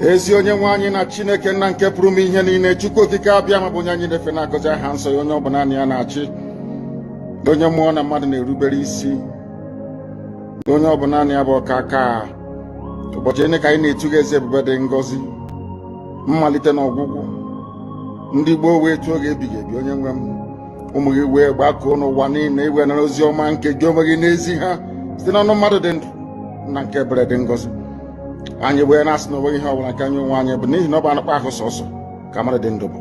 ezi onye nwe anyị na Chineke nna nke pụrụ m ihe niile, Chukwu okike abịa ma bụ onye anyị na-efe na-agọzi aha nsọ ya, onye ọbụla naanị ya na-achị, onye mmụọ na mmadụ na-erubere isi, onye ọbụla naanị ya bụ ọka aka. Ụbọchị ene ka anyị na-etuga eze ebube dị ngọzi, mmalite na ọgwụgwụ, ndị gboo wee tụọ oge ebighị ebi. Onye nwe m, ụmụ gị wee gbakọọ n'ụwa niile iwe nara ozi ọma nke gị onwe gị n'ezi ha site n'ọnụ mmadụ dị ndụ na nke ebere dị ngọzi. Anyị wee na-asị na onweghị ihe ọbụla nke anyị onwe anyị bụ n'ihi na ọ bụ anụkpa ahụ sọsọ ka mmadụ dị ndụ bụ.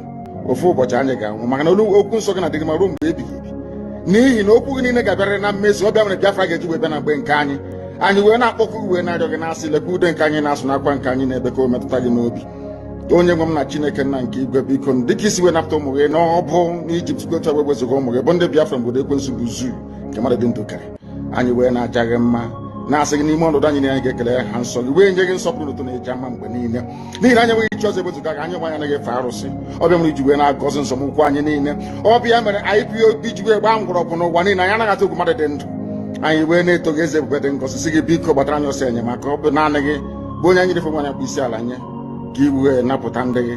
Ofu ụbọchị anyị ga-anwụ, maka na okwu nsọ gị na-adịgị ma ruo mgbe ebighị ebi, n'ihi na okwu gị niile ga-abịarịrị na mmezu. Ọ bịa mere Biafra ga-eji wee bịa na mgbe nke anyị. Anyị wee na-akpọkụ wee na-arịọ gị na-asị, lekwa ude nke anyị na-asụ n'akwa nke anyị na-ebe ka o metụta gị n'obi. Onye nwe m na Chineke nna nke igwe, biko dịka isi wee napụta ụmụ gị n'ọbụ n'Ijipt gotu wee wezuga ụmụ gị bụ ndị Biafra mgbodo ekwensu bụ zuu nke mmadụ dị ndụ karị. Anyị wee na-aja gị mma, na-asị gị n'ime ọnọdụ anyị na anyị ga-ekele ha nsọ gị, wee nye gị nsọpụrụ n'ụtụ na eji ama mgbe niile, n'ihi na anyị enweghị ichi ọzọ ewezuga gị. Anyị nwe anyị anaghị efe arụsị. Ọbịa mere iji wee na-agọzi nsọmụkwụ anyị niile. Ọbịa mere IPOB ji wee gbaa mgbọrọgwụ n'ụwa niile. Anyị anaghị atụ egwu mmadụ dị ndụ. Anyị wee na-eto gị eze ebube dị ngọzi, sị gị biko gbatara anyị ọsọ enyemaka. Ọ bụ naanị gị bụ onye anyị na-efe nwanyị akpụ isi ala nye, ka i wee napụta ndị gị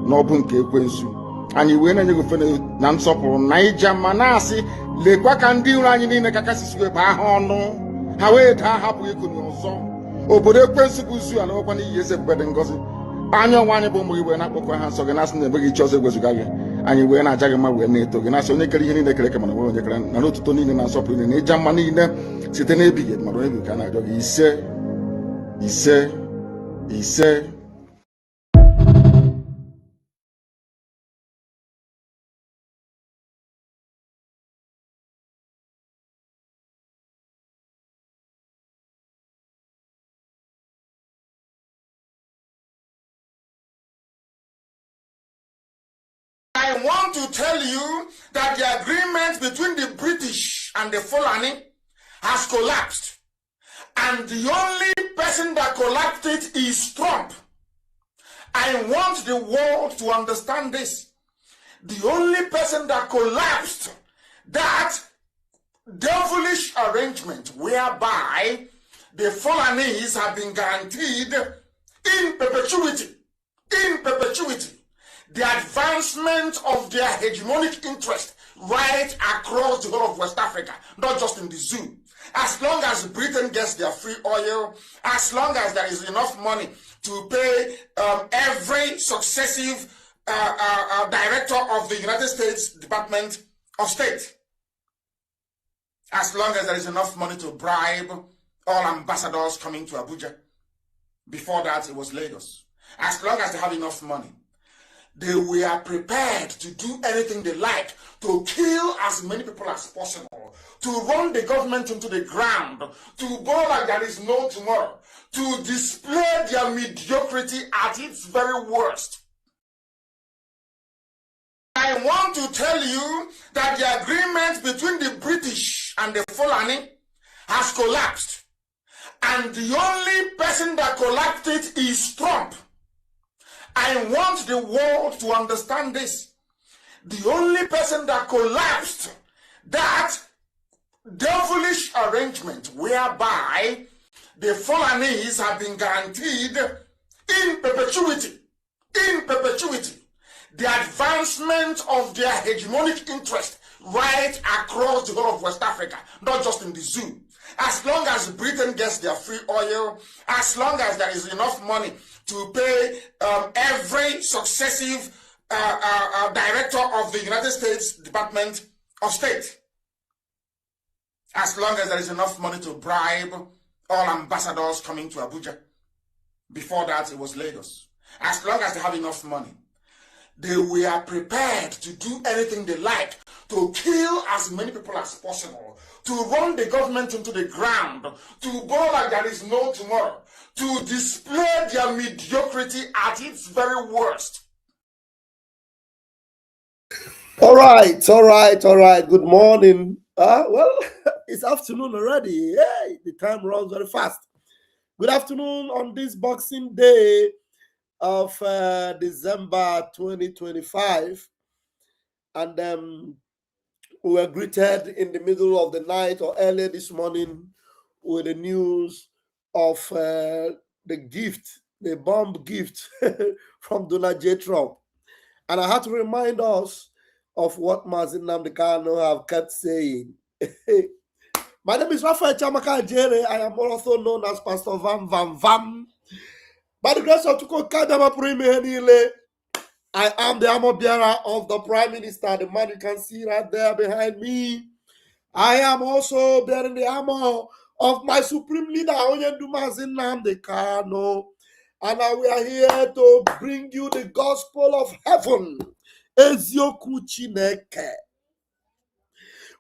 n'ọbụ nke ekwensu. Anyị wee na-enye gị ofe na nsọpụrụ na ija mma, na-asị lekwa ka ndị iro anyị niile ka kasị wee baa ha ọnụ, ha wee daa hapụ ịkụnye ọzọ. Obodo ekwensu bụ zu ala nwekwa n'ihi eze ebube dị ngọzi. Anya ọnwa anyị bụ ụmụ gị wee na-akpọkọ ha nsọ gị, na-asị na enweghị ichi ọzọ egwezuga gị. Anyị wee na-aja gị mma, wee na-eto gị, na-asị onye kere ihe niile kere eke mana onye kere na n'otuto niile na nsọpụrụ niile na ịja mma niile site n'ebighị ebi mara ebi ka a na-arịọ gị. Ise ise ise. I want to tell you that the agreement between the British and the Fulani has collapsed. And the only person that collapsed it is Trump. I want the world to understand this. The only person that collapsed that devilish arrangement whereby the Fulanis have been guaranteed in perpetuity, the advancement of their hegemonic interest right across the whole of West Africa, not just in the zoo. As long as Britain gets their free oil, as long as there is enough money to pay every successive director of the United States Department of State, as long as there is enough money to bribe all ambassadors coming to Abuja. Before that, it was Lagos. As long as they have enough money, they were prepared to do anything they like to kill as many people as possible, to run the government into the ground, to go like there is no tomorrow, to display their mediocrity at its very worst. I want to tell you that the agreement between the British and the Fulani has collapsed. And the only person that collapsed it is Trump. I want the world to understand this. The only person that collapsed that devilish arrangement whereby the Fulanis have been guaranteed in perpetuity, the advancement of their hegemonic interest right across the whole of West Africa, not just in the zoo. As long as Britain gets their free oil, as long as there is enough money to pay every successive director of the United States Department of State, as long as there is enough money to bribe all ambassadors coming to Abuja. Before that, it was Lagos. As long as they have enough money, they were prepared to do anything they like to kill as many people as possible, to run the government into the ground, to go like there is no tomorrow, to display their mediocrity at its very worst. All right. Good morning. Well, it's afternoon already. Hey, the time runs very fast. Good afternoon on this Boxing Day of December 2025. And we were greeted in the middle of the night or early this morning with the news of the gift the bomb gift from Donald J. Trump. And I had to remind us of what Mazin Namdekano have kept saying. My name is Raphael Chamaka Jere. I am also known as Pastor Vam Vam Vam. By the grace of Tuko Kadama Prime, I am the armor bearer of the Prime Minister, the man you can see right there behind me. I am also bearing the armor of my supreme leader, Oyendumazin Namdekano. And we are here to bring you the gospel of heaven. Ezioku Chineke.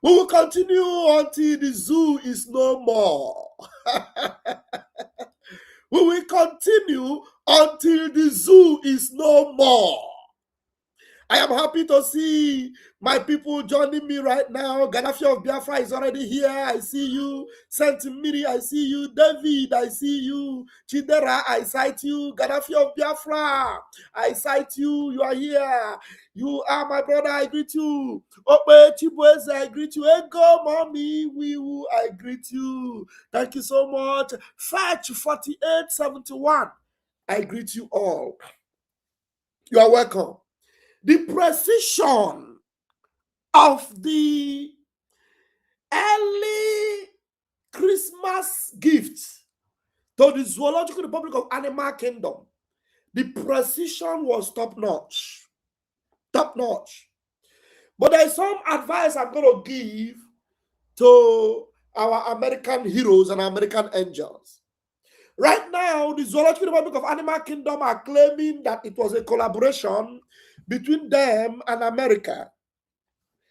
We will continue until the zoo is no more. We will continue until the zoo is no more. I am happy to see my people joining me right now. Gaddafi of Biafra is already here. I see you. Saint Miri, I see you. David, I see you. Chidera, I sight you. Gaddafi of Biafra, I sight you. You are here. You are my brother. I greet you. Ope Chibueze, I greet you. Ego Mommy, I greet you. Thank you so much. Fetch 4871. I greet you all. You are welcome. The precision of the early Christmas gift to the Zoological Republic of Animal Kingdom, the precision was top-notch. Top-notch. But there is some advice I'm going to give to our American heroes and American angels. Right now, the Zoological Republic of Animal Kingdom are claiming that it was a collaboration between them and America.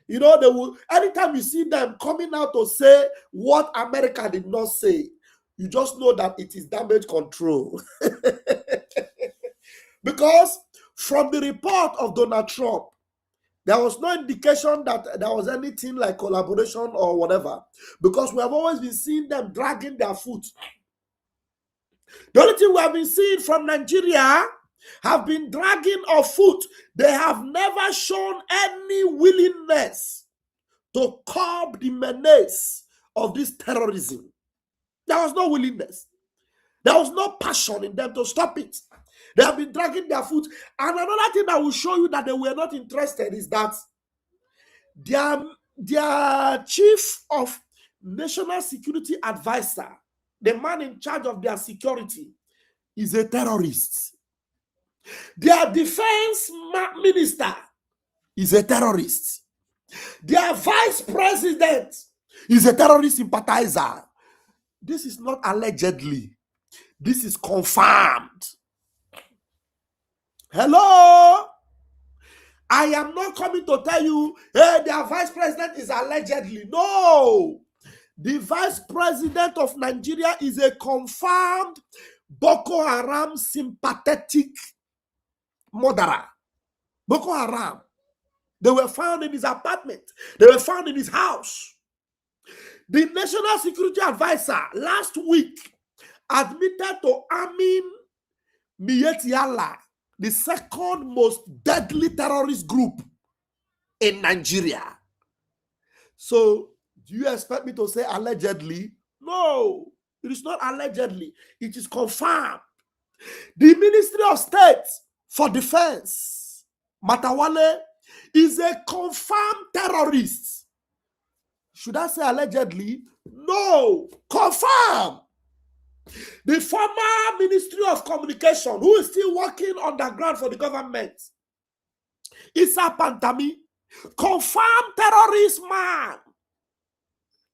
You know, they will, anytime you see them coming out to say what America did not say, you just know that it is damage control. Because from the report of Donald Trump, there was no indication that there was anything like collaboration or whatever. Because we have always been seeing them dragging their foot. The only thing we have been seeing from Nigeria have been dragging of foot. They have never shown any willingness to curb the menace of this terrorism. There was no willingness. There was no passion in them to stop it. They have been dragging their foot. And another thing that will show you that they were not interested is that their chief of national security advisor, the man in charge of their security, is a terrorist. Their defense minister is a terrorist. Their vice president is a terrorist sympathizer. This is not allegedly. This is confirmed. Hello? I am not coming to tell you, hey, their vice president is allegedly. No. The vice president of Nigeria is a confirmed Boko Haram sympathetic murderer. Boko Haram. They were found in his apartment. They were found in his house. The National Security Advisor last week admitted to arming Mietiala, the second most deadly terrorist group in Nigeria. So, do you expect me to say allegedly? No, it is not allegedly. It is confirmed. The Ministry of State for Defense, Matawale, is a confirmed terrorist. Should I say allegedly? No, confirmed. The former Ministry of Communication, who is still working underground for the government, Issa Pantami, confirmed terrorist man.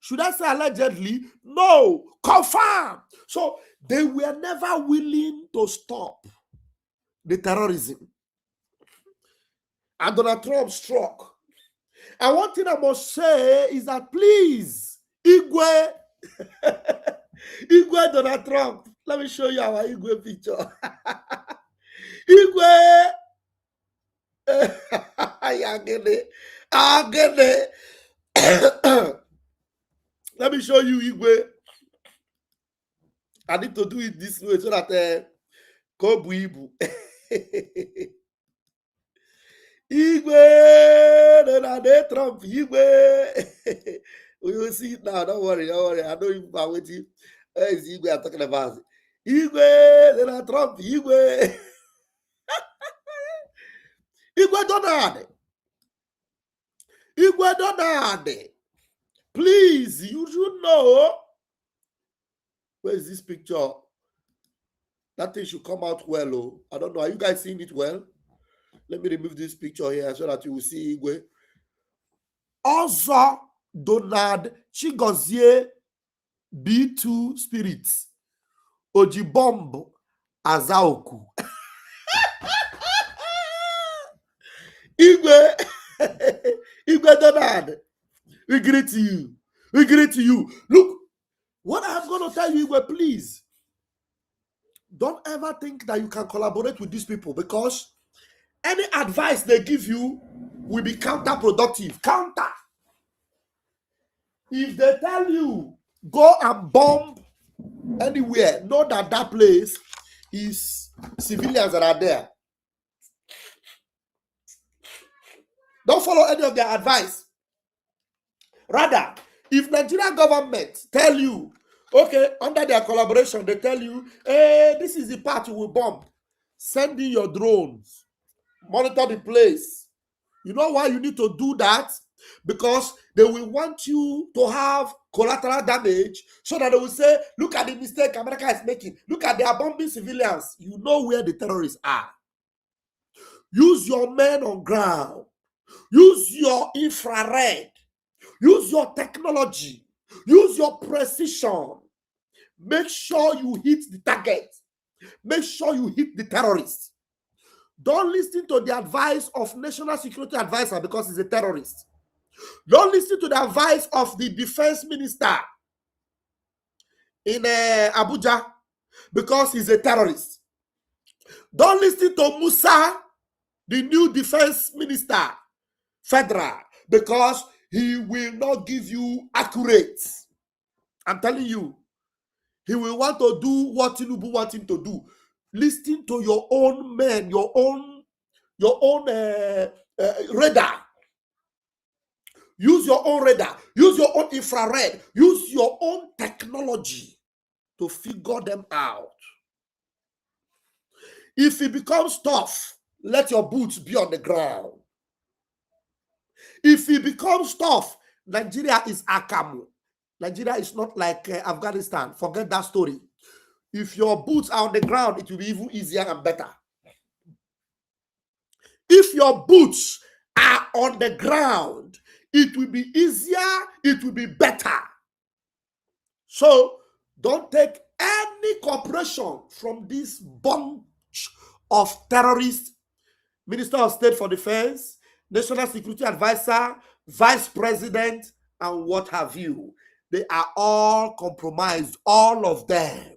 Should I say allegedly? No, confirmed. So they were never willing to stop the terrorism. And Donald Trump struck. And one thing I must say is that please, Igwe, Igwe Donald Trump, let me show you our Igwe picture. Igwe, let me show you Igwe. I need to do it this way so that Kobu Ibu. Igwe, Donald Trump, Igwe. We will see it now. Don't worry. I know you are waiting. Where is Igwe I'm talking about? Igwe, Donald Trump, Igwe. Igwe Donald. Igwe Donald. Please, you should know. Where is this picture? That thing should come out well. Oh, I don't know. Are you guys seeing it well? Let me remove this picture here so that you will see Igwe. Also, Donald Chigozie B2 Spirits. Ojibomb Azaoku. Igwe. Igwe Donald. We greet you. We greet you. Look, what I'm going to tell you, Igwe, please. Don't ever think that you can collaborate with these people, because any advice they give you will be counterproductive. Counter. If they tell you, go and bomb anywhere, know that that place is civilians that are there. Don't follow any of their advice. Rather, if Nigerian government tell you, okay, under their collaboration, they tell you, hey, this is the part you will bomb. Send in your drones. Monitor the place. You know why you need to do that? Because they will want you to have collateral damage, so that they will say, look at the mistake America is making. Look at they are bombing civilians. You know where the terrorists are. Use your men on ground. Use your infrared. Use your technology. Use your precision. Make sure you hit the target. Make sure you hit the terrorists. Don't listen to the advice of National Security Advisor because he's a terrorist. Don't listen to the advice of the defense minister in Abuja because he's a terrorist. Don't listen to Musa, the new defense minister, federal, because he will not give you accurate. I'm telling you, he will want to do what Tinubu wants him to do. Listen to your own men, your own radar. Use your own radar. Use your own infrared. Use your own technology to figure them out. If it becomes tough, let your boots be on the ground. If it becomes tough, Nigeria is Akamu. Nigeria is not like Afghanistan. Forget that story. If your boots are on the ground, it will be even easier and better. If your boots are on the ground, it will be easier, it will be better. So don't take any cooperation from this bunch of terrorists, Minister of State for Defense, National Security Advisor, Vice President, and what have you. They are all compromised, all of them.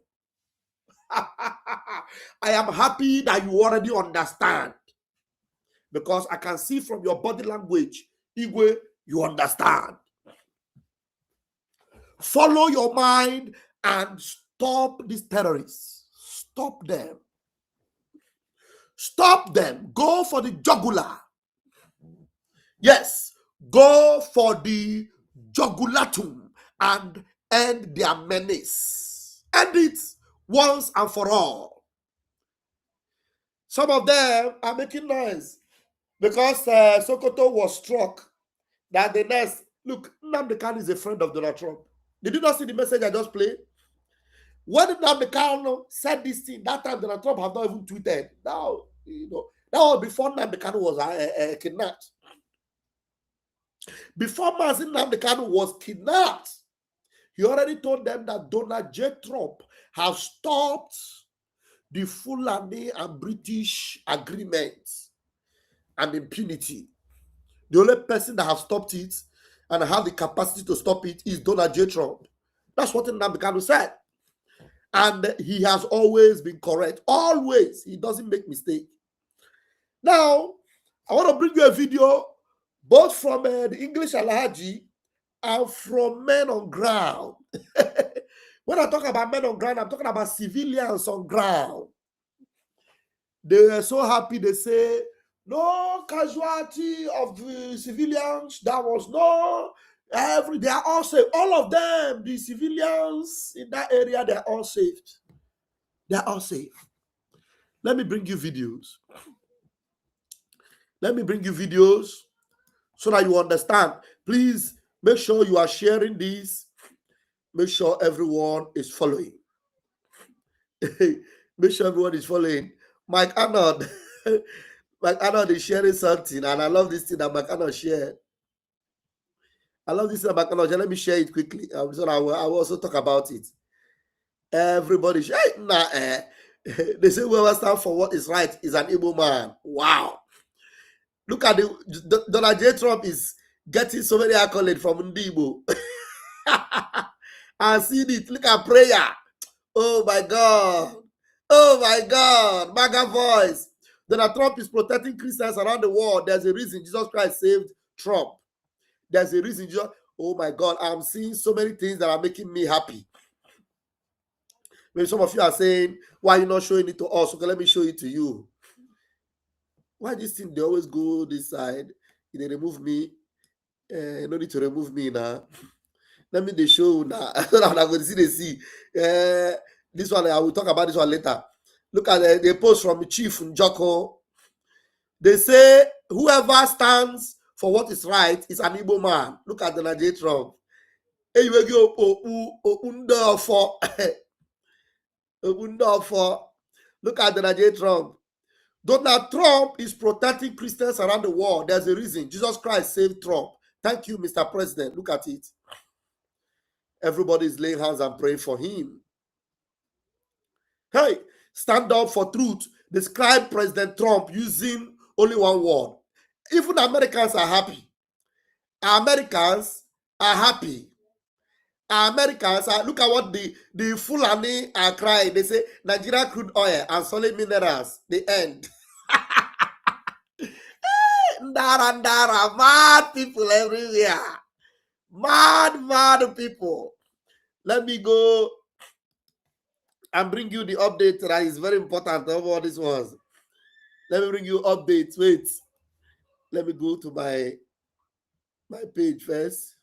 I am happy that you already understand, because I can see from your body language, Igwe, you understand. Follow your mind and stop these terrorists. Stop them. Stop them. Go for the jugular. Yes, go for the jugulatum and end their menace. End it once and for all. Some of them are making noise because Sokoto was struck that the next, look, Nnamdi Kanu is a friend of Donald Trump. Did you not see the message I just played? When Nnamdi Kanu said this thing, that time Donald Trump have not even tweeted. Now, you know, that was before Nnamdi Kanu was kidnapped. Before Mazin Nnamdi Kanu was kidnapped, he already told them that Donald J. Trump has stopped the Fulani and British agreements and impunity. The only person that has stopped it and have the capacity to stop it is Donald J. Trump. That's what Nnamdi Kanu said. And he has always been correct. Always. He doesn't make mistake. Now, I want to bring you a video both from the English Alhaji and from men on ground. When I talk about men on ground, I'm talking about civilians on ground. They were so happy. They say, no casualty of civilians. That was no, they are all safe. All of them, the civilians in that area, they are all saved. They are all safe. Let me bring you videos. Let me bring you videos so that you understand. Please make sure you are sharing this. Make sure everyone is following. Make sure everyone is following. Mike Arnold. Mike Arnold is sharing something, and I love this thing that Mike Arnold shared. I love this thing that Mike Arnold shared. Let me share it quickly. So I will also talk about it. Everybody, they say whoever stands for what is right is an Igbo man. Wow. Look at Donald J. Trump is getting so many accolades from Ndibo. I see it. Look at prayer. Oh my God. Oh my God. MAGA voice. Donald Trump is protecting Christians around the world. There's a reason Jesus Christ saved Trump. There's a reason. Oh my God. I'm seeing so many things that are making me happy. Maybe some of you are saying, why are you not showing it to us? Okay, let me show it to you. Why this thing, they always go this side? They remove me. No need to remove me now. Let me they show now. I'm going to see. This one, I will talk about this one later. Look at the post from Chief Njoko. They say, whoever stands for what is right is an Igbo man. Look at the Nigeria Trump. Hey, you will go Look at the Nigeria Trump. Donald Trump is protecting Christians around the world. There's a reason. Jesus Christ saved Trump. Thank you, Mr. President. Look at it. Everybody is laying hands and praying for him. Hey, stand up for truth. Describe President Trump using only one word. Even Americans are happy. Americans are happy. Americans are, look at what the Fulani are crying. They say Nigeria crude oil and solid minerals. The end. Ndara, mad people everywhere. Mad people. Let me go and bring you the update that is very important of all these ones. Let me bring you updates. Wait. Let me go to my page first.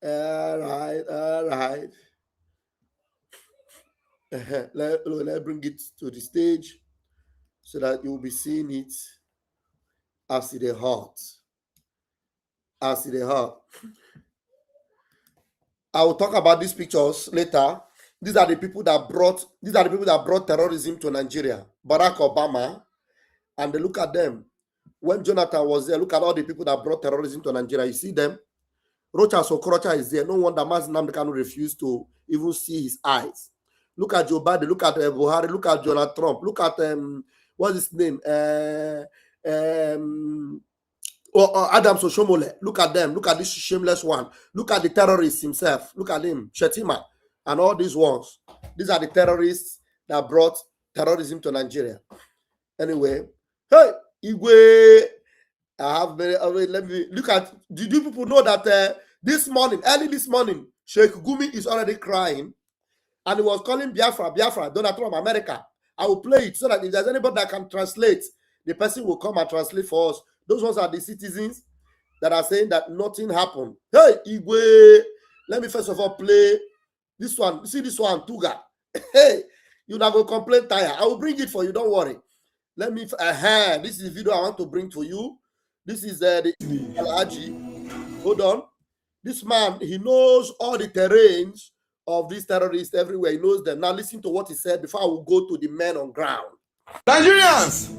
All right. Let bring it to the stage so that you'll be seeing it as it hot. As it hot. I will talk about these pictures later. These are the people that brought terrorism to Nigeria. Barack Obama, and they look at them. When Jonathan was there, look at all the people that brought terrorism to Nigeria. You see them? Rocha Sokorocha is there. No wonder Mazi Nnamdi Kanu refused to even see his eyes. Look at Joe Biden. Look at Buhari. Look at Donald Trump. Look at what's his name? Adam Soshomole. Look at them. Look at this shameless one. Look at the terrorist himself. Look at him, Shetima, and all these ones. These are the terrorists that brought terrorism to Nigeria. Anyway, hey, Igwe. Let me look at. Did you people know that early this morning, Sheikh Gumi is already crying, and he was calling Biafra, Donald Trump, America. I will play it so that if there's anybody that can translate, the person will come and translate for us. Those ones are the citizens that are saying that nothing happened. Hey, Igwe, let me first of all play this one. You see this one, Tuga. Hey, you not go complain tire. I will bring it for you. Don't worry. Let me. This is the video I want to bring to you. This is the Alhaji. Hold on. This man, he knows all the terrains of these terrorists everywhere. He knows them. Now listen to what he said before I will go to the men on ground. Nigerians!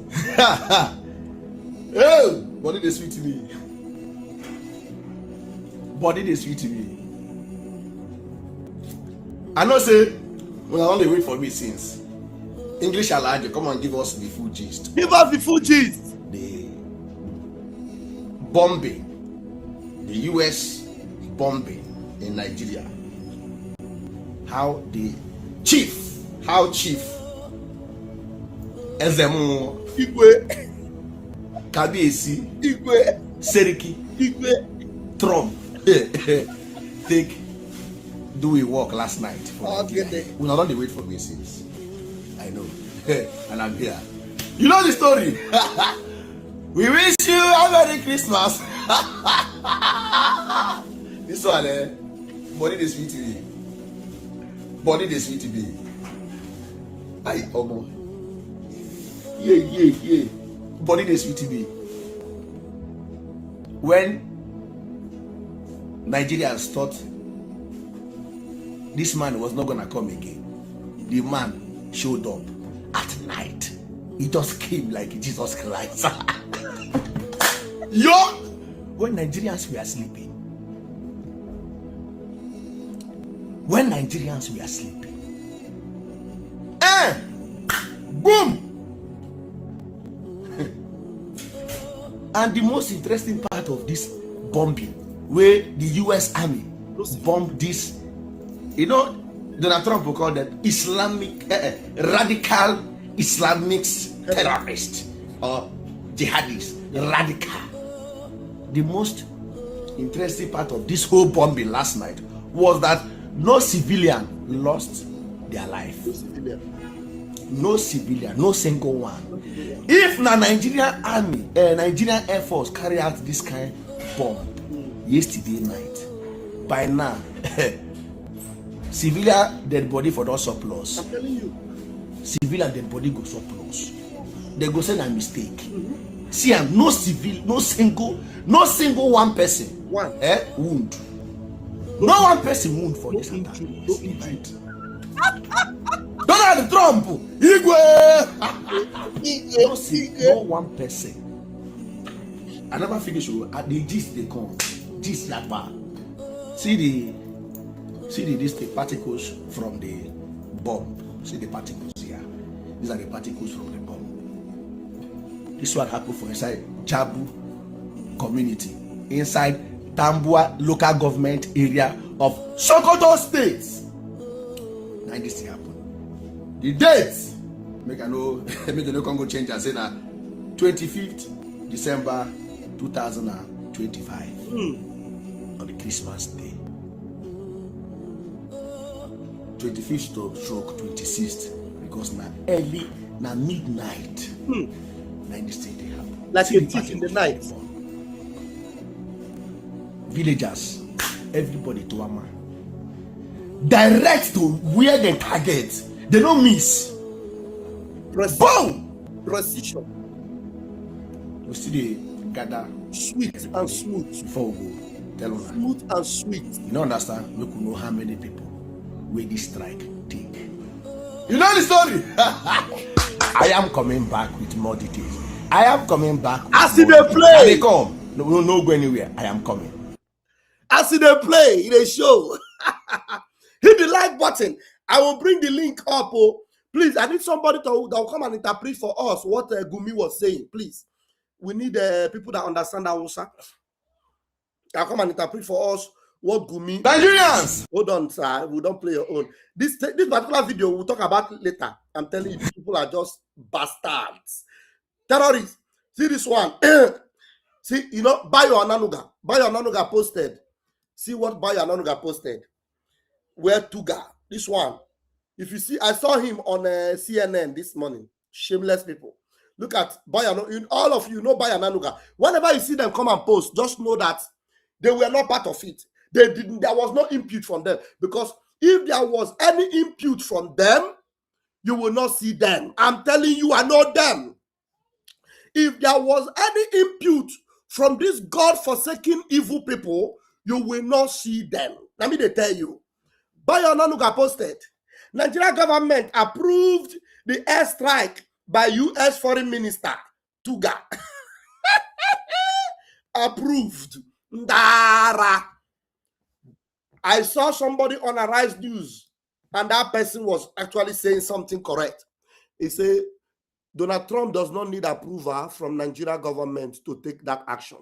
Oh, body they sweet to me. Body they sweet to me. I know say, when I only wait for me since. English Alhaji, come and give us the full gist. Give us the full gist. The bombing, the US bombing in Nigeria. How Chief Ezemu Igwe Kabiesi Igwe Seriki Igwe Trump take do a walk last night. We not only wait for me since. I know. And I'm here. You know the story. We wish you a Merry Christmas. This one, body this sweet to be. Body this sweet to be. I almost. Yeah. Body they sweet me. When Nigerians thought this man was not gonna come again, the man showed up at night. He just came like Jesus Christ. Yo! When Nigerians were sleeping. Boom! And the most interesting part of this bombing, where the US Army bombed this, Donald Trump will call them Islamic, radical Islamic terrorists or jihadists, radical. The most interesting part of this whole bombing last night was that no civilian lost their life. No civilian, no single one. If the Nigerian Army, Nigerian Air Force carry out this kind of bomb yesterday night, by now, civilian dead body for those surplus. I'm telling you. Civilian dead body go surplus. They go say a mistake. See, no single one person wound. No one person wound for this attack. Donald Trump, Igwe. No one person. I never finish at the gist they come. Gist yapa. See the particles from the bomb. See the particles here. These are the particles from the bomb. This one happened for inside Jabu community, inside Tambua local government area of Sokoto State. Now this thing happened. The date, make I know go change and say now 25th December 2025 on the Christmas day. 25th stroke 26th, because now early, now midnight. Now this thing they happen. Like a thief in the night. Villagers, everybody to Ama. Direct to where they target. They don't miss. Boom! Precision. We see they gather Sweet and smooth. before we go. Tell them. Smooth and sweet. You don't understand? We could know how many people where this strike take. You know the story? I am coming back with more details. I am coming back. As they play. They come. No go anywhere. I am coming. As they play, they show. Hit the like button. I will bring the link up. Oh, please, I need somebody that will come and interpret for us what Gumi was saying. Please, we need people that understand Hausa. That come and interpret for us what Gumi. Nigerians. Hold on, sir. We don't play your own. This particular video we'll talk about later. I'm telling you, people are just bastards, terrorists. See this one. See, Bayo Ananuga posted. See what Bayo Ananuga posted. Where Tuga. This one, if you see, I saw him on CNN this morning. Shameless people. Look at Bayano. All of you know Bayananuga. Whenever you see them come and post, just know that they were not part of it. They didn't. There was no input from them, because if there was any input from them, you will not see them. I'm telling you, I know them. If there was any input from these God-forsaken evil people, you will not see them. Let me tell you. Bayo Ananuga posted, Nigeria government approved the airstrike by U.S. Foreign Minister Tuga. Approved. Ndara. I saw somebody on Arise News, and that person was actually saying something correct. He said, Donald Trump does not need approval from Nigeria government to take that action.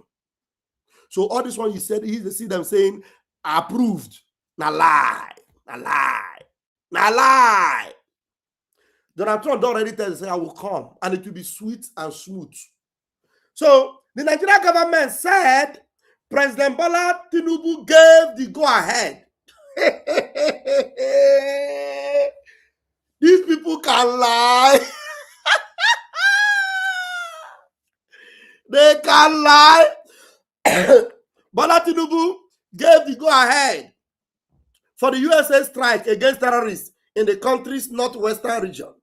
So all this one he said, he see them saying, approved. Na lie. Na lie. Na lie. Donald Trump already tell us, I will come, and it will be sweet and smooth. So the Nigerian government said President Bola Tinubu gave the go-ahead. These people can lie. They can lie. Bola Tinubu gave the go-ahead for the USA strike against terrorists in the country's northwestern region.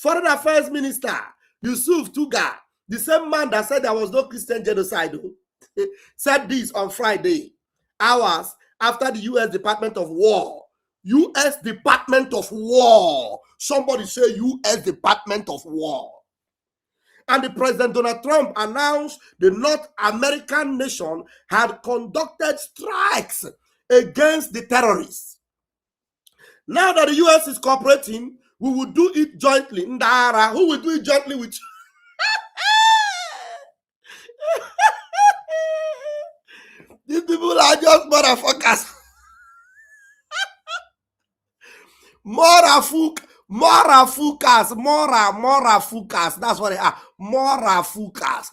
Foreign Affairs Minister Yusuf Tuga, the same man that said there was no Christian genocide, said this on Friday, hours after the U.S. Department of War. U.S. Department of War. Somebody say U.S. Department of War. And the President Donald Trump announced the North American nation had conducted strikes against the terrorists. Now that the U.S. is cooperating, we will do it jointly. Ndara, who will do it jointly with you? These people are just motherfuckers. Morafukas. That's what they are. Morafukas.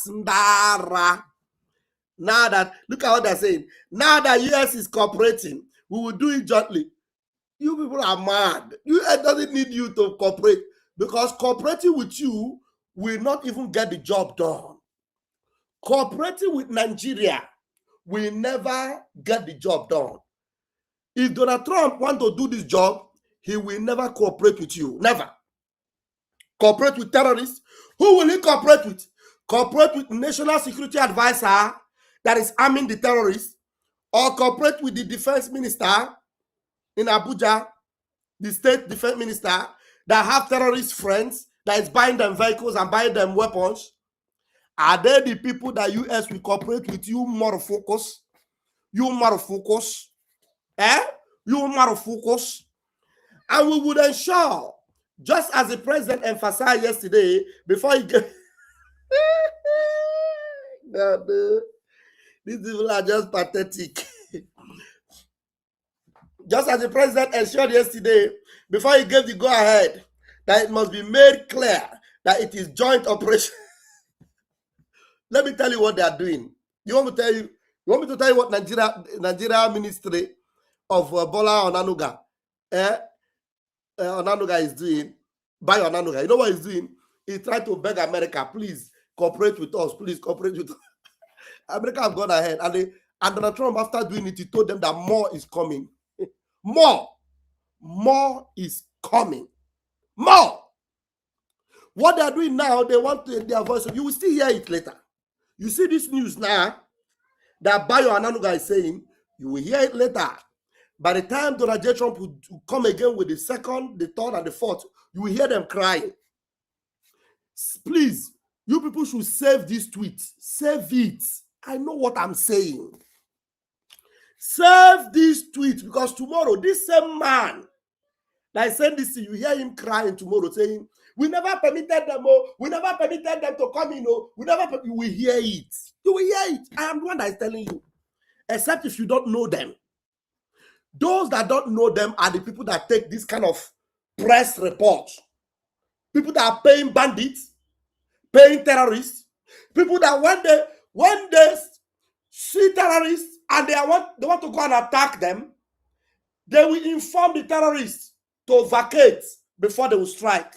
Ndara. Now that, look at what they're saying. Now that US is cooperating, we will do it jointly. You people are mad. US doesn't need you to cooperate, because cooperating with you will not even get the job done. Cooperating with Nigeria will never get the job done. If Donald Trump wants to do this job, he will never cooperate with you. Never. Cooperate with terrorists. Who will he cooperate with? Cooperate with National Security Advisor that is arming the terrorists, or cooperate with the defense minister in Abuja, the state defense minister that have terrorist friends that is buying them vehicles and buying them weapons? Are they the people that US will cooperate with? You motherfuckers. You motherfuckers. You motherfuckers. And we would ensure, just as the president emphasized yesterday, before he gave these people are just pathetic. Just as the president ensured yesterday, before he gave the go-ahead, that it must be made clear that it is joint operation. Let me tell you what they are doing. You want me to tell you what Nigeria Ministry of Bola Onanuga, Onanuga is doing? By Onanuga, you know what he's doing? He's trying to beg America, please cooperate with us. Please cooperate with us. America have gone ahead, and Donald Trump, after doing it, he told them that more is coming. More is coming. More. What they are doing now, they want their voice. You will still hear it later. You see this news now that Bayo Ananuga is saying, you will hear it later. By the time Donald J. Trump will come again with the second, the third, and the fourth, you will hear them crying. Please, you people should save this tweet. Save it. I know what I'm saying. Save this tweet, because tomorrow, this same man that said this, you hear him crying tomorrow saying, we never permitted them, we never permitted them to come in, you will hear it. You will hear it. I am the one that is telling you. Except if you don't know them. Those that don't know them are the people that take this kind of press reports. People that are paying bandits, paying terrorists, people that when they see terrorists and they want to go and attack them, they will inform the terrorists to vacate before they will strike.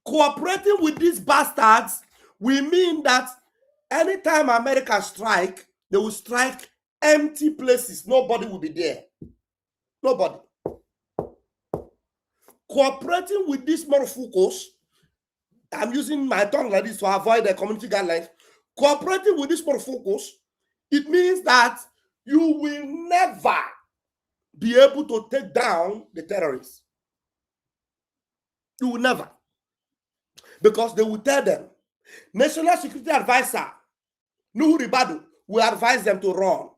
Cooperating with these bastards will mean that anytime America strike, they will strike empty places. Nobody will be there. Nobody. Cooperating with these motherfuckers, I'm using my tongue like this to avoid the community guidelines. Cooperating with these motherfuckers, it means that you will never be able to take down the terrorists. You will never. Because they will tell them. National Security Advisor, Nuhu Ribadu, will advise them to run.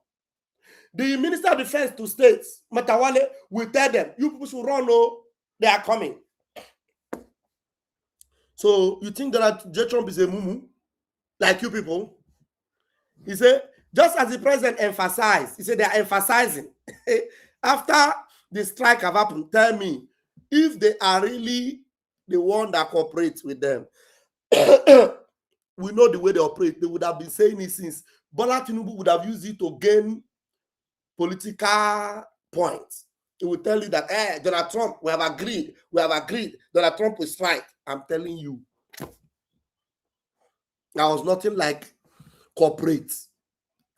The Minister of Defense to states, Matawale, will tell them, you people should run, no, they are coming. So you think that J. Trump is a mumu, like you people? He said, just as the president emphasized, he said they are emphasizing. After the strike have happened, tell me if they are really the one that cooperates with them. We know the way they operate. They would have been saying it since. Bola Tinubu would have used it to gain political points. It will tell you that, Donald Trump, we have agreed. Donald Trump will strike. I'm telling you. There was nothing like cooperate.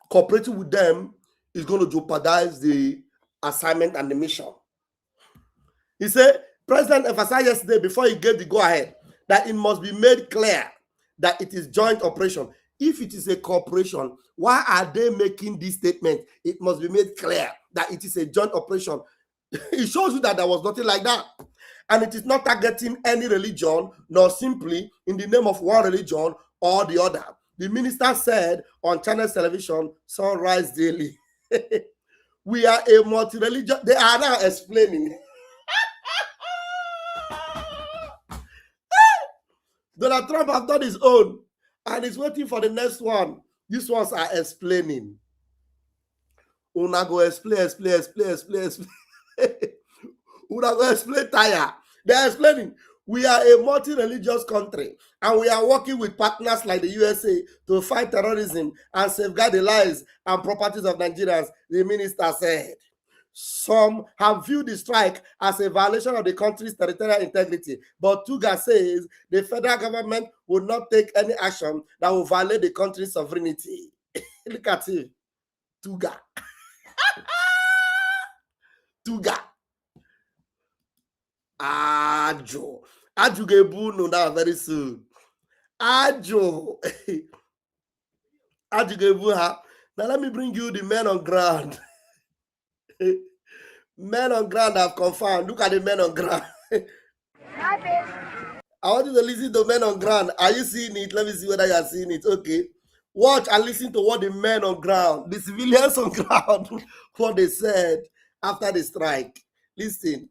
Cooperating with them is going to jeopardize the assignment and the mission. He said, President emphasized yesterday before he gave the go-ahead that it must be made clear that it is joint operation. If it is a corporation, why are they making this statement? It must be made clear that it is a joint operation. It shows you that there was nothing like that. And it is not targeting any religion, nor simply in the name of one religion or the other. The minister said on Channels Television, Sunrise Daily, we are a multi-religious. They are now explaining. Donald Trump has done his own and is waiting for the next one. These ones are explaining. Una go explain. Una go explain tire. They're explaining. We are a multi-religious country and we are working with partners like the USA to fight terrorism and safeguard the lives and properties of Nigerians, the minister said. Some have viewed the strike as a violation of the country's territorial integrity, but Tuga says the federal government will not take any action that will violate the country's sovereignty. Look at it. Tuga. Tuga. Ajo. Ajo gebu now very soon. Ajo. Ajo gebu ha. Now let me bring you the men on ground. Men on ground have confirmed. Look at the men on ground. I want you to listen to men on ground. Are you seeing it? Let me see whether you are seeing it. Okay. Watch and listen to what the men on ground, the civilians on ground, what they said after the strike. Listen.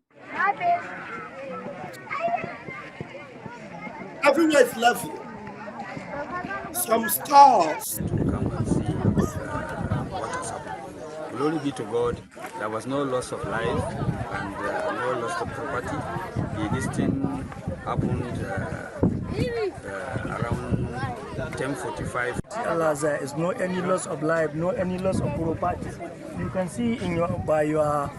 Everywhere is level. Some stars. Glory be to God, there was no loss of life and no loss of property. This thing happened around 10:45. There is no any loss of life, no any loss of property. You can see by your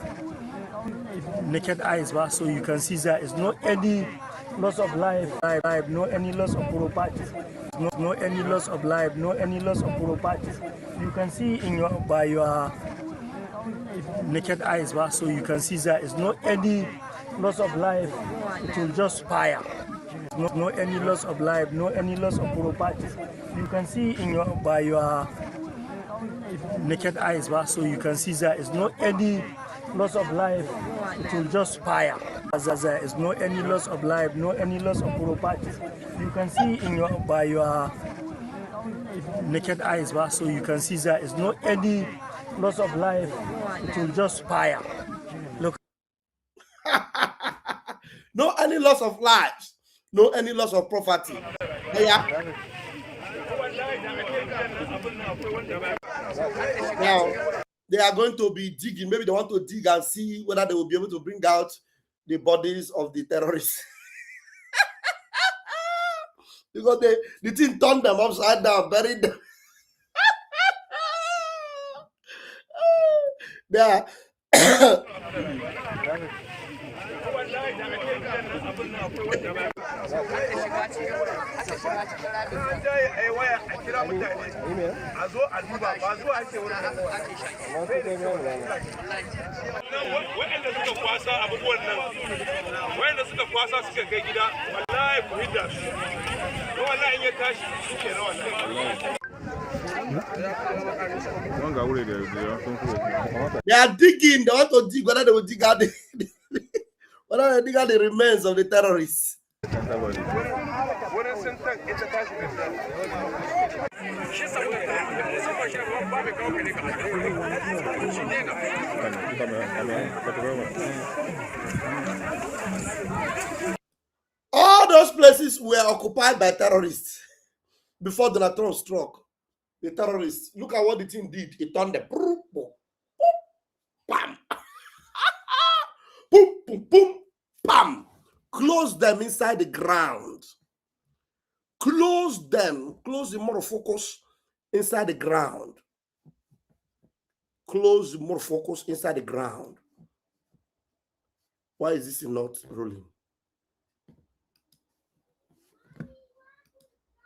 naked eyes, so you can see there is no any loss of life, no any loss of property. No any loss of life, no any loss of property. You can see by your naked eyes, so you can see there is no any loss of life. It will just fire. No any loss of life, no any loss of property. You can see by your naked eyes, so you can see there is no any loss of life. It will just fire. There is no any loss of life, no any loss of property. You can see by your naked eyes, so you can see there is no any loss of life. It will just fire. Look. No any loss of life, no any loss of property. Yeah. Now they are going to be digging. Maybe they want to dig and see whether they will be able to bring out the bodies of the terrorists. Because the thing turned them upside down, buried them. Yeah. They are digging. They want to dig whether they will dig out whether they dig out the remains of the terrorists. All those places were occupied by terrorists before Donald Trump struck. The terrorists, look at what the thing did. It turned them. Bam. Boom, boom, boom, bam. Close them inside the ground. Close them. Close the monofocus inside the ground. Close the monofocus inside the ground. Why is this not rolling?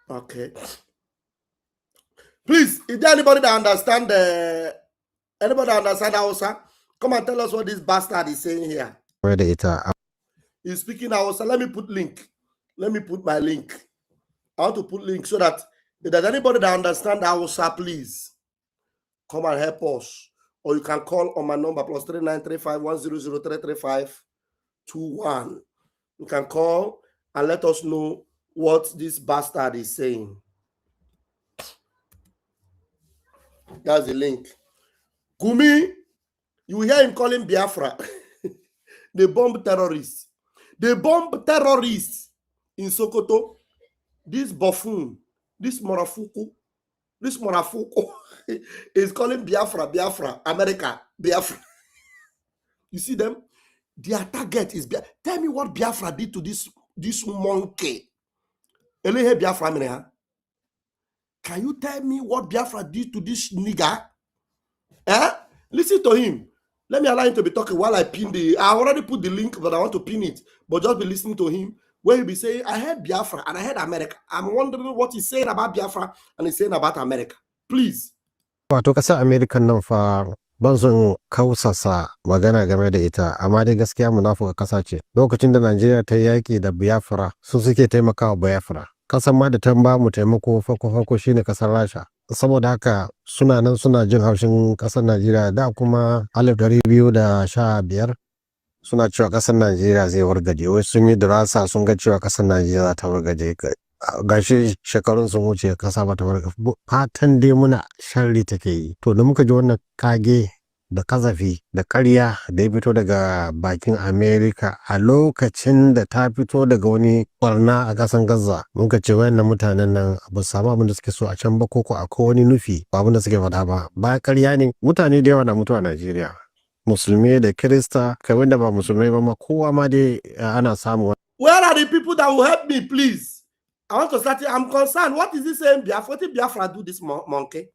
Okay. Please, is there anybody that understand anybody that understand Hausa? Come and tell us what this bastard is saying here. He's speaking Hausa. Let me put link. Let me put my link. I want to put link so that if there's anybody that understands Hausa, please come and help us. Or you can call on my number +3935 100333521. You can call and let us know what this bastard is saying. That's the link. Gumi, you hear him calling Biafra. They bomb terrorists. They bomb terrorists in Sokoto. This buffoon, this Morafuku is calling Biafra, America, Biafra. You see them? Their target is Biafra. Tell me what Biafra did to this monkey. Biafra, can you tell me what Biafra did to this nigger? Listen to him. Let me allow him to be talking while I pin I already put the link, but I want to pin it. But just be listening to him, where he'll be saying, I heard Biafra and I heard America. I'm wondering what he's saying about Biafra and he's saying about America. Please. Wato ƙasar Amerika nan fa ban son kausasa magana game da ita, amma dai gaskiya munafuka ƙasa ce. Lokacin da Najeriya ta yaƙi da Biafra, su suke taimakawa Biafra. Ƙasar ma da ta ba mu taimako farko shine ƙasar Rasha. Saboda haka suna nan suna jin haushin ƙasar Najeriya, da kuma 2015 suna cewa ƙasar Najeriya zai wargaje. Wai sun yi dirasa sun ga cewa ƙasar Najeriya za ta wargaje. Gashi shekarun sun wuce ƙasa ba ta wargaje. Fatan dai muna sharri take yi. To da muka ji wannan kage da kazafi da ƙarya da ya fito daga bakin Amerika a lokacin da ta fito daga wani barna a ƙasan Gaza, muka ce wayannan mutanen nan ba su samu abin da suke so a can ba, ko akwai wani nufi ba abin da suke faɗa ba. Ba ƙarya ne, mutane da yawa na mutuwa a Najeriya, musulmi da kirista, kai wanda ba musulmai ba ma, kowa ma dai ana samu. Where are the people that will help me, please? I want to start it. I'm concerned. What is he saying, Biafra? What did Biafra do this monkey?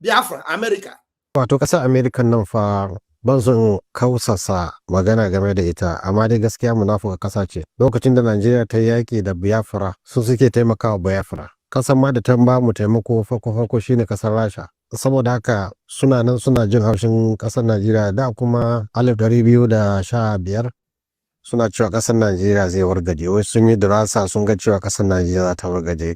Biafra, America. Wato ƙasar Amerika nan fa ban son kausasa magana game da ita, amma dai gaskiya munafuka ƙasa ce. Lokacin da Najeriya ta yaƙi da Biafra, su suke taimakawa Biafra. Ƙasar ma da ta ba mu taimako farko shine ƙasar Rasha. Saboda haka suna nan suna jin haushin ƙasar Najeriya, da kuma 2015 suna cewa ƙasar Najeriya zai wargaje. Wai sun yi dirasa sun ga cewa ƙasar Najeriya za ta wargaje.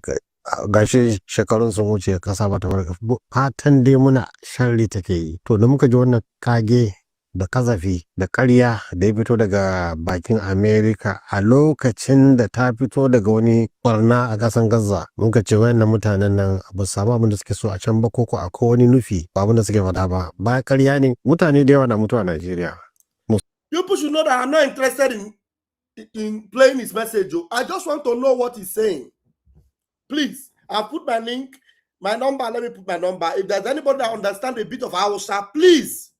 Gashi shekarun sun wuce ƙasa ba ta wargaje. Fatan dai muna sharri take yi. To da muka ji wannan kage da kazafi da ƙarya da ya fito daga bakin Amerika a lokacin da ta fito daga wani barna a ƙasan Gaza, muka ce wayannan mutanen nan ba su samu abin da suke so a can ba, ko akwai wani nufi ba abin da suke faɗa ba. Ba ƙarya ne, mutane da yawa na mutuwa a Najeriya. People should know that I'm not interested in playing his message. I just want to know what he's saying. Please, I'll put my link, my number. Let me put my number. If there's anybody that understands a bit of Hausa, please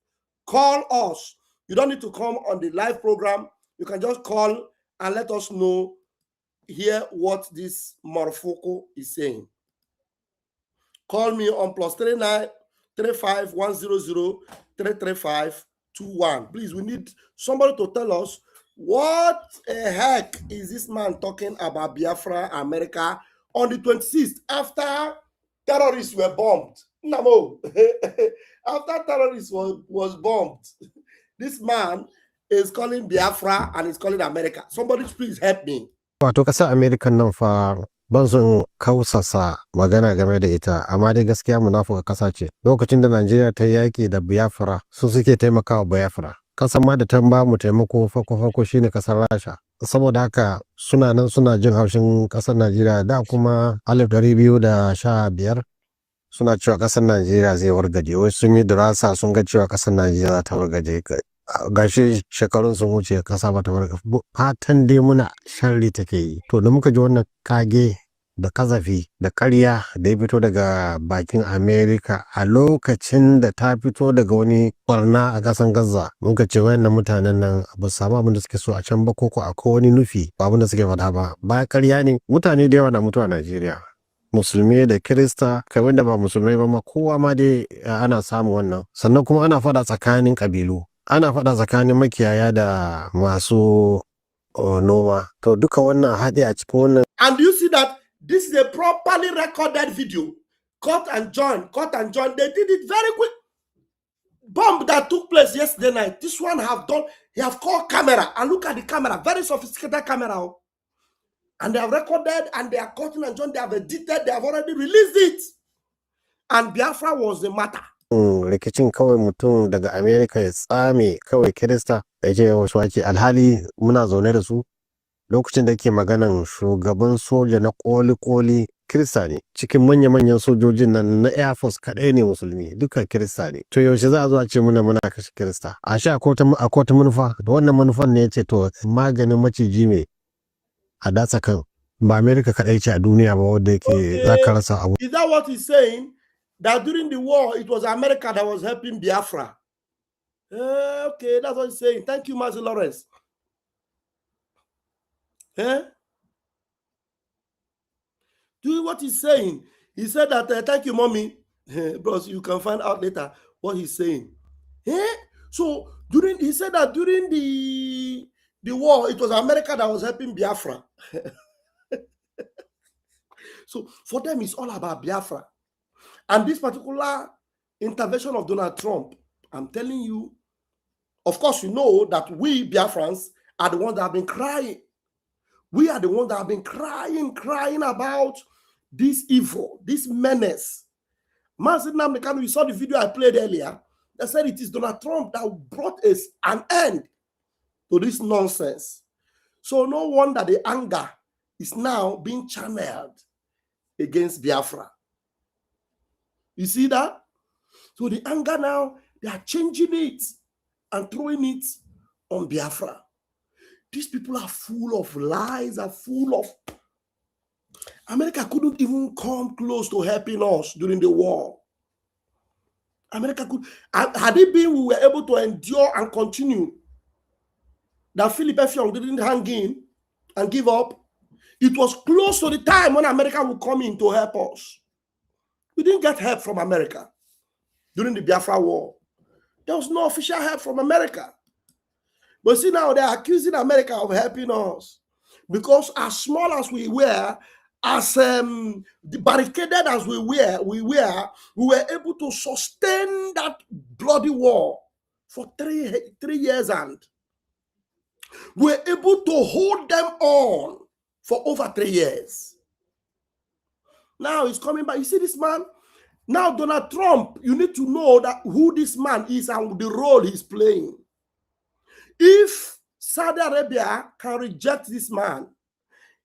call us. You don't need to come on the live program. You can just call and let us know, hear what this Morfoko is saying. Call me on +39 35 100 335 21. Please, we need somebody to tell us what the heck is this man talking about Biafra, America, on the 26th, after terrorists were bombed. Namo, after terrorists was bombed, this man is calling Biafra and is calling America. Somebody please help me. Wato ƙasar Amerika nan fa ban son kausasa magana game da ita, amma dai gaskiya munafuka ƙasa ce. Lokacin da Najeriya ta yaƙi da Biafra, su suke taimakawa Biafra. Ƙasar ma da ta ba mu taimako farko shine ƙasar Rasha. Saboda haka suna nan suna jin haushin ƙasar Najeriya, da kuma 2015 suna cewa ƙasar Najeriya zai wargaje. Wai sun yi dirasa sun ga cewa ƙasar Najeriya za ta wargaje. Gashi shekarun sun wuce ƙasa ba ta wargaje. Fatan dai muna sharri take yi. To da muka ji wannan kage da kazafi da ƙarya da ya fito daga bakin Amerika a lokacin da ta fito daga wani barna a ƙasan Gaza, muka ce wayannan mutanen nan ba su samu abin da suke so a can ba, ko akwai wani nufi ba abin da suke faɗa ba. Ba ƙarya ne, mutane da yawa na mutuwa a Najeriya, musulmi da kirista, kai wanda ba musulmai ba ma, kowa ma dai ana samu wannan. Sannan kuma ana faɗa tsakanin ƙabilu, ana faɗa tsakanin makiyaya da masu noma. To duka wannan haɗe a cikin wannan. And you see that this is a properly recorded video. Cut and join. They did it very quick. bomb that took place yesterday night, this one he have called camera, and look at the camera, very sophisticated camera. And they have recorded, and they are cutting and joined, they have edited, they have already released it. And Biafra was the matter. Rikicin kawai mutum daga Amerika ya tsame kawai Kirista ya ce wasu ake alhali muna zaune da su lokacin da ke maganan shugaban soja na koli Kirista ne, cikin manya-manyan sojojin nan na Air Force kaɗai ne musulmi, duka Kirista ne. To yaushe za a zo a ce muna kashe Kirista? A sha akwai wata manufa, da wannan manufan ne ya ce to maganin maciji mai a datsa kan ba Amerika kaɗai ce a duniya ba wanda yake za ka rasa abu. Is that what he's saying? That during the war, it was America that was helping Biafra. Okay, that's what he's saying. Thank you, Master Lawrence. Do what he's saying. He said that, thank you, mommy. Bros, you can find out later what he's saying. So, he said that during the war, it was America that was helping Biafra. So, for them, it's all about Biafra. And this particular intervention of Donald Trump, I'm telling you, of course, you know that we Biafrans are the ones that have been crying. We are the ones that have been crying about this evil, this menace. We saw the video I played earlier that said it is Donald Trump that brought an end to this nonsense. So no wonder the anger is now being channeled against Biafra. You see that? So the anger now, they are changing it and throwing it on Biafra. These people are full of lies, are full of... America couldn't even come close to helping us during the war. America could... Had it been we were able to endure and continue, that Philip F. Young didn't hang in and give up, it was close to the time when America would come in to help us. We didn't get help from America during the Biafra war. There was no official help from America. But see now, they're accusing America of helping us. Because as small as we were, as barricaded as we were able to sustain that bloody war for three years, and we were able to hold them on for over 3 years. Now he's coming back. You see this man? Now Donald Trump, you need to know that who this man is and the role he's playing. If Saudi Arabia can reject this man,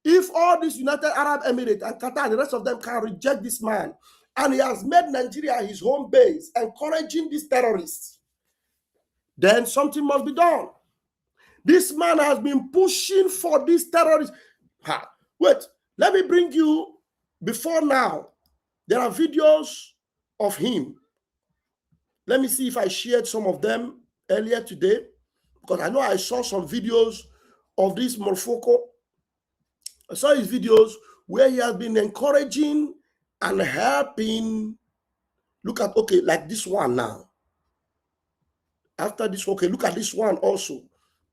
if all these United Arab Emirates and Qatar, the rest of them can reject this man, and he has made Nigeria his home base, encouraging these terrorists, then something must be done. This man has been pushing for these terrorists. Wait, let me bring you, before now, there are videos of him. Let me see if I shared some of them earlier today, because I know I saw some videos of this Morfoko. I saw his videos where he has been encouraging and helping. Look at, okay, like this one now. After this, okay, look at this one also.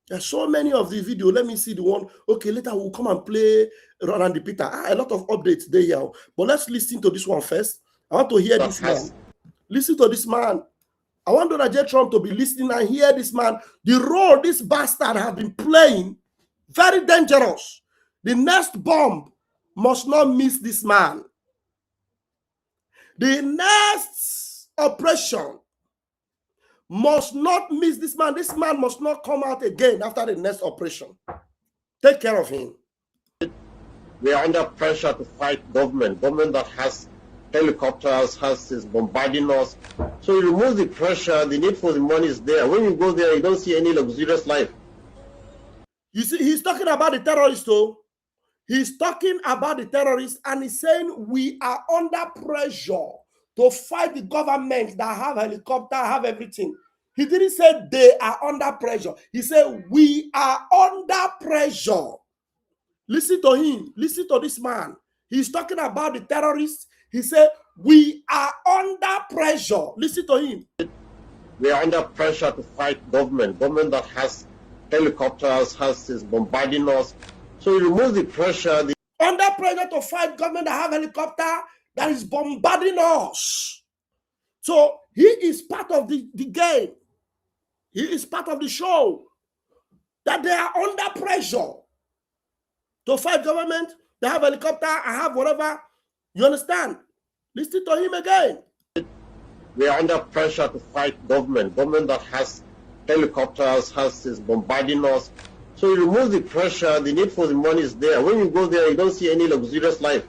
There's so many of the video. Let me see the one. Okay, later we'll come and play Randy Peter. A lot of updates there here. But let's listen to this one first. I want to hear this man. Listen to this man. I want Donald J. Trump to be listening and hear this man. The role this bastard has been playing, very dangerous. The next bomb must not miss this man. The next operation must not miss this man. This man must not come out again after the next operation. Take care of him. We are under pressure to fight government that has helicopters, is bombarding us. So you remove the pressure, the need for the money is there. When you go there, you don't see any luxurious life. You see, he's talking about the terrorists, though. He's talking about the terrorists, and he's saying we are under pressure to fight the government that have helicopter, have everything. He didn't say they are under pressure. He said we are under pressure. Listen to him. Listen to this man. He's talking about the terrorists. He said we are under pressure. Listen to him. We are under pressure to fight government that has helicopters, is bombarding us. So you remove the pressure. Under pressure to fight government that have helicopter that is bombarding us. So He is part of the game. He is part of the show. That they are under pressure to fight government. They have helicopter, I have whatever. You understand? Listen to him again. We are under pressure to fight government that has helicopters, is bombarding us. So you remove the pressure, the need for the money is there. When you go there, you don't see any luxurious life.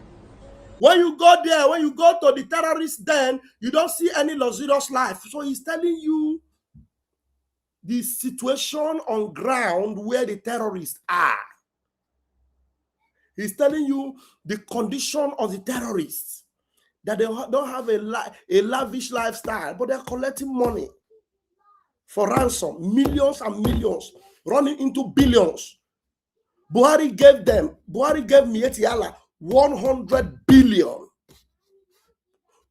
When you go there, when you go to the terrorist den, you don't see any luxurious life. So he's telling you the situation on ground where the terrorists are. He's telling you the condition of the terrorists, that they don't have a lavish lifestyle, but they're collecting money for ransom, millions and millions, running into billions. Buhari gave Mieti Allah 100 billion.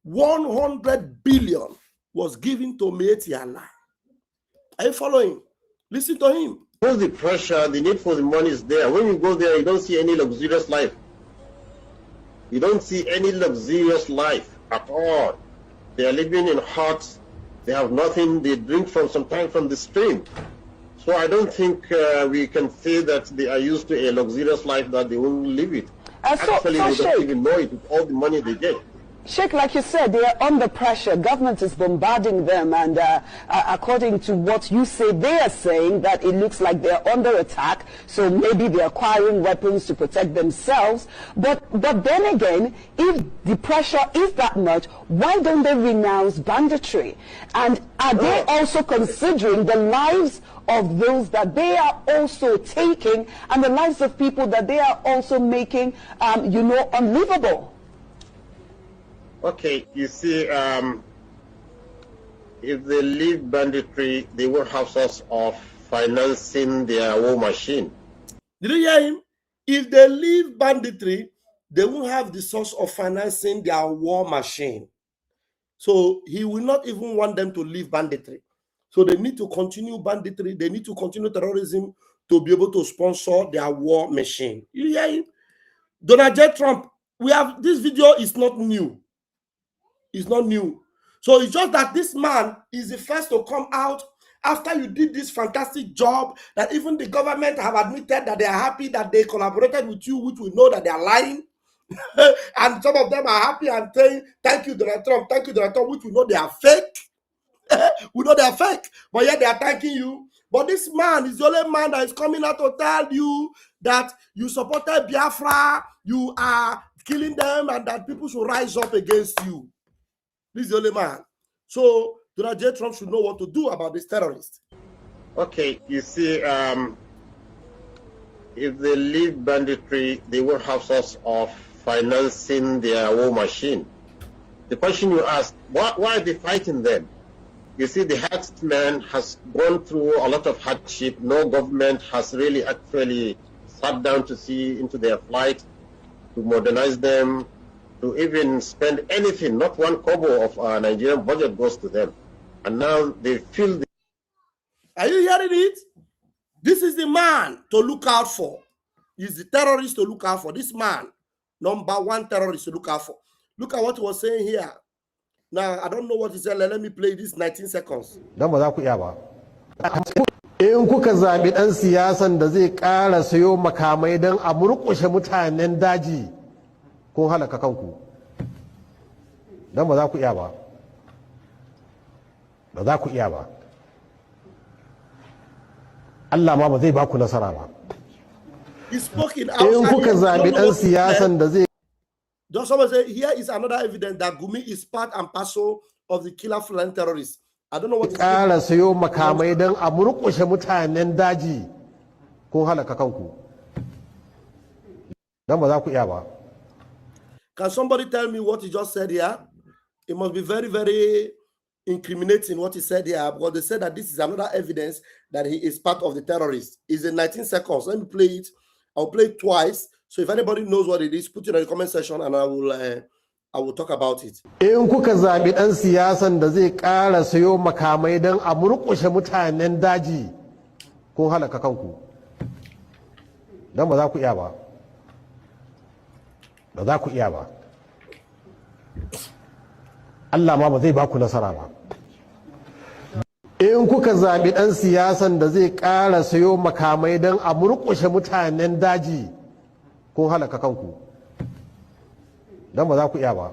100 billion was given to Mieti Allah. Are you following? Listen to him. Because the pressure, the need for the money is there. When you go there, you don't see any luxurious life. You don't see any luxurious life at all. They are living in huts. They have nothing. They drink sometimes from the stream. So I don't think we can say that they are used to a luxurious life that they won't live it. Actually, they don't even know it with all the money they get. Sheikh, like you said, they are under pressure. Government is bombarding them, and according to what you say, they are saying that it looks like they are under attack. So maybe they're acquiring weapons to protect themselves. But then again, if the pressure is that much, why don't they renounce banditry? And are they also considering the lives of those that they are also taking, and the lives of people that they are also making, unlivable? Okay, you see, if they leave banditry, they will have source of financing their war machine. Did you hear him? If they leave banditry, they won't have the source of financing their war machine. So he will not even want them to leave banditry. So they need to continue banditry. They need to continue terrorism to be able to sponsor their war machine. You hear him? Donald J. Trump, this video is not new. It's not new. So it's just that this man is the first to come out after you did this fantastic job that even the government have admitted that they are happy that they collaborated with you, which we know that they are lying. And some of them are happy and saying, thank you, Donald Trump, which we know they are fake. We know they are fake, but yet they are thanking you. But this man is the only man that is coming out to tell you that you supported Biafra, you are killing them, and that people should rise up against you. This is the only man. So Donald J. Trump should know what to do about this terrorist. Okay, you see, if they leave banditry, they will have source of financing their war machine. The question you asked, why are they fighting them? You see, the herdsman has gone through a lot of hardship. No government has really actually sat down to see into their plight, to modernize them, to even spend anything. Not one kobo of our Nigerian budget goes to them. And now they feel... Are you hearing it? This is the man to look out for. He's the terrorist to look out for. This man, #1 terrorist to look out for. Look at what he was saying here. Now, I don't know what he said. Let me play this 19 seconds. Dan ba za ku iya ba. In kuka zaɓi ɗan siyasan da zai ƙara sayo makamai don a murƙushe mutanen daji, kun halaka kanku. Dan ba za ku iya ba. Ba za ku iya ba. Allah ma ba zai ba ku nasara ba. He spoke in In kuka zaɓi ɗan siyasan da zai... Just someone say, here is another evidence that Gumi is part and parcel of the killer flying terrorists. I don't know what ƙara sayo makamai don a murƙushe mutanen daji, kun halaka kanku. Dan ba za ku iya ba. Can somebody tell me what he just said here? It must be very, very incriminating what he said here, because they said that this is another evidence that he is part of the terrorists. It's in 19 seconds. Let me play it. I'll play it twice. So if anybody knows what it is, put it in the comment section and I will talk about it. In kuka zaɓi ɗan siyasan da zai ƙara sayo makamai don a murƙushe mutanen daji, kun halaka kanku. Dan ba za ku iya ba. Ba za ku iya ba. Allah ma ba zai ba ku nasara ba. in kuka zaɓi ɗan siyasan da zai ƙara sayo makamai don a murƙushe mutanen daji kun halaka kanku don ba za ku iya ba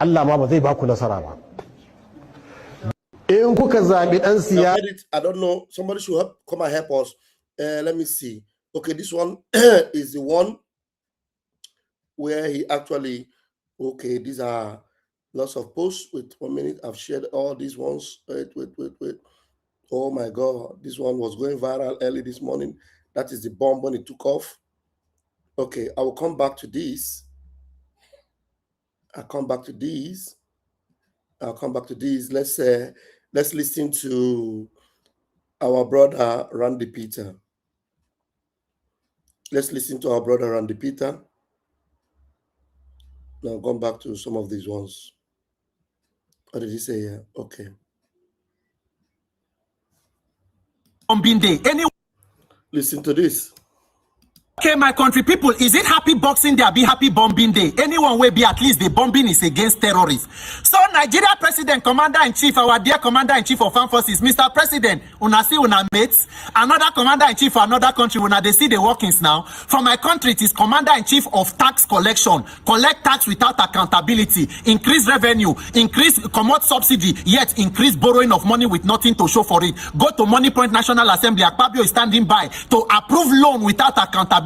Allah ma ba zai ba ku nasara ba in kuka zaɓi ɗan siyasa. I don't know, somebody should come and help us. Let me see. Okay, this one is the one where he actually, okay, these are lots of posts. Wait 1 minute, I've shared all these ones. Wait. Oh my God, this one was going viral early this morning. That is the bomb when it took off. Okay, I will come back to this. I'll come back to these. Let's listen to our brother Randy Peter. Let's listen to our brother Randy Peter. Now going back to some of these ones. What did he say here? Okay. Bombing day. Listen to this. Okay, my country people, is it happy Boxing Day? Be happy bombing day. Anyone will be, at least the bombing is against terrorists. So Nigeria President, Commander-in-Chief, our dear Commander-in-Chief of Armed Forces, Mr. President, una see una mates, another Commander-in-Chief for another country, una they see the workings now. For my country, it is Commander-in-Chief of tax collection, collect tax without accountability, increase revenue, increase commot subsidy, yet increase borrowing of money with nothing to show for it. Go to Money Point National Assembly, Akpabio is standing by to approve loan without accountability.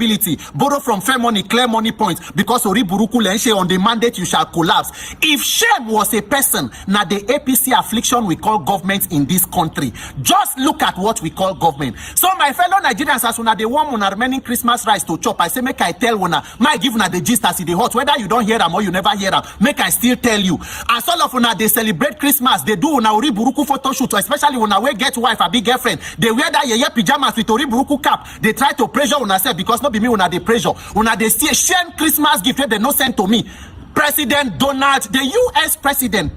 Borrow from fair money, clear money points, because Ori Buruku Lenshe on the mandate you shall collapse. If shame was a person, now the APC affliction we call government in this country. Just look at what we call government. So my fellow Nigerians, as una they want una remaining Christmas rice to chop, I say make I tell una, my give una the gist as the hot, whether you don't hear them or you never hear them, make I still tell you. As all of una they celebrate Christmas, they do una Ori Buruku photo shoot, especially when we get wife a big girlfriend, they wear that yeye pajamas with Ori Buruku cap. They try to pressure una self because not be me una the pressure, una they see shame Christmas gift they no send to me. President Donald, the US President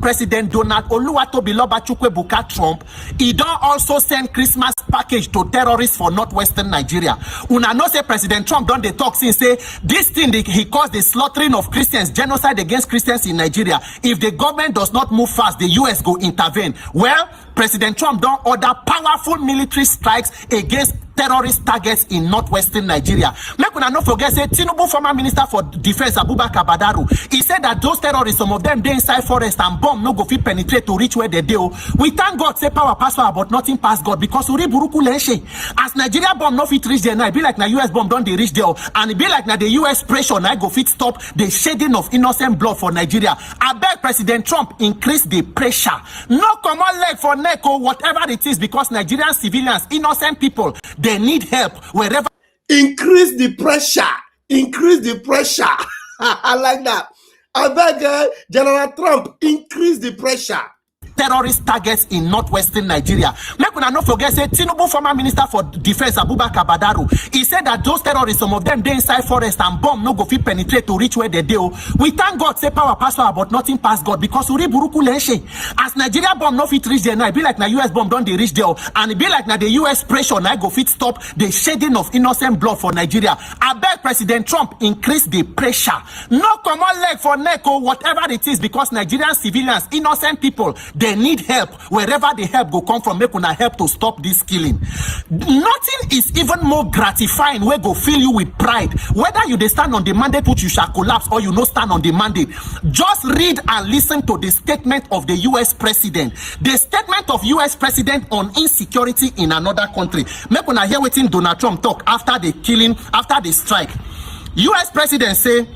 Donald Oluwatobiloba Chukwebuka Trump, he don't also send Christmas package to terrorists for northwestern Nigeria. Una know say President Trump don't they talk since say this thing he caused the slaughtering of Christians, genocide against Christians in Nigeria. If the government does not move fast, the US go intervene. Well, President Trump don't order powerful military strikes against terrorist targets in northwestern Nigeria. Make una not forget, say Tinubu, former Minister for Defense Abubakar Badaru, he said that those terrorists, some of them they inside forest and bomb no go fit penetrate to reach where they do. We thank God say power pass power, but nothing pass God, because Uri Buruku Lenshe. As Nigeria bomb no fit reach there now, it be like na US bomb don't they reach there, and it be like na the US pressure now go fit stop the shedding of innocent blood for Nigeria. I beg President Trump increase the pressure. No common leg for neck or whatever it is, because Nigerian civilians, innocent people, they need help wherever. Increase the pressure. I like that. I beg General Trump, increase the pressure. Terrorist targets in northwestern Nigeria. Make una not forget, say Tinubu, former Minister for Defense Abubakar Badaru, he said that those terrorists, some of them they inside forest and bomb no go fit penetrate to reach where they do. We thank God say power pass power, but nothing pass God, because Uri Buruku Lenshe. As Nigeria bomb no fit reach there now, it be like na US bomb don't they reach there, and it be like na the US pressure now go fit stop the shedding of innocent blood for Nigeria. I beg President Trump increase the pressure. No common leg for neck or whatever it is, because Nigerian civilians, innocent people, they need help. Wherever the help go come from, make una help to stop this killing. Nothing is even more gratifying where go fill you with pride. Whether you they stand on the mandate which you shall collapse, or you no stand on the mandate, just read and listen to the statement of the US President. The statement of US President on insecurity in another country. Make una hear wetin Donald Trump talk after the killing, after the strike. US President say,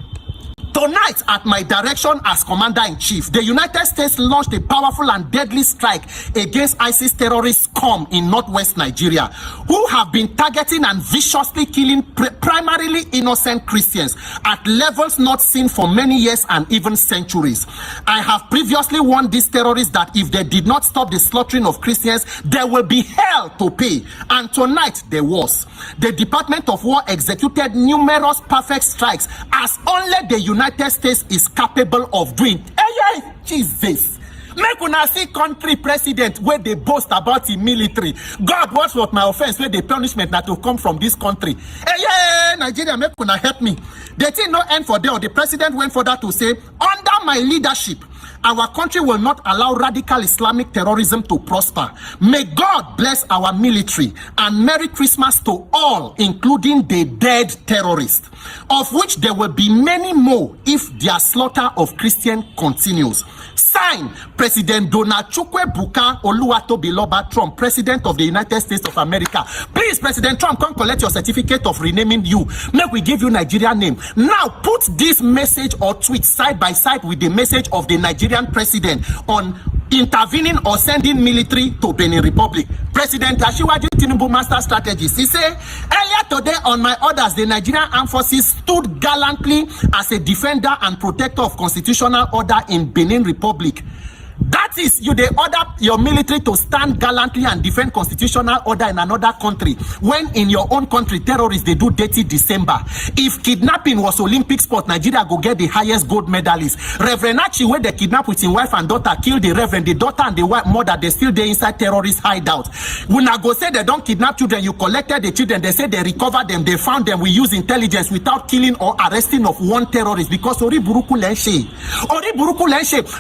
tonight, at my direction as Commander-in-Chief, the United States launched a powerful and deadly strike against ISIS terrorist scum in northwest Nigeria, who have been targeting and viciously killing primarily innocent Christians at levels not seen for many years and even centuries. I have previously warned these terrorists that if they did not stop the slaughtering of Christians, there will be hell to pay. And tonight, there was. The Department of War executed numerous perfect strikes, as only the United States is capable of doing. Hey, Jesus. Make una see country president where they boast about the military. God, what was my offense where the punishment that will come from this country? Hey, Nigeria, make una help me. The thing no end for there. The president went further to say, under my leadership, our country will not allow radical Islamic terrorism to prosper. May God bless our military, and Merry Christmas to all, including the dead terrorists, of which there will be many more if their slaughter of Christians continues. Signed, President Donald Chukwu-Ebuka Oluwatobiloba Trump, President of the United States of America. Please, President Trump, come collect your certificate of renaming you. Make we give you Nigerian name. Now, put this message or tweet side by side with the message of the Nigerian president on intervening or sending military to Benin Republic. President Asiwaju Tinubu master strategist. He said, earlier today on my orders, the Nigerian Armed Forces stood gallantly as a defender and protector of constitutional order in Benin Republic. That is, you they order your military to stand gallantly and defend constitutional order in another country, when in your own country terrorists they do dirty December. If kidnapping was Olympic sport, Nigeria go get the highest gold medalist. Reverend Achi, where they kidnap with his wife and daughter, kill the reverend, the daughter and the wife mother, they still there inside terrorist hideout. When I go say they don't kidnap children, you collected the children, they say they recovered them, they found them, we use intelligence without killing or arresting of one terrorist, because Ori Buruku Lenshe.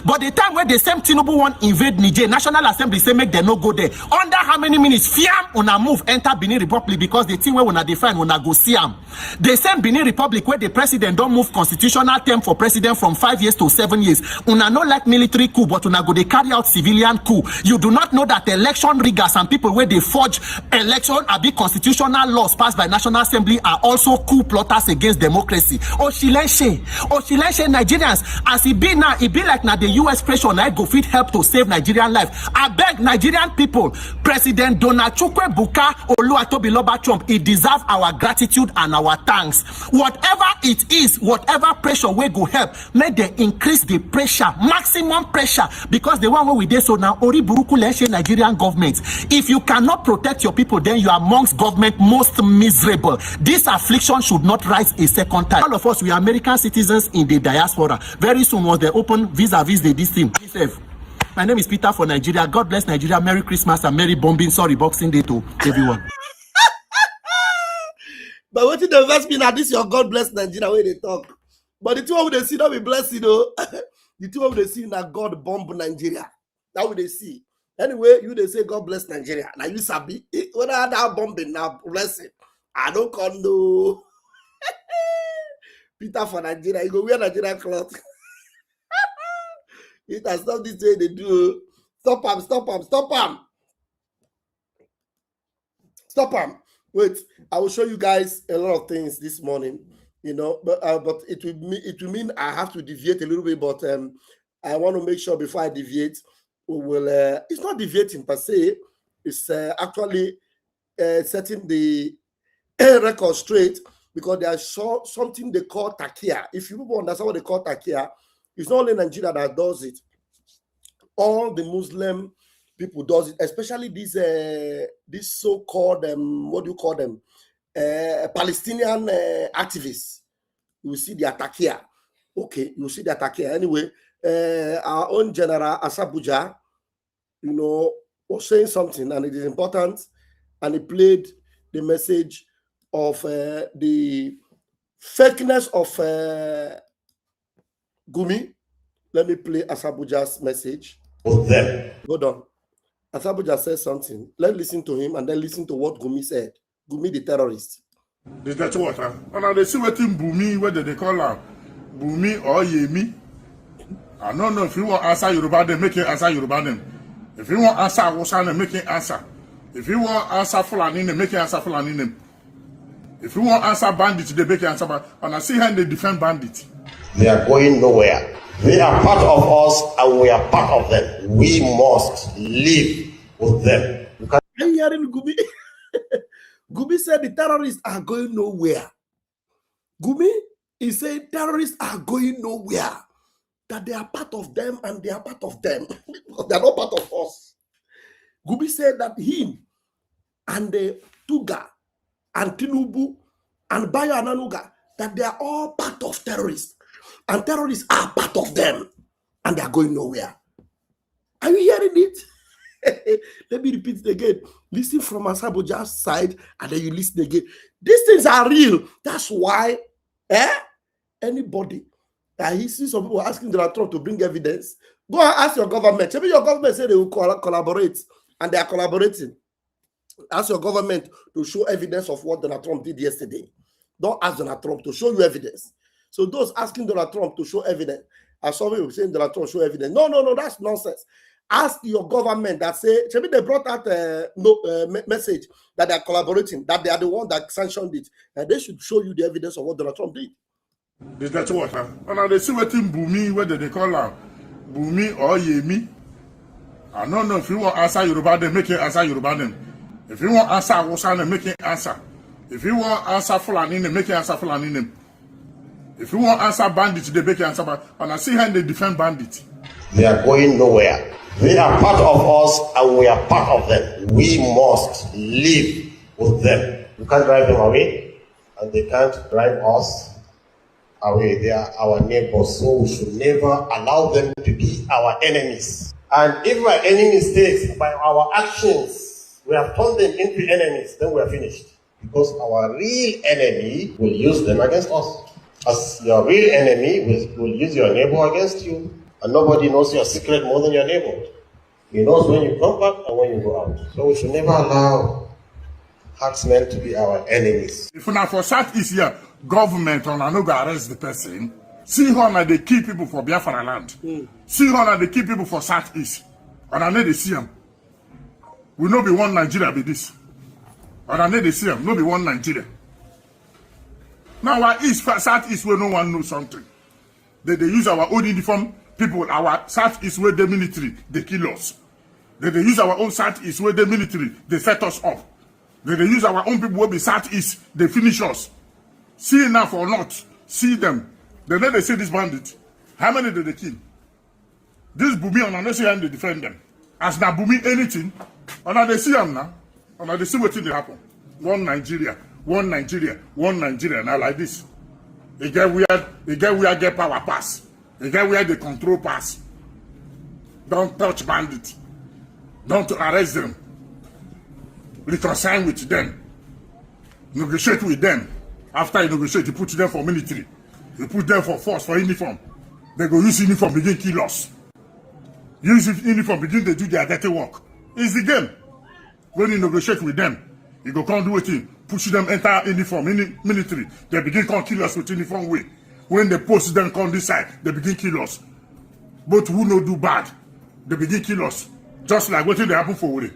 But the time where the same Tinubu want invade Niger, National Assembly say make them no go there. Under how many minutes? Fiam una move enter Benin Republic, because the thing where una define una go see am. The same Benin Republic where the president don't move constitutional term for president from 5 years to 7 years. Una no like military coup, but una go they carry out civilian coup. You do not know that election riggers and people where they forge election and be constitutional laws passed by National Assembly are also coup plotters against democracy. Oshilenshe Nigerians, as it be now, it be like now the US pressure now go fit help to save Nigerian life. I beg Nigerian people, President Donald Chukwu-Ebuka Oluwatobiloba Trump, he deserves our gratitude and our thanks. Whatever it is, whatever pressure we go help, make they increase the pressure, maximum pressure, because the one where we did so now, Ori Buruku Lenshe Nigerian government. If you cannot protect your people, then you are amongst government most miserable. This affliction should not rise a second time. All of us, we are American citizens in the diaspora. Very soon was they open vis-a-vis this thing. My name is Peter for Nigeria. God bless Nigeria. Merry Christmas and Merry Bombing. Sorry, Boxing Day to everyone. But what did the verse mean? This your God bless Nigeria where they talk. But the two of them see that we bless you know. The two of them see that God bomb Nigeria. That what they see. Anyway, you they say God bless Nigeria. Now you sabi whether that bombing now blessing. I don't call no Peter for Nigeria. You go wear Nigeria cloth. It has not this way they do. Stop him. Wait, I will show you guys a lot of things this morning, you know, but it will mean I have to deviate a little bit, but I want to make sure before I deviate, we will it's not deviating per se, it's actually setting the record straight, because there's something they call takia. If you people understand what they call takia, it's not only Nigeria that does it. All the Muslim people does it, especially these so-called what do you call them? Palestinian activists. You will see the attack here. Okay, you will see the attack here. Anyway, our own General Asabuja, you know, was saying something, and it is important, and he played the message of the fakeness of Gumi. Let me play Asabuja's message. With them. Hold on. Asabuja says something. Let's listen to him and then listen to what Gumi said. Gumi, the terrorist. The dirty water. And they see what in Bumi, whether they call her Bumi or Yemi. I don't know if you want answer Yoruba, then make it answer Yoruba them. If you want answer Hausa, then make it answer. If you want answer Fulani, then make it answer Fulani them. If you want answer bandit, they make it answer bandit. And I see how they defend bandit. They are going nowhere. They are part of us and we are part of them. We must live with them. Are you hearing Gumi? Gumi said the terrorists are going nowhere. Gumi is saying terrorists are going nowhere. That they are part of them and they are part of them. They are not part of us. Gumi said that him and the Tuga and Tinubu and Bayo Ananuga, that they are all part of terrorists. And terrorists are part of them. And they are going nowhere. Are you hearing it? Let me repeat it again. Listen from Asabuja's side, and then you listen again. These things are real. That's why anybody I see some people asking Donald Trump to bring evidence. Go and ask your government. Maybe your government say they will collaborate, and they are collaborating. Ask your government to show evidence of what Donald Trump did yesterday. Don't ask Donald Trump to show you evidence. So those asking Donald Trump to show evidence, I saw people saying Donald Trump show evidence. No, that's nonsense. Ask your government that say, maybe they brought out a message that they are collaborating, that they are the one that sanctioned it, and they should show you the evidence of what Donald Trump did. The dirty water. And now they see what in BOOMBB, whether they call her BOOMBB or Yemi. I don't know if you want to answer Yoruba, then make it answer Yoruba them. If you want to answer Hausa, then make it answer. If you want to answer Fulani, then make it answer Fulani them. If you want to answer bandits, they make it answer. And I see how they defend bandits. They are going nowhere. They are part of us and we are part of them. We must live with them. You can't drive them away and they can't drive us away. They are our neighbors, so we should never allow them to be our enemies. And if our enemy states by our actions, we have turned them into enemies, then we are finished. Because our real enemy will use them against us. As your real enemy will use your neighbor against you. And nobody knows your secret more than your neighbor. He knows when you come back and when you go out. So we should never allow herdsmen to be our enemies. If not for Southeast here, government on no go arrest the person. See how they kill people for Biafra land. See how they kill people for Southeast. And I know they see them. We no be one Nigeria be this. And I know they see them. No be one Nigeria. Now our East, Southeast where no one knows something. They use our own uniform people, our Southeast where the military, they kill us. They use our own Southeast where the military, they set us up. They use our own people where be Southeast, they finish us. See enough or not, see them. Then they say this bandit. How many did they kill? This BOOMBB, and I see how they defend them. As now BOOMBB anything, and they see them now, and they see what thing they happen. One Nigeria, one Nigeria, one Nigeria. Now like this. They get where get power pass. They get where they control pass. Don't touch bandits. Don't arrest them. Reconcile with them. Negotiate with them. After you negotiate, you put them for military. You put them for force, for uniform. They go use uniform, begin kill us. Use uniform, begin to do their dirty work. It's the game. When you negotiate with them, you go come do it, push them enter uniform, military. They begin come kill us with uniform way. When they post them come this side, they begin kill us. But who no do bad, they begin kill us. Just like what did they happen for Uri.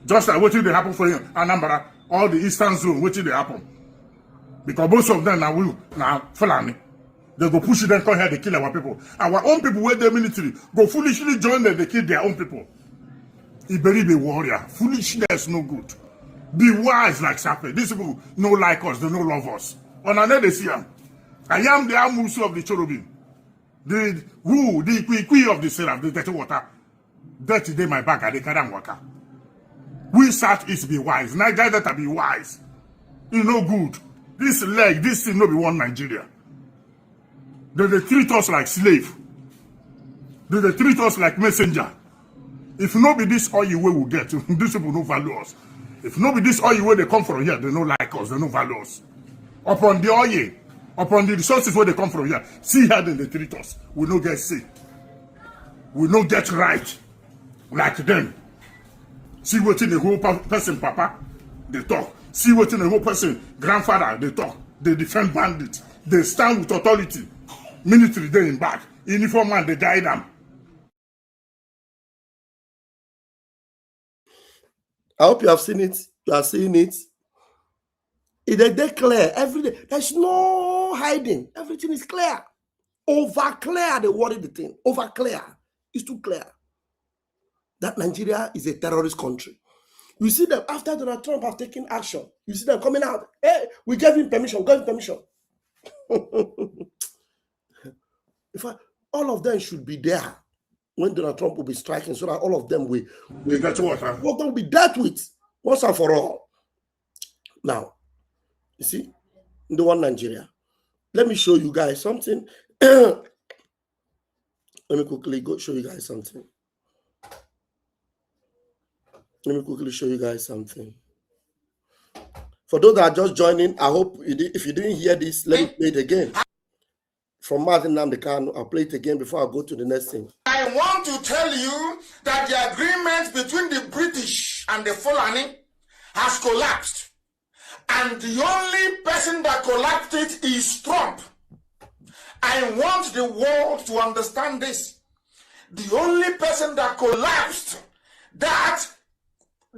Just like what did they happen for Anambra, all the eastern zone, what did they happen? Because most of them now Fulani. They go push them, come here, they kill our people. Our own people, where the military, go foolishly join them, they kill their own people. Iberi be warrior. Foolishness no good. Be wise like Sape. These people no like us, they no love us. On another they see them. I am the Amusu of the cherubim. The Ikwi of the seraph, the dirty water. Dirty day my back, they carry water. We Southeast be wise. Nigeria that be wise. You know good. This leg, this thing no be one Nigeria. They treat us like slave. They treat us like messenger. If no be this oil way we get, these people no value us. If no be this oil where they come from here, they no like us, they no value us. Upon the oil, upon the resources where they come from here, see how they treat us. We no get sick. We no get right like them. See what in the whole person, Papa, they talk. See what in the whole person, grandfather, they talk. They defend bandits. They stand with authority. Military, they in back. Uniform man, they die them. I hope you have seen it. You are seeing it. It's clear every day. There's no hiding. Everything is clear. Over clear, they worry the thing. Over clear. It's too clear that Nigeria is a terrorist country. You see them after Donald Trump have taken action. You see them coming out. Hey, we gave him permission. Gave him permission. In fact, all of them should be there when Donald Trump will be striking, so that all of them will get water. What will be dealt with once and for all. Now, you see, in the one Nigeria, let me show you guys something. Let me quickly go show you guys something. Let me quickly show you guys something. For those that are just joining, I hope if you didn't hear this, let me play it again. from Martin Namdekan. I'll play it again before I go to the next thing. I want to tell you that the agreement between the British and the Fulani has collapsed. And the only person that collapsed it is Trump. I want the world to understand this. The only person that collapsed that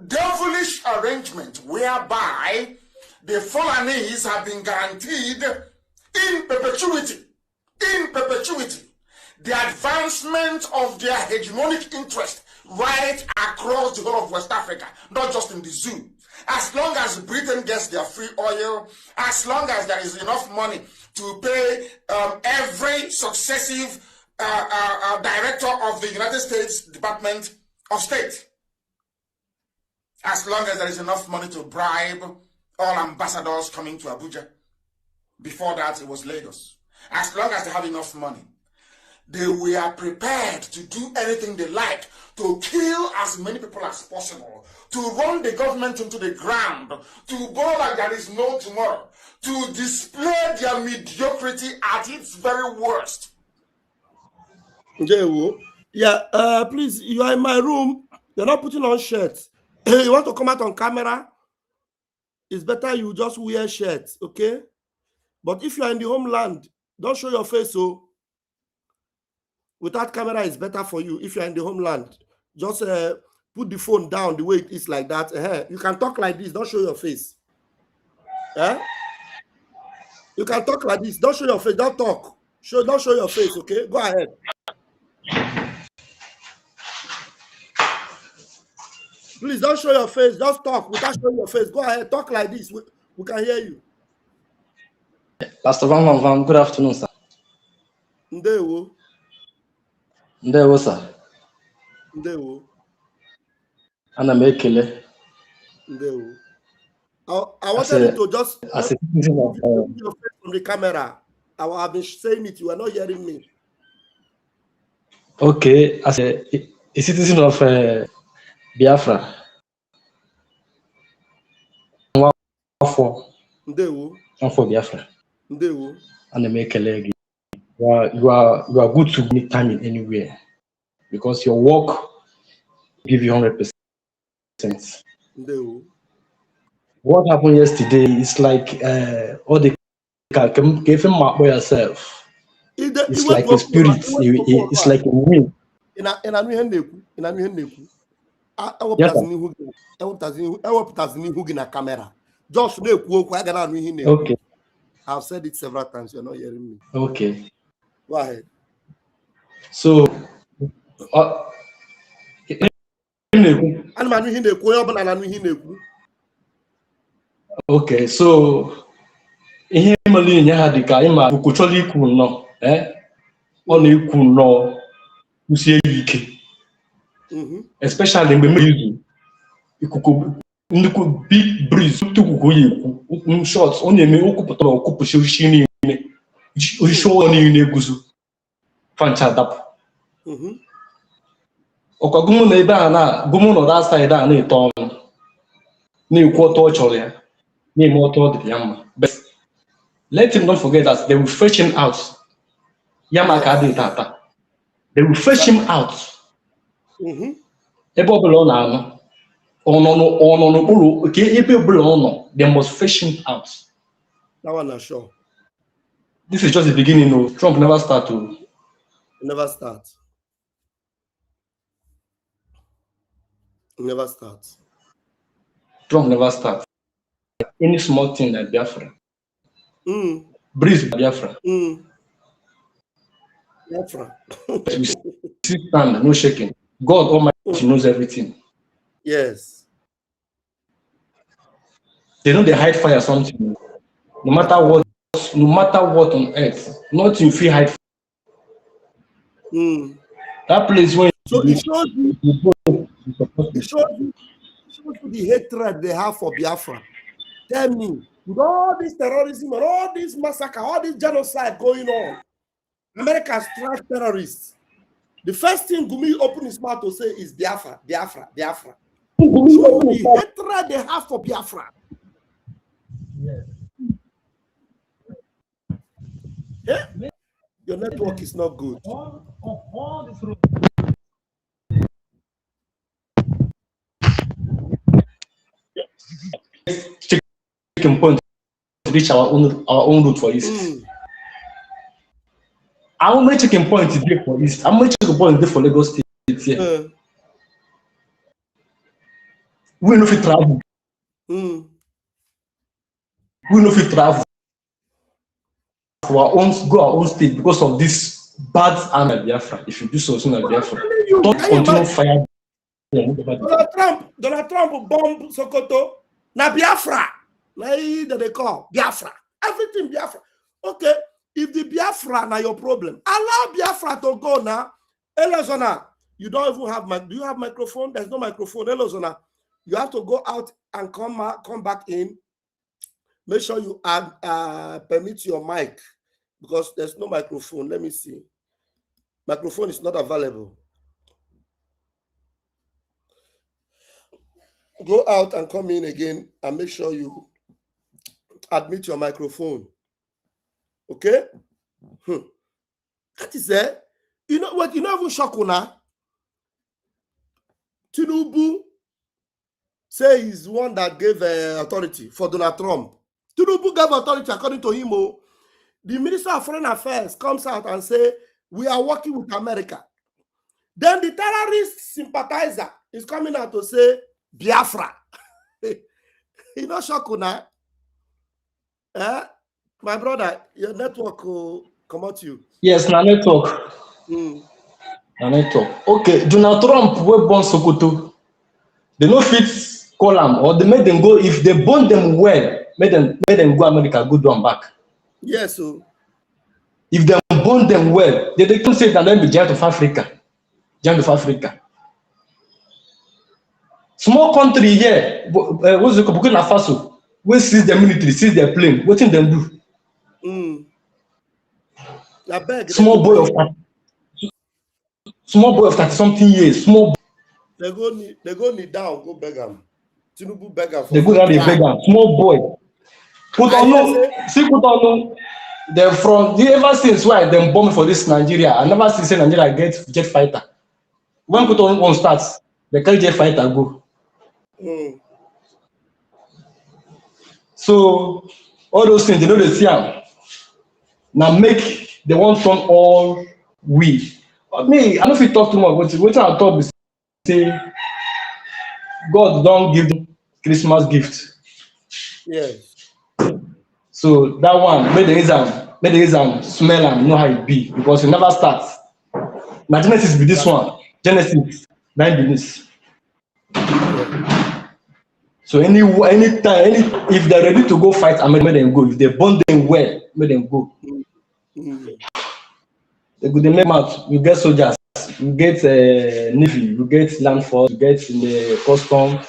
devilish arrangement whereby the Fulanis have been guaranteed in perpetuity, the advancement of their hegemonic interest right across the whole of West Africa, not just in the zoo. As long as Britain gets their free oil, as long as there is enough money to pay every successive director of the United States Department of State, as long as there is enough money to bribe all ambassadors coming to Abuja. Before that, it was Lagos. As long as they have enough money, they were prepared to do anything they like to kill as many people as possible, to run the government into the ground, to go like there is no tomorrow, to display their mediocrity at its very worst. Yeah, please, you are in my room. You're not putting on shirts. You want to come out on camera? It's better you just wear shirts, okay? But if you are in the homeland, don't show your face. So without camera, it's better for you. If you are in the homeland, just put the phone down the way it is like that. You can talk like this. Don't show your face. You can talk like this. Don't show your face. Don't talk. Don't show your face, okay? Go ahead. Please don't show your face. Just talk without showing your face. Go ahead. Talk like this. We can hear you. Pastor Van, good afternoon, sir. Ndewo. Ndewo, sir. Ndewo. Ana m ekele. Ndewo. I wanted you to just as a citizen of your face from the camera. I have been saying it. You are not hearing me. Okay, as a citizen of Biafra. Ndewo. For Biafra. Ndewo. Ana m ekele gị. You are good to make time in anywhere because your work give you 100%. Ndewo. What happened yesterday is like all the give him up by yourself. It's like a spirit. It's like a wind. Okay. I've said it several times. You're not hearing me. Okay. Go ahead. So, okay, so ihe mali nya ha dika ima ukuchola iku no ọ na-ekwu no usie ike especially mgbe mmiri ikuku nnukwu big breeze tukuku yekwu short ọ na-eme okwupụtara okwupụshi oshi niile oshi ọ niile eguzo fancha dapụ ọkwa gumu na ebe a na gumu nọ that side a na-eto ọnụ na-ekwu ọtọ ọ chọrọ ya na-eme ọtọ ọ dị ya mma but let him not forget that they will fetch him out yamaka adị tata they will fetch him out ebe ọbụla ọ na-anọ ọnọ n'okpuru ka ebe ọbụla ọ nọ they must fetch him out. That one is sure. This is just the beginning. No, Trump never start to. Never start. Never start. Trump never start. Any small thing like Biafra. Breeze Biafra. Biafra. We sit stand, no shaking. God Almighty knows everything. Yes. They know they hide fire something. No matter what on earth, nothing feel hide. That place where so it shows you the hatred they have for Biafra. Tell me, with all this terrorism and all this massacre, all this genocide going on, America strikes terrorists. The first thing Gumi opened his mouth to say is Biafra, Biafra, Biafra. So the hatred they have for Biafra. Yeah. Your network is not good. Checking point to reach our own route for East. How many checking points is there for East? How many checking points is there for Lagos State here? We know if we travel. We know if we travel for our own, go our own state because of this bad arm at Biafra. If you do something at Biafra, don't continue fire. Donald Trump bomb Sokoto. Na Biafra. Na that they call Biafra. Everything Biafra. Okay, if the Biafra now your problem, allow Biafra to go now. Elozona, you don't even have do you have microphone? There's no microphone. Elozona, you have to go out and come back in. Make sure you add permit your mic because there's no microphone. Let me see. Microphone is not available. Go out and come in again and make sure you admit your microphone. Okay? That is it. You know what? You know even Shakuna? Tinubu say he's the one that gave authority for Donald Trump. Tinubu gave authority according to him. The Minister of Foreign Affairs comes out and say, we are working with America. Then the terrorist sympathizer is coming out to say, Biafra. You know, Shakuna? My brother, your network will come out to you. Yes, na network. Na network. Okay, Donald Trump will burn Sokoto. They no fit call them or they make them go. If they burn them well, make them go America, go do them back. Yes, so if they burn them well, they can say that they'll be giant of Africa. Giant of Africa. Small country here, what's the Burkina Faso? We seize the military, seize their plane. What can they do? Small boy of 30-something years. Small. They go kneel down, go beg him. Tinubu beg him. They go down, they beg him. Small boy. Put on no. They're from ever since why them bomb for this Nigeria. I never see Nigeria get jet fighter. When put on starts, they carry jet fighter go. So all those things they know they see them. Now make they want from all we. But me, I don't feel talk too much. But what I talk is say God don't give them Christmas gift. Yes. So that one made the exam smell and know how it be because it never starts. My Genesis be this one. Genesis 9 minutes. So anytime, if they're ready to go fight, I make them go. If they burn them well, make them go. They go. They make out. You get soldiers, you get navy, you get land force, you get in the custom.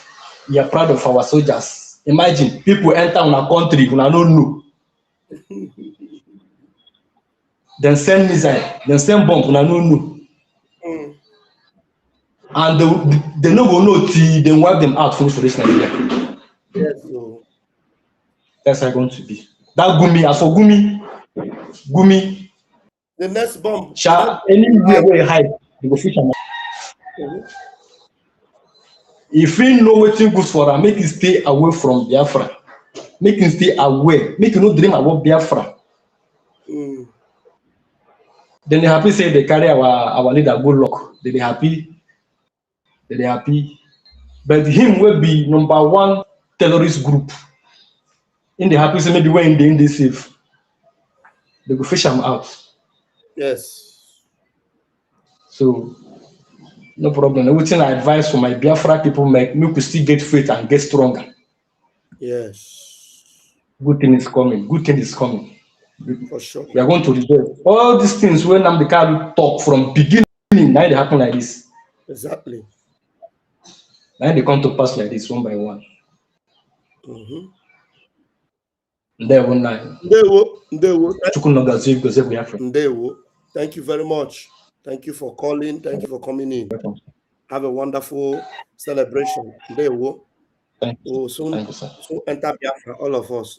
You are proud of our soldiers. Imagine people enter on our country, we don't know. Then send missile, then send bomb, we don't know. And they no go know till they wipe them out finish for this Nigeria. Yes, so that's how it's going to be. That Gumi, as for Gumi, the next bomb. Anywhere where you hide, they go fish am. If you know wetin good for am, make you stay away from Biafra. Make you stay away. Make you no dream about Biafra. Then they happy say they carry our leader go lock. They happy. They happy. But him will be #1 terrorist group. In the happy say maybe when they safe, they go fish them out. Yes. So no problem. Everything I advise for my Biafra people make we still get faith and get stronger. Yes. Good thing is coming. Good thing is coming. For sure. We are going to resolve all these things when Namdekar talk from beginning. Now they happen like this. Exactly. Now they come to pass like this one by one. There one night. Thank you very much. Thank you for calling. Thank you for coming in. Have a wonderful celebration. We'll soon enter Biafra, all of us.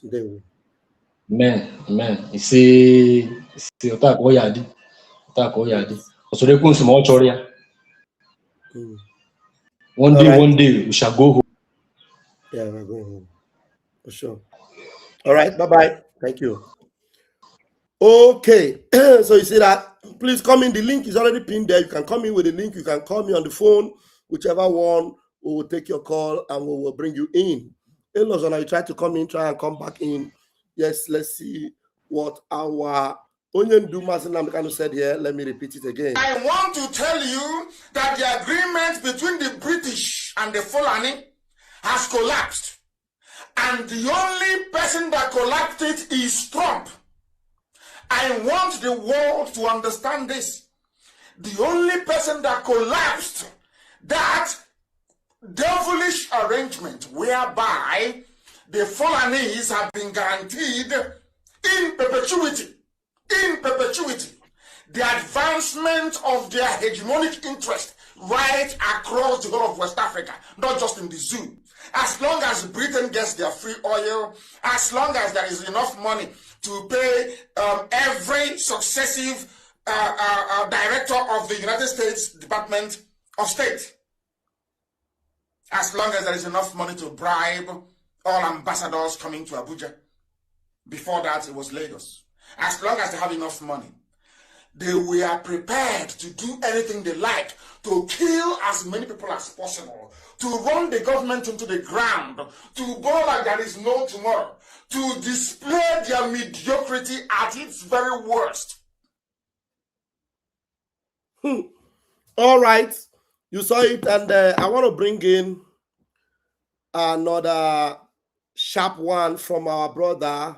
Amen. Amen. You see, si otako yadi. Otako yadi. Osore kun small choria. One day we shall go home. Yeah, we're going home. For sure. All right, bye-bye. Thank you. Okay, so you see that? Please come in. The link is already pinned there. You can come in with the link. You can call me on the phone. Whichever one, we will take your call and we will bring you in. Elozona, you try to come in, try and come back in. Yes, let's see what our Onyen Dumasinamkano said here. Let me repeat it again. I want to tell you that the agreement between the British and the Fulani has collapsed. And the only person that collapsed it is Trump. I want the world to understand this. The only person that collapsed that devilish arrangement whereby the Fulanese have been guaranteed in perpetuity, the advancement of their hegemonic interest right across the whole of West Africa, not just in the zoo. As long as Britain gets their free oil, as long as there is enough money to pay every successive director of the United States Department of State, as long as there is enough money to bribe all ambassadors coming to Abuja. Before that, it was Lagos. As long as they have enough money, they were prepared to do anything they like to kill as many people as possible, to run the government into the ground, to go like there is no tomorrow, to display their mediocrity at its very worst. All right, you saw it, and I want to bring in another sharp one from our brother.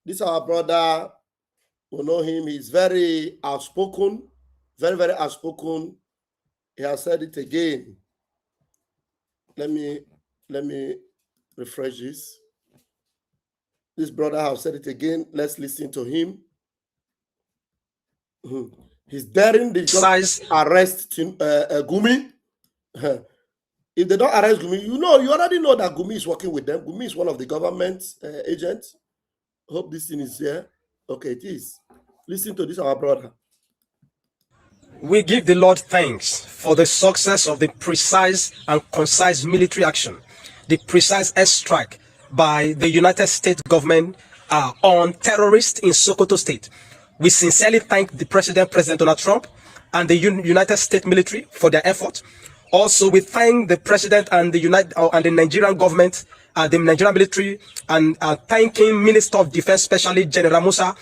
This our brother, we know him. He's very outspoken, very, very outspoken. He has said it again. Let me refresh this. This brother has said it again. Let's listen to him. He's daring the size arrest Gumi. If they don't arrest Gumi, you already know that Gumi is working with them. Gumi is one of the government agents. Hope this thing is here. Okay, it is. Listen to this, our brother. We give the Lord thanks for the success of the precise and concise military action, the precise airstrike by the United States government on terrorists in Sokoto State. We sincerely thank the President Donald Trump, and the United States military for their effort. Also, we thank the President and the Nigerian government, the Nigerian military, and thanking Minister of Defense, especially General Musa,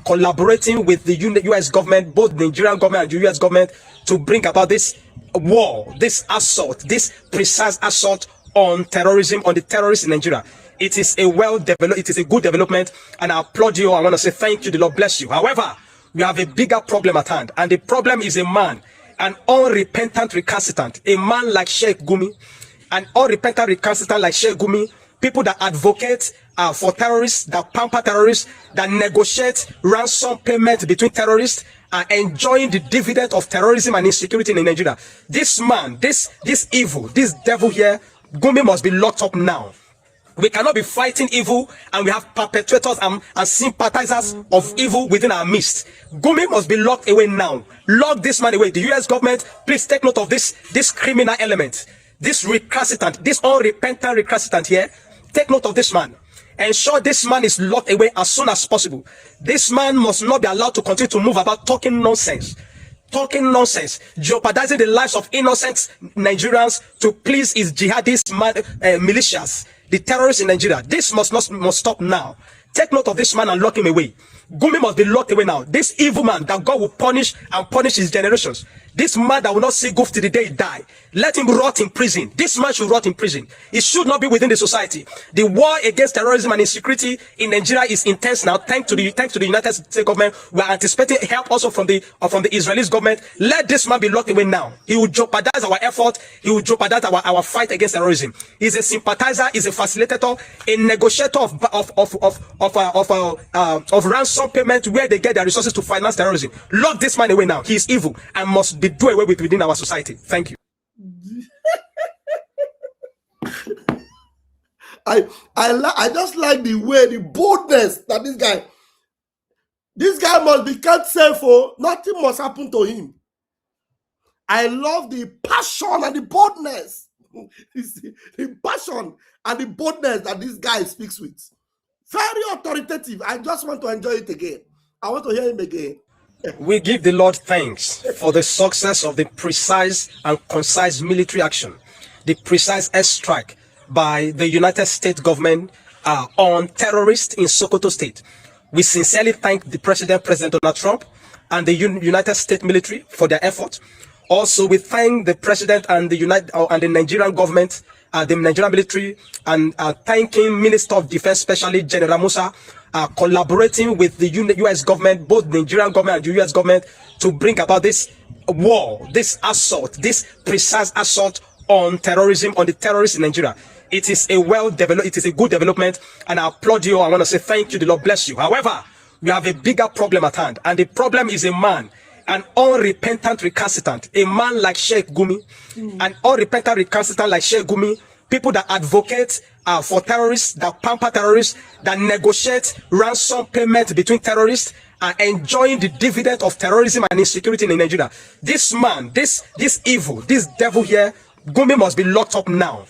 collaborating with the U.S. government, both the Nigerian government and the U.S. government, to bring about this war, this assault, this precise assault on terrorism, on the terrorists in Nigeria. It is a good development, and I applaud you. I want to say thank you. The Lord bless you. However, we have a bigger problem at hand, and the problem is a man, an unrepentant recalcitrant, a man like Sheikh Gumi, an unrepentant recalcitrant like Sheikh Gumi, people that advocate for terrorists, that pamper terrorists, that negotiate ransom payment between terrorists, are enjoying the dividend of terrorism and insecurity in Nigeria. This man, this evil, this devil here, Gumi must be locked up now. We cannot be fighting evil and we have perpetrators and sympathizers of evil within our midst. Gumi must be locked away now. Lock this man away. The U.S. government, please take note of this criminal element. This recalcitrant, this unrepentant recalcitrant here, take note of this man. Ensure this man is locked away as soon as possible. This man must not be allowed to continue to move about talking nonsense, jeopardizing the lives of innocent Nigerians to please his jihadist militias, the terrorists in Nigeria. This must stop now. Take note of this man and lock him away. Gumi must be locked away now. This evil man that God will punish and punish his generations. This man that will not see goof till the day he die. Let him rot in prison. This man should rot in prison. It should not be within the society. The war against terrorism and insecurity in Nigeria is intense now. Thanks to the United States government, we are anticipating help also from the Israeli government. Let this man be locked away now. He will jeopardize our effort. He will jeopardize our fight against terrorism. He's a sympathizer. He's a facilitator, a negotiator of ransom payment where they get their resources to finance terrorism. Lock this man away now. He is evil and must be do away with within our society. Thank you. I just like the way, the boldness that this guy, This guy must be kept safe. Oh, nothing must happen to him. I love the passion and the boldness. The passion and the boldness that this guy speaks with. Very authoritative. I just want to enjoy it again. I want to hear him again. We give the Lord thanks for the success of the precise and concise military action, the precise airstrike by the United States government on terrorists in Sokoto State. We sincerely thank the President Donald Trump, and the United States military for their effort. Also, we thank the President and the Nigerian government, the Nigerian military, and thanking Minister of Defense, especially General Musa, collaborating with the U.S. government, both the Nigerian government and the U.S. government, to bring about this war, this assault, this precise assault on terrorism, on the terrorists in Nigeria. It is a good development, and I applaud you. I want to say thank you. The Lord bless you. However, we have a bigger problem at hand, and the problem is a man, an unrepentant recalcitrant, a man like Sheikh Gumi, an unrepentant recalcitrant like Sheikh Gumi, people that advocate for terrorists, that pamper terrorists, that negotiate ransom payment between terrorists, and enjoying the dividend of terrorism and insecurity in Nigeria. This man, this evil, this devil here, Gumi must be locked up now.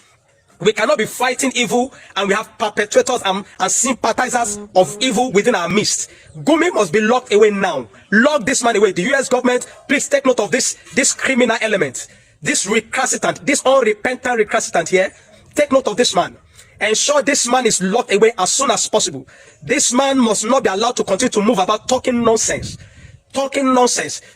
We cannot be fighting evil and we have perpetrators and sympathizers of evil within our midst. Gumi must be locked away now. Lock this man away. The U.S. government, please take note of this criminal element. This recalcitrant, this unrepentant recalcitrant here, take note of this man. Ensure this man is locked away as soon as possible. This man must not be allowed to continue to move about talking nonsense,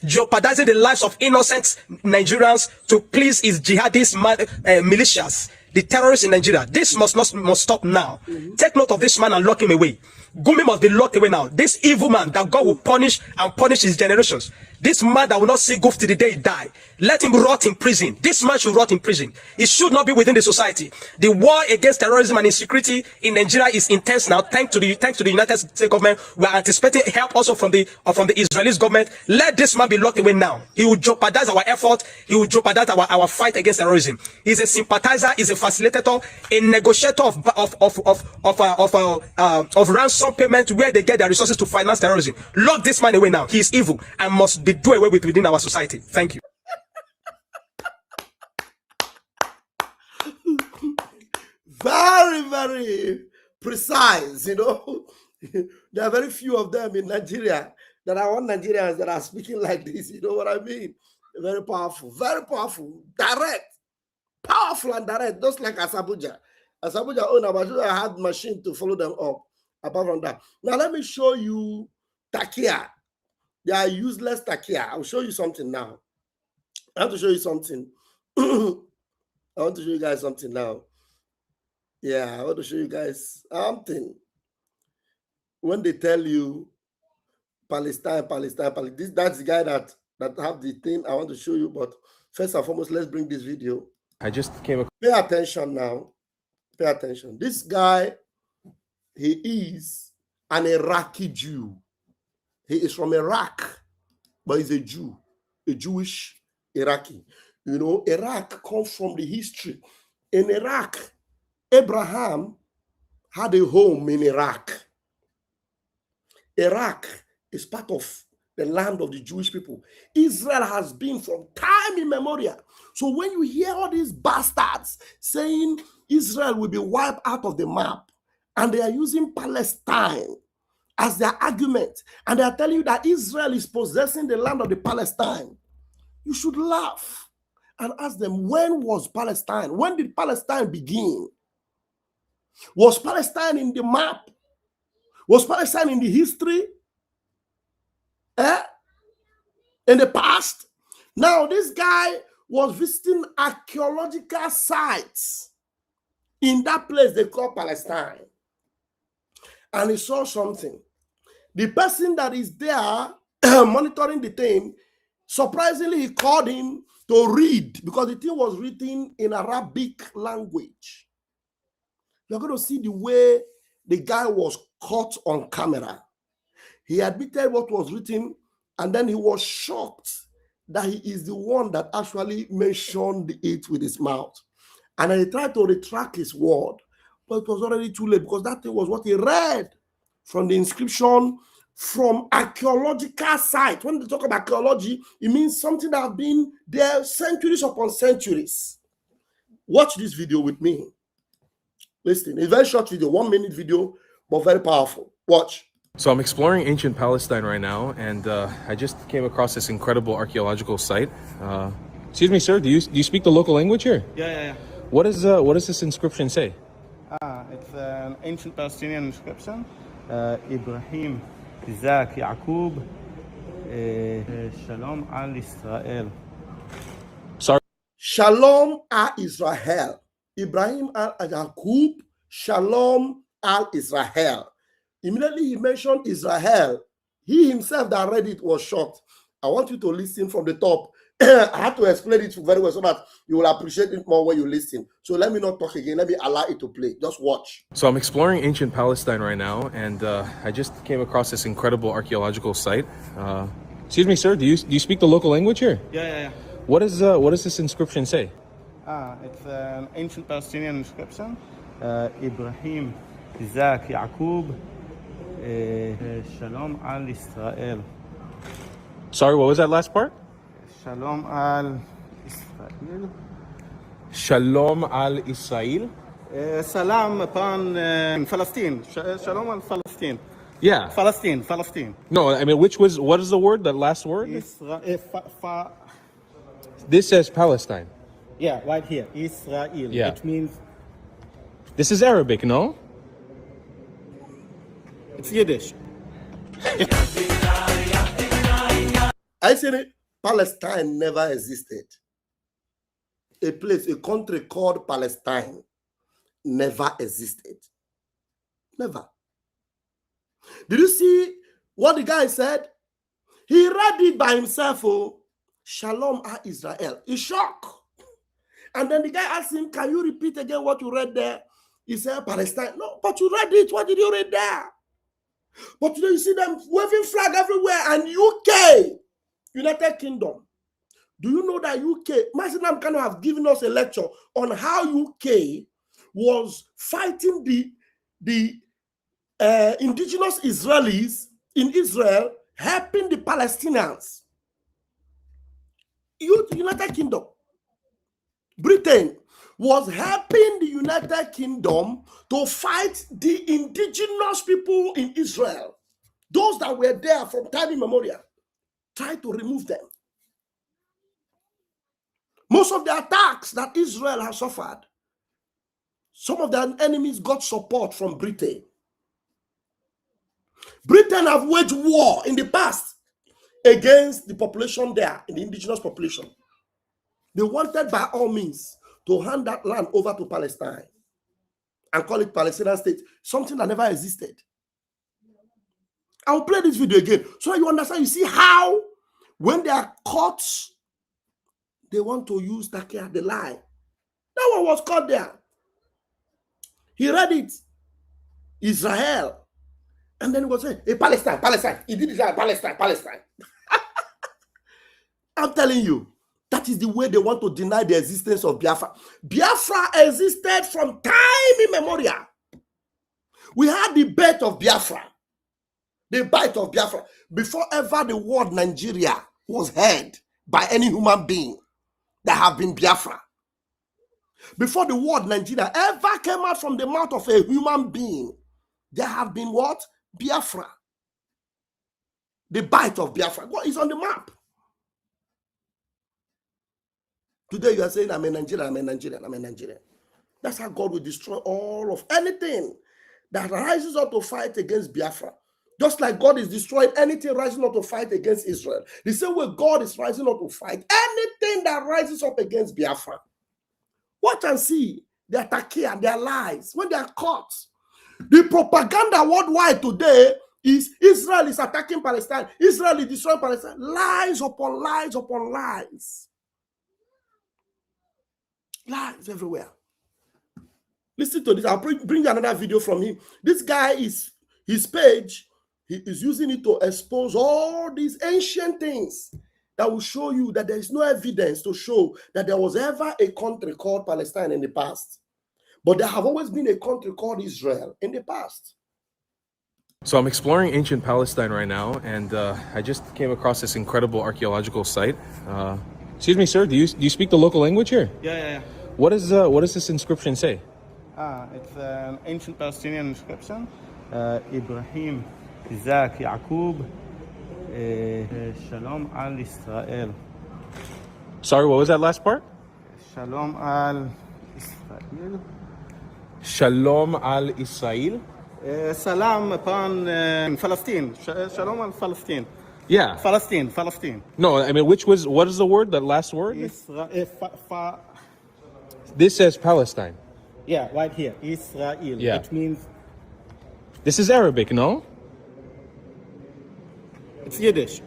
jeopardizing the lives of innocent Nigerians to please his jihadist militias, the terrorists in Nigeria. This must stop now. Take note of this man and lock him away. Gumi must be locked away now. This evil man that God will punish and punish his generations. This man that will not see goof till the day he die. Let him rot in prison. This man should rot in prison. It should not be within the society. The war against terrorism and insecurity in Nigeria is intense now. Thanks to the United States government. We are anticipating help also from the Israeli government. Let this man be locked away now. He will jeopardize our effort. He will jeopardize our fight against terrorism. He's a sympathizer. He's a facilitator, a negotiator of ransom payment where they get their resources to finance terrorism. Lock this man away now. He is evil and must be do away with within our society. Thank you. Very, very precise, you know. There are very few of them in Nigeria. There are one Nigerians that are speaking like this, you know what I mean? Very powerful, direct, powerful and direct, just like Asabuja. Asabuja own I had machine to follow them up. Apart from that. Now let me show you Takia. They are useless Takia. I'll show you something now. I have to show you something. I want to show you guys something now. Yeah, I want to show you guys something. When they tell you Palestine, that's the guy that have the thing I want to show you. But first and foremost, let's bring this video. I just came across. Pay attention now. Pay attention. This guy, he is an Iraqi Jew. He is from Iraq, but he's a Jew, a Jewish Iraqi. You know, Iraq comes from the history. In Iraq, Abraham had a home in Iraq. Iraq is part of the land of the Jewish people. Israel has been from time immemorial. So when you hear all these bastards saying Israel will be wiped out of the map, and they are using Palestine as their argument, and they are telling you that Israel is possessing the land of the Palestine, you should laugh and ask them, when was Palestine? When did Palestine begin? Was Palestine in the map? Was Palestine in the history? In the past? Now, this guy was visiting archaeological sites in that place they call Palestine. And he saw something. The person that is there monitoring the thing, surprisingly, he called him to read because the thing was written in Arabic language. You're going to see the way the guy was caught on camera. He admitted what was written, and then he was shocked that he is the one that actually mentioned it with his mouth. And he tried to retract his word, but it was already too late because that thing was what he read from the inscription from archaeological sites. When they talk about archaeology, it means something that have been there centuries upon centuries. Watch this video with me. Listen, it's a very short video, 1 minute video, but very powerful. Watch. So I'm exploring ancient Palestine right now, and I just came across this incredible archaeological site. Excuse me, sir. Do you speak the local language here? Yeah. What does this inscription say? It's an ancient Palestinian inscription. Ibrahim, Isaac, Yaqub, Shalom al Israel. Sorry. Shalom al Israel. Ibrahim al Yaqub, Shalom al Israel. Immediately he mentioned Israel. He himself that read it was shocked. I want you to listen from the top. I have to explain it very well so that you will appreciate it more when you listen. So let me not talk again. Let me allow it to play. Just watch. So I'm exploring ancient Palestine right now, and I just came across this incredible archaeological site. Excuse me, sir. Do you speak the local language here? Yeah. What does this inscription say? It's an ancient Palestinian inscription. Ibrahim, Isaac, Yaqub, Shalom al Israel. Sorry, what was that last part? Shalom al Israel. Shalom al Israel. Salam upon Palestine. Shalom al Palestine. Yeah. Palestine. No, I mean, what is the word? That last word? This says Palestine. Yeah, right here. Israel. Yeah. It means. This is Arabic, no? It's Yiddish. I said Palestine never existed. A country called Palestine never existed. Never. Did you see what the guy said? He read it by himself. Oh, Shalom al Israel. He's shocked. And then the guy asked him, can you repeat again what you read there? He said, Palestine. No, but you read it. What did you read there? But today you see them waving flag everywhere. And UK, United Kingdom. Do you know that UK, Masinam Kano have given us a lecture on how UK was fighting the indigenous Israelis in Israel, helping the Palestinians. United Kingdom. Britain was helping the United Kingdom to fight the indigenous people in Israel. Those that were there from time immemorial. Try to remove them. Most of the attacks that Israel has suffered, some of their enemies got support from Britain. Britain have waged war in the past against the population there, in the indigenous population. They wanted by all means to hand that land over to Palestine and call it Palestinian state, something that never existed. I'll play this video again so that you understand. You see how when they are caught, they want to use the lie. That one was caught there. He read it, Israel. And then he was saying, hey, Palestine. He did Israel, Palestine. I'm telling you, that is the way they want to deny the existence of Biafra. Biafra existed from time immemorial. We had the birth of Biafra. The birth of Biafra. Before ever the word Nigeria was heard by any human being, there have been Biafra. Before the word Nigeria ever came out from the mouth of a human being, there have been what? Biafra. The bite of Biafra. What is on the map? Today you are saying, I'm a Nigerian. That's how God will destroy all of anything that rises up to fight against Biafra. Just like God is destroying anything rising up to fight against Israel. The same way God is rising up to fight anything that rises up against Biafra. Watch and see their attack and their lies when they are caught. The propaganda worldwide today is Israel is attacking Palestine. Israel is destroying Palestine. Lies upon lies upon lies. Lies everywhere. Listen to this. I'll bring you another video from him. This guy is, his page, he is using it to expose all these ancient things that will show you that there is no evidence to show that there was ever a country called Palestine in the past. But there have always been a country called Israel in the past. So I'm exploring ancient Palestine right now, and I just came across this incredible archaeological site. Excuse me, sir. Do you speak the local language here? Yeah. What does this inscription say? It's an ancient Palestinian inscription. Ibrahim, Isaac, Yaqub, Shalom al Israel. Sorry, what was that last part? Shalom al Israel. Shalom al Israel. Salam upon Palestine. Shalom al Palestine. Yeah. Palestine. No, I mean, what is the word? That last word? Israel. This says Palestine. Yeah, right here. Israel. Yeah. It means This is Arabic, no? it's Yiddish.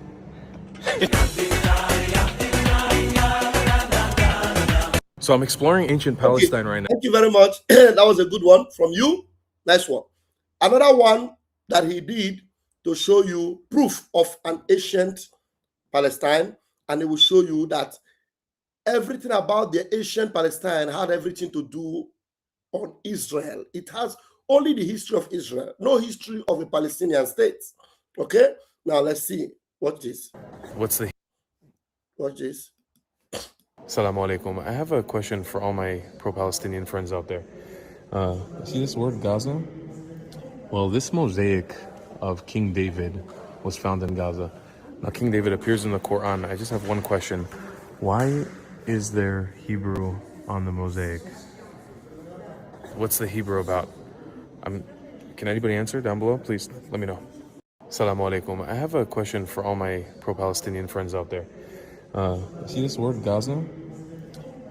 So I'm exploring ancient Palestine right now. Thank you very much. That was a good one from you. Nice one. Another one that he did to show you proof of an ancient Palestine, and it will show you that everything about the ancient Palestine had everything to do on Israel. It has only the history of Israel, no history of a Palestinian state. Okay? Now let's see. Watch this. Watch this. Assalamu alaikum. I have a question for all my pro-Palestinian friends out there. See this word Gaza? Well, this mosaic of King David was found in Gaza. Now, King David appears in the Quran. I just have one question. Why is there Hebrew on the mosaic? What's the Hebrew about? Can anybody answer down below? Please let me know. Assalamu alaikum. I have a question for all my pro-Palestinian friends out there. See this word Gaza?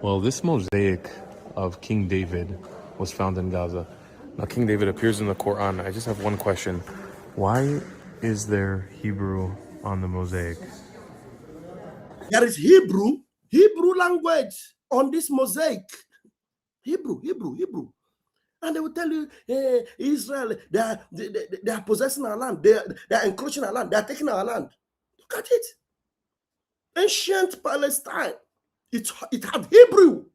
Well, this mosaic of King David was found in Gaza. Now, King David appears in the Quran. I just have one question. Why is there Hebrew on the mosaic? There is Hebrew language on this mosaic. Hebrew. And they will tell you, Israel, they are possessing our land. They are encroaching our land. They are taking our land. Look at it. Ancient Palestine. It had Hebrew.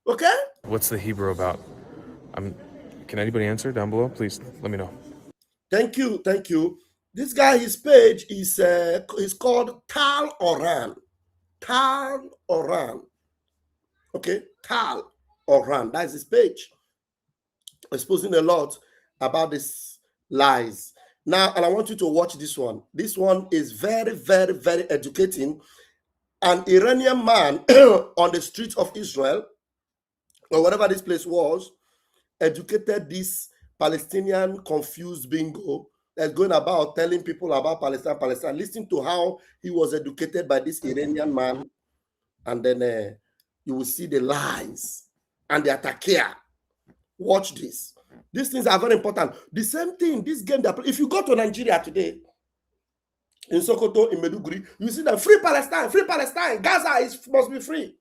Okay? What's the Hebrew about? Can anybody answer down below? Please let me know. Thank you. This guy, his page is called Tal Oran. Okay? Tal Oran. That's his page. Exposing a lot about these lies. Now, and I want you to watch this one. This one is very, very, very educating. An Iranian man on the streets of Israel, or whatever this place was, educated this Palestinian confused bingo that's going about telling people about Palestine. Listen to how he was educated by this Iranian man, and then you will see the lies and the attacker. Watch this. These things are very important. The same thing, this game that if you go to Nigeria today, in Sokoto, in Meduguri, you see them free Palestine. Gaza must be free.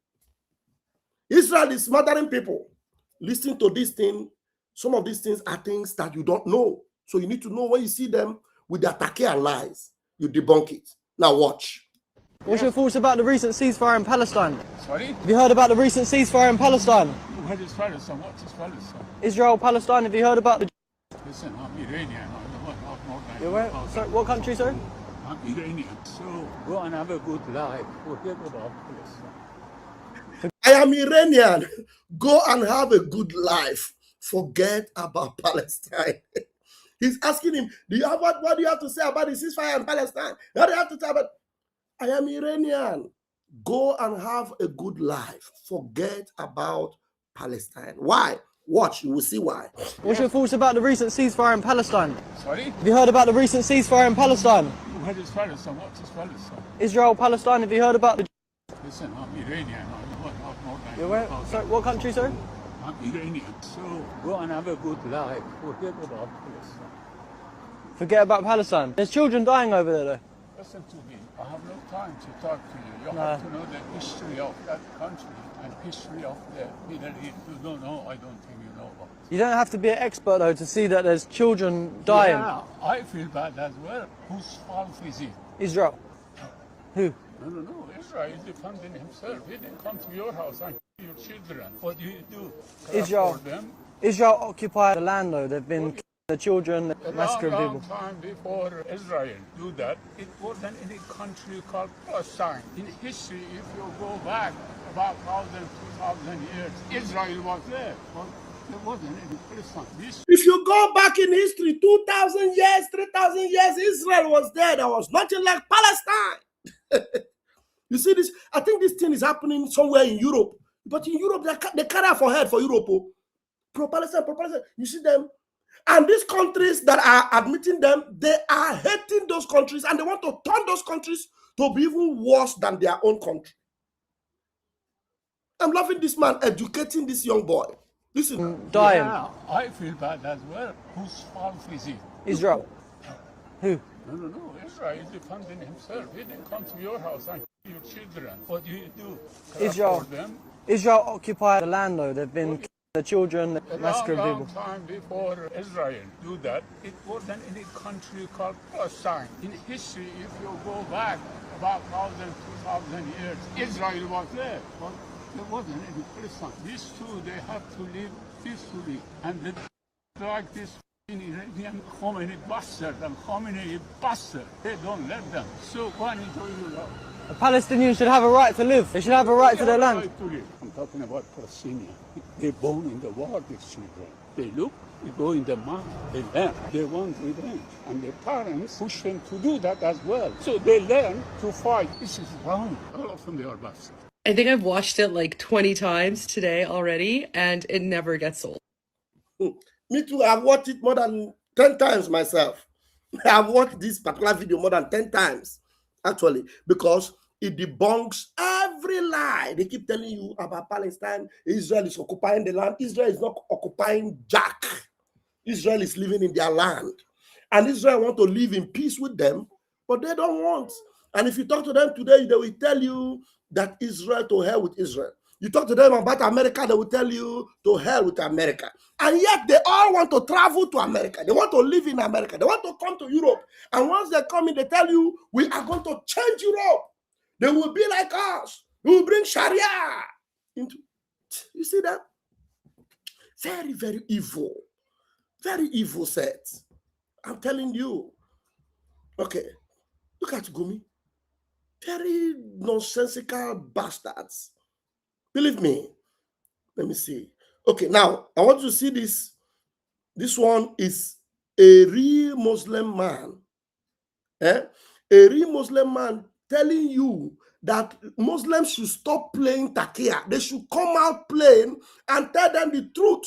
Israel is murdering people. Listen to this thing. Some of these things are things that you don't know. So you need to know when you see them with the attacker and lies, you debunk it. Now watch. What's your thoughts about the recent ceasefire in Palestine? Sorry? Have you heard about the recent ceasefire in Palestine? What is Palestine? What is Palestine? Israel, Palestine, have you heard about the... Listen, I'm Iranian. I'm not more than... You're where? Sorry, what country, sir? I'm Iranian. So go and have a good life. Forget about Palestine. I am Iranian. Go and have a good life. Forget about Palestine. He's asking him, what do you have to say about the ceasefire in Palestine? What do you have to say about... I am Iranian. Go and have a good life. Forget about Palestine. Why? Watch, you will see why. What's your thoughts about the recent ceasefire in Palestine? Sorry? Have you heard about the recent ceasefire in Palestine? What is Palestine? What is Palestine? Israel, Palestine, have you heard about the... Listen, I'm Iranian. I'm not more than... You're where? Sorry, what country, sir? I'm Iranian. So go and have a good life. Forget about Palestine. Forget about Palestine. There's children dying over there, though. Listen to me. I have no time to talk to you. You have to know the history of that country and history of the Middle East. You don't know, I don't think you know about it. You don't have to be an expert, though, to see that there's children dying. Yeah, I feel bad as well. Whose fault is it? Israel. Who? No. Israel is defending himself. He didn't come to your house and kill your children. What do you do? Israel. Israel occupied the land, though. They've been... the children, massacring long people. time before Israel do that, it wasn't any country called Palestine. In history, if you go back about 1,000, 2,000 years, Israel was there, but there wasn't any Palestine. If you go back in history, 2,000 years, 3,000 years, Israel was there. There was nothing like Palestine. You see this? I think this thing is happening somewhere in Europe. But in Europe, they carry out for head for Europe. Pro-Palestine, pro-Palestine. You see them? And these countries that are admitting them, they are hating those countries and they want to turn those countries to be even worse than their own country. I'm loving this man educating this young boy. Listen. Yeah, I feel bad as well. Whose fault is it? Israel. Who? No. Israel is defending himself. He didn't come to your house and kill your children. What do you do? Israel occupied the land, though. They've been the children, massacring people. Long time before Israel do that, it wasn't any country called Palestine. In history, if you go back about 1,000, 2,000 years, Israel was there, but there wasn't any Palestine. These two, they have to live peacefully, and they like this Iranian Khomeini bastard and Khomeini bastard. They don't let them. So why don't you love? The Palestinians should have a right to live. They should have a right to their land. Right to live. I'm talking about Palestinians. They're born in the war, these children. They look, they go in the mouth, they learn. They want revenge. And their parents push them to do that as well. So they learn to fight. This is wrong. All of them, they are bastards. I think I've watched it like 20 times today already, and it never gets old. Me too. I've watched it more than 10 times myself. I've watched this particular video more than 10 times, actually, because it debunks every lie they keep telling you about Palestine. Israel is occupying the land. Israel is not occupying jack. Israel is living in their land. And Israel want to live in peace with them, but they don't want. And if you talk to them today, they will tell you that Israel, to hell with Israel. You talk to them about America, they will tell you to hell with America. And yet they all want to travel to America. They want to live in America. They want to come to Europe. And once they come in, they tell you, we are going to change Europe. They will be like us. We will bring Sharia into. You see that? Very, very evil. Very evil set. I'm telling you. Okay. Look at Gumi. Very nonsensical bastards. Believe me. Let me see. Okay, now I want you to see this. This one is a real Muslim man. A real Muslim man telling you that Muslims should stop playing takia. They should come out playing and tell them the truth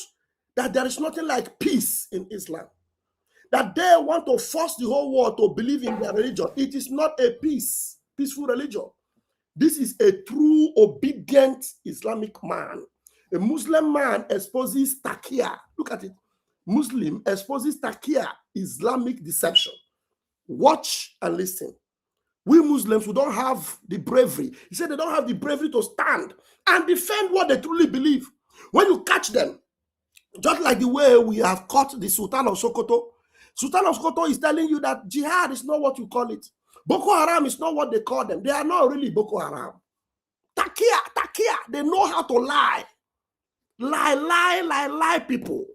that there is nothing like peace in Islam. That they want to force the whole world to believe in their religion. It is not a peaceful religion. This is a true, obedient Islamic man. A Muslim man exposes takia. Look at it. Muslim exposes takia, Islamic deception. Watch and listen. We Muslims, we don't have the bravery. He said they don't have the bravery to stand and defend what they truly believe. When you catch them, just like the way we have caught the Sultan of Sokoto. Sultan of Sokoto is telling you that jihad is not what you call it. Boko Haram is not what they call them. They are not really Boko Haram. Takia, they know how to lie. Lie, people.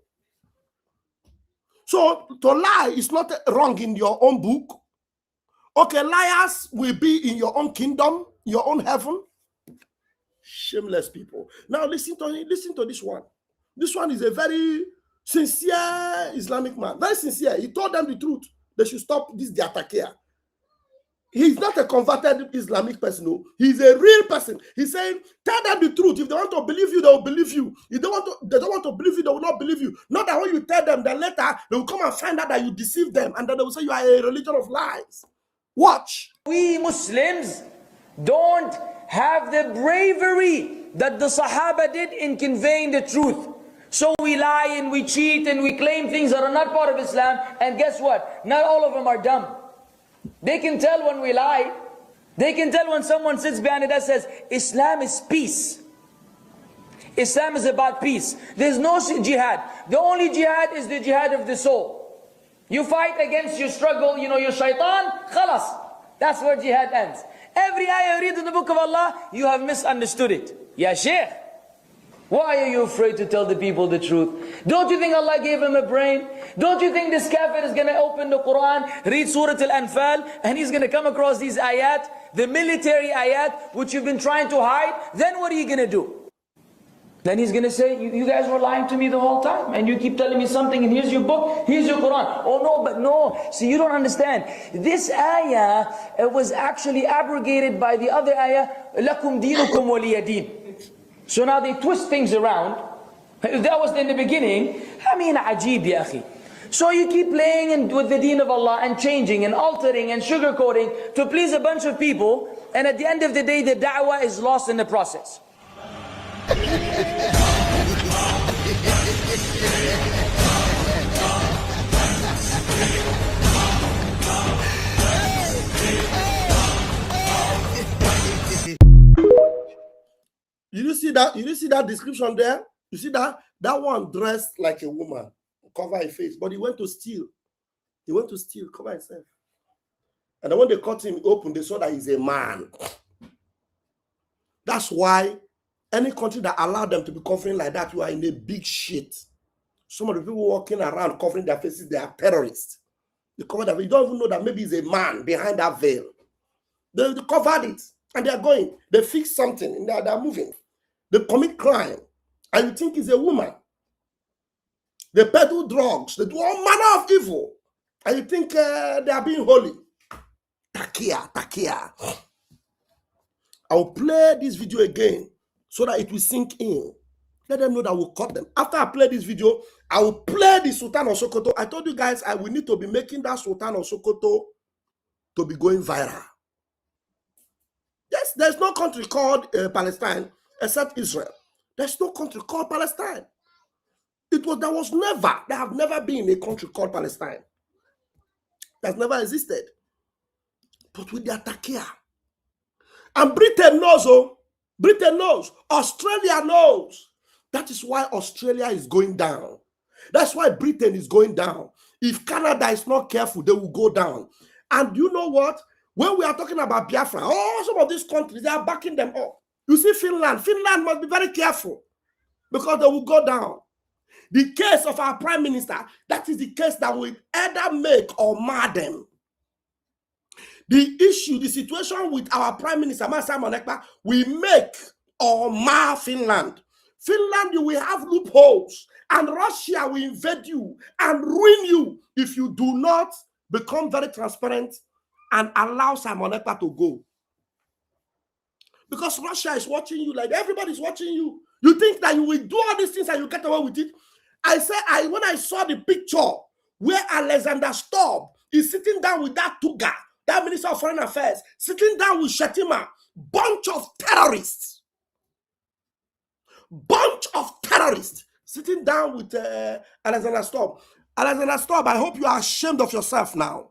So to lie is not wrong in your own book. Okay, liars will be in your own kingdom, your own heaven. Shameless people. Now listen to this one. This one is a very sincere Islamic man. Very sincere. He told them the truth. They should stop this takia. He's not a converted Islamic person. No. He's a real person. He's saying, tell them the truth. If they want to believe you, they will believe you. If they don't want to believe you, they will not believe you. Not that when you tell them, then later they will come and find out that you deceived them, and then they will say you are a religion of lies. Watch. We Muslims don't have the bravery that the Sahaba did in conveying the truth. So we lie and we cheat and we claim things that are not part of Islam. And guess what? Not all of them are dumb. They can tell when we lie. They can tell when someone sits behind it that says, Islam is peace. Islam is about peace. There's no jihad. The only jihad is the jihad of the soul. You fight against your struggle, your shaitan, khalas. That's where jihad ends. Every ayah you read in the book of Allah, you have misunderstood it. Ya Shaykh, Why are you afraid to tell the people the truth? Don't you think Allah gave him a brain? Don't you think this kafir is going to open the Quran, read Surah Al-Anfal, and he's going to come across these ayat, the military ayat, which you've been trying to hide? Then what are you going to do? Then he's going to say, you guys were lying to me the whole time, and you keep telling me something, and here's your book, here's your Quran. Oh no, but no. See, you don't understand. This ayah was actually abrogated by the other ayah, لَكُمْ دِينُكُمْ وَلِيَ دِينُ. So now they twist things around. If that was in the beginning, I mean, ajib ya akhi. So you keep playing with the deen of Allah and changing and altering and sugarcoating to please a bunch of people, and at the end of the day, the da'wah is lost in the process. You see that? You see that description there? You see that? That one dressed like a woman, cover his face, but he went to steal. He went to steal, cover himself. And then when they cut him open, they saw that he's a man. That's why any country that allowed them to be covering like that, you are in a big shit. Some of the people walking around covering their faces, they are terrorists. They cover their face. You don't even know that maybe it's a man behind that veil. They covered it, and they are going. They fix something, and they are moving. They commit crime, and you think it's a woman. They peddle drugs. They do all manner of evil, and you think they are being holy. Takia. I'll play this video again so that it will sink in. Let them know that we'll cut them. After I play this video, I will play the Sultan of Sokoto. I told you guys I will need to be making that Sultan of Sokoto to be going viral. Yes, there's no country called Palestine except Israel. There's no country called Palestine. There have never been a country called Palestine. That's never existed. But with the Takia. And Britain knows, Britain knows. Australia knows. That is why Australia is going down. That's why Britain is going down. If Canada is not careful, they will go down. And you know what? When we are talking about Biafra, some of these countries, they are backing them up. You see Finland must be very careful because they will go down. The case of our prime minister, that is the case that will either make or mar them. The issue, the situation with our prime minister, Simon Ekpa, will make or mar Finland. Finland, you will have loopholes, and Russia will invade you and ruin you if you do not become very transparent and allow Simon Ekpa to go. Because Russia is watching you, like everybody's watching you. You think that you will do all these things and you get away with it? When I saw the picture where Alexander Stubb is sitting down with that Tuga, that Minister of Foreign Affairs, sitting down with Shetima, bunch of terrorists, sitting down with Alexander Stubb. Alexander Stubb, I hope you are ashamed of yourself now.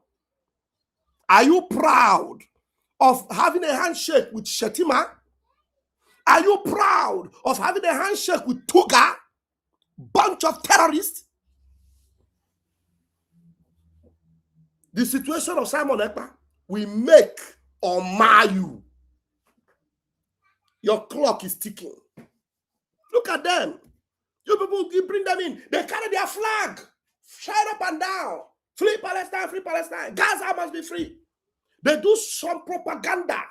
Are you proud of having a handshake with Shetima? Are you proud of having a handshake with Tuga? Bunch of terrorists. The situation of Simon Ekpa will make or mar you. Your clock is ticking. Look at them. You people, you bring them in. They carry their flag. Shout up and down. Free Palestine, free Palestine. Gaza must be free. They do some propaganda.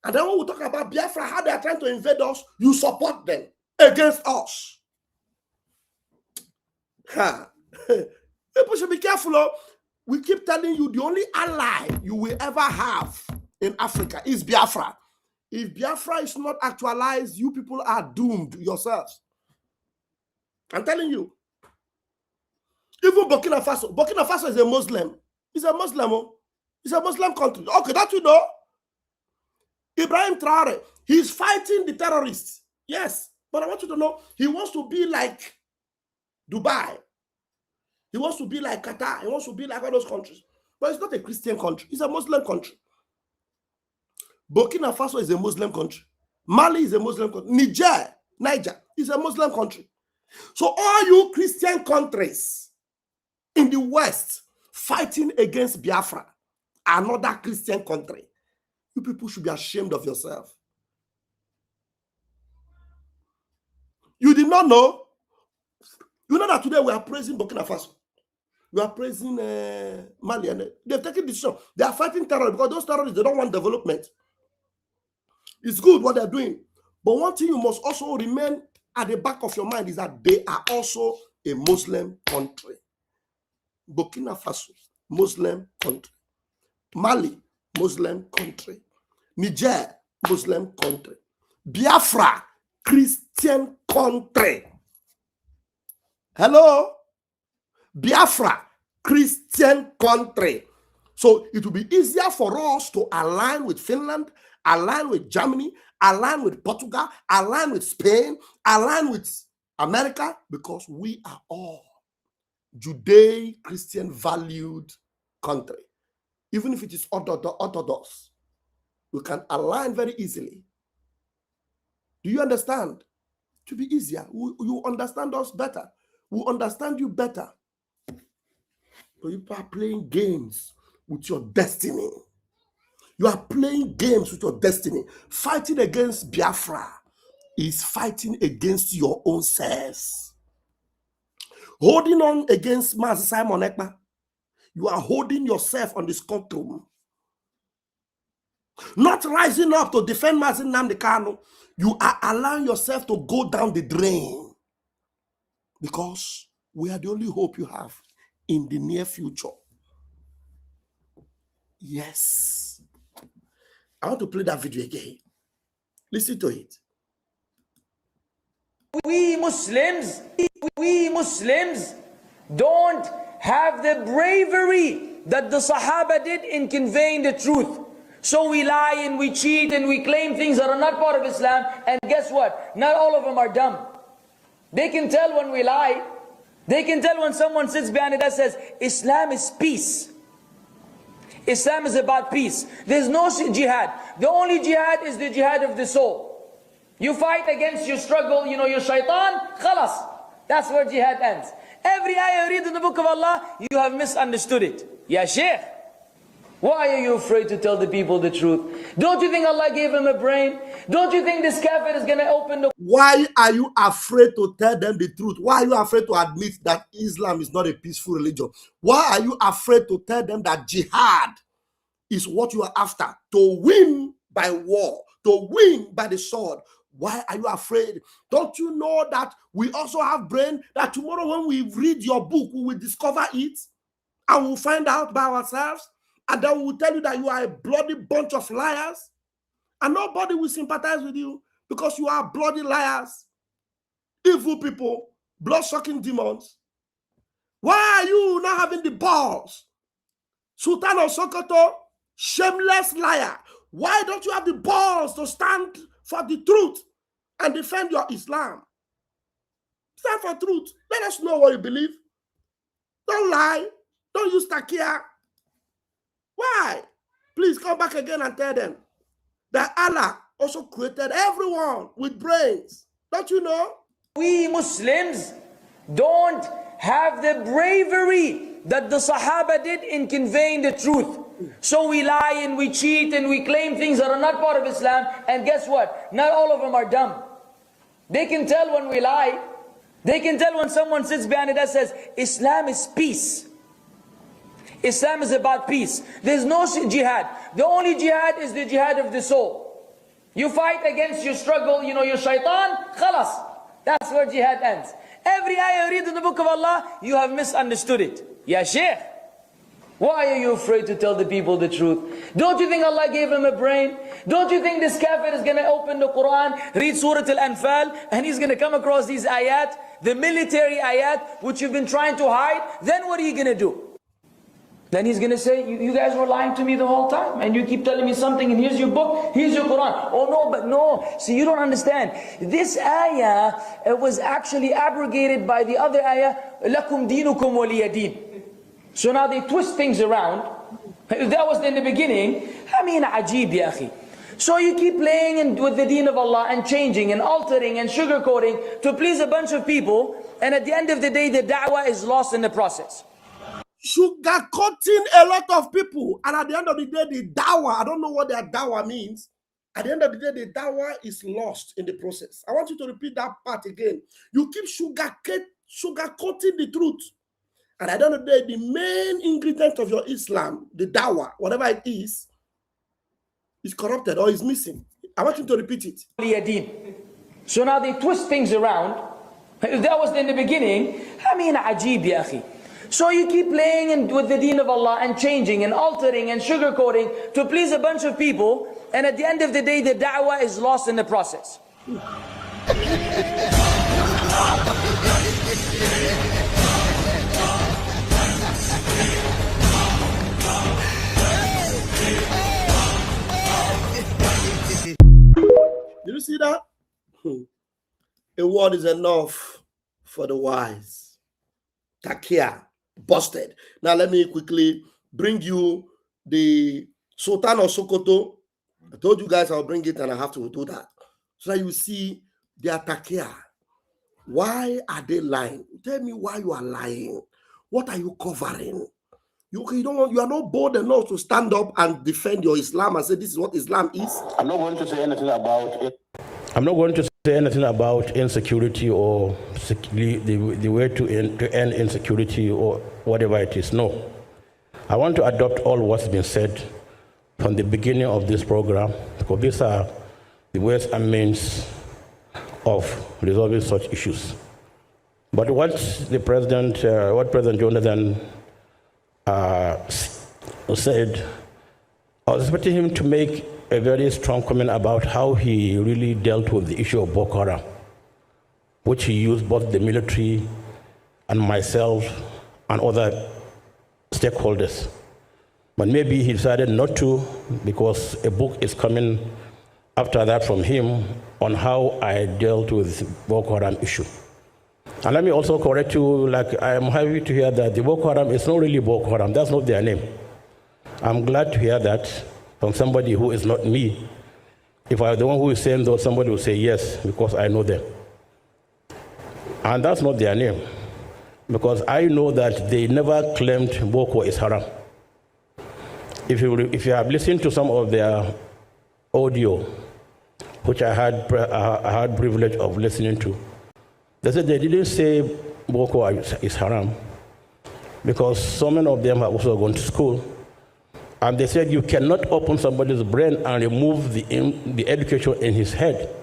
And then when we talk about Biafra, how they are trying to invade us, you support them against us. People should be careful. We keep telling you the only ally you will ever have in Africa is Biafra. If Biafra is not actualized, you people are doomed yourselves. I'm telling you. Even Burkina Faso is a Muslim. It's a Muslim. It's a Muslim country. Okay, that you know. Ibrahim Traore, he's fighting the terrorists. Yes, but I want you to know, he wants to be like Dubai. He wants to be like Qatar. He wants to be like all those countries. But it's not a Christian country. It's a Muslim country. Burkina Faso is a Muslim country. Mali is a Muslim country. Niger is a Muslim country. So all you Christian countries in the West fighting against Biafra, another Christian country, you people should be ashamed of yourself. You did not know? You know that today we are praising Burkina Faso. We are praising Mali. And they've taken decision. They are fighting terror because those terrorists, they don't want development. It's good what they're doing. But one thing you must also remain at the back of your mind is that they are also a Muslim country. Burkina Faso, Muslim country. Mali, Muslim country. Niger, Muslim country. Biafra, Christian country. Hello? Biafra, Christian country. So it will be easier for us to align with Finland, align with Germany, align with Portugal, align with Spain, align with America, because we are all Judeo-Christian valued country. Even if it is orthodox, we can align very easily. Do you understand? To be easier, you understand us better. We understand you better. But you are playing games with your destiny. You are playing games with your destiny. Fighting against Biafra is fighting against your own self. Holding on against Master Simon Ekpa, you are holding yourself on this courtroom. Not rising up to defend Master Nnamdi Kanu, you are allowing yourself to go down the drain. Because we are the only hope you have in the near future. Yes. I want to play that video again. Listen to it. We Muslims don't have the bravery that the Sahaba did in conveying the truth. So we lie and we cheat and we claim things that are not part of Islam. And guess what? Not all of them are dumb. They can tell when we lie. They can tell when someone sits behind it that says, Islam is peace. Islam is about peace. There's no jihad. The only jihad is the jihad of the soul. You fight against your struggle, your shaitan, khalas. That's where jihad ends. Every ayah you read in the book of Allah, you have misunderstood it. Ya Sheikh, why are you afraid to tell the people the truth? Don't you think Allah gave him a brain? Don't you think this kafir is going to open the... Why are you afraid to tell them the truth? Why are you afraid to admit that Islam is not a peaceful religion? Why are you afraid to tell them that jihad is what you are after? To win by war, to win by the sword. Why are you afraid? Don't you know that we also have brain? That tomorrow when we read your book, we will discover it and we'll find out by ourselves. And then we'll tell you that you are a bloody bunch of liars. And nobody will sympathize with you because you are bloody liars. Evil people, blood-sucking demons. Why are you not having the balls? Sultan of Sokoto, shameless liar. Why don't you have the balls to stand for the truth and defend your Islam? Stand for truth. Let us know what you believe. Don't lie. Don't use takia. Why? Please come back again and tell them that Allah also created everyone with brains. Don't you know? We Muslims don't have the bravery that the Sahaba did in conveying the truth. So we lie and we cheat and we claim things that are not part of Islam. And guess what? Not all of them are dumb. They can tell when we lie. They can tell when someone sits behind it that says, Islam is peace. Islam is about peace. There's no jihad. The only jihad is the jihad of the soul. You fight against your struggle, your shaitan, khalas. That's where jihad ends. Every ayah you read in the book of Allah, you have misunderstood it. Ya Sheikh, why are you afraid to tell the people the truth? Don't you think Allah gave him a brain? Don't you think this kafir is going to open the Quran, read Surah Al-Anfal, and he's going to come across these ayat, the military ayat, which you've been trying to hide? Then what are you going to do? Then he's going to say, you guys were lying to me the whole time. And you keep telling me something, and here's your book, here's your Quran. Oh no, but no. See, you don't understand. This ayah was actually abrogated by the other ayah, لَكُمْ دِينُكُمْ وَلِيَ دِينُ. So now they twist things around. If that was in the beginning, I mean, ajib, ya akhi. So you keep playing with the deen of Allah and changing and altering and sugarcoating to please a bunch of people. And at the end of the day, the da'wah is lost in the process. Sugarcoating a lot of people, and at the end of the day, the dawah, I don't know what their dawah means, At the end of the day, the dawah is lost in the process. I want you to repeat that part again. You keep sugarcoating the truth. And at the end of the day, the main ingredient of your Islam, the dawah, whatever it is corrupted or is missing. I want you to repeat it. So now they twist things around. If that was in the beginning, I mean, ajib ya akhi. So you keep playing with the deen of Allah and changing and altering and sugarcoating to please a bunch of people, and at the end of the day, the da'wah is lost in the process. Did you see that? A word is enough for the wise. Takia, busted. Now let me quickly bring you the Sultan of Sokoto. I told you guys I'll bring it and I have to do that. So that you see their Takia. Why are they lying? Tell me why you are lying. What are you covering? You are not bold enough to stand up and defend your Islam and say this is what Islam is. I'm not going to say anything about it. I'm not going to say anything about insecurity or the way to end insecurity or whatever it is. No. I want to adopt all what's been said from the beginning of this program, because these are the ways and means of resolving such issues. But what President Jonathan said, I was expecting him to make a very strong comment about how he really dealt with the issue of Boko Haram, which he used both the military and myself and other stakeholders. But maybe he decided not to, because a book is coming after that from him on how I dealt with Boko Haram issue. And let me also correct you, like I am happy to hear that the Boko Haram is not really Boko Haram, that's not their name. I'm glad to hear that from somebody who is not me. If I were the one who is saying that, somebody would say yes, because I know them. And that's not their name, because I know that they never claimed Boko is haram. If you have listened to some of their audio, which I had privilege of listening to, they said they didn't say Boko is haram, because so many of them have also gone to school. And they said you cannot open somebody's brain and remove the education in his head.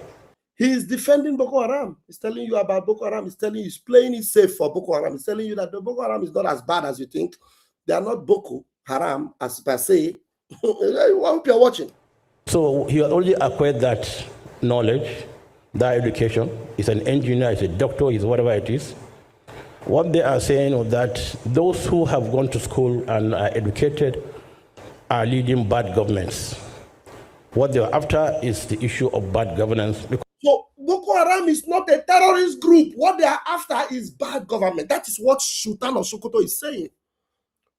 He is defending Boko Haram. He's telling you about Boko Haram. He's telling you, he's playing it safe for Boko Haram. He's telling you that the Boko Haram is not as bad as you think. They are not Boko Haram as per se. I hope you're watching. So he only acquired that knowledge, that education. He's an engineer, he's a doctor, he's whatever it is. What they are saying is that those who have gone to school and are educated are leading bad governments. What they're after is the issue of bad governance. So Boko Haram is not a terrorist group. What they are after is bad government. That is what Sultan of Sokoto is saying.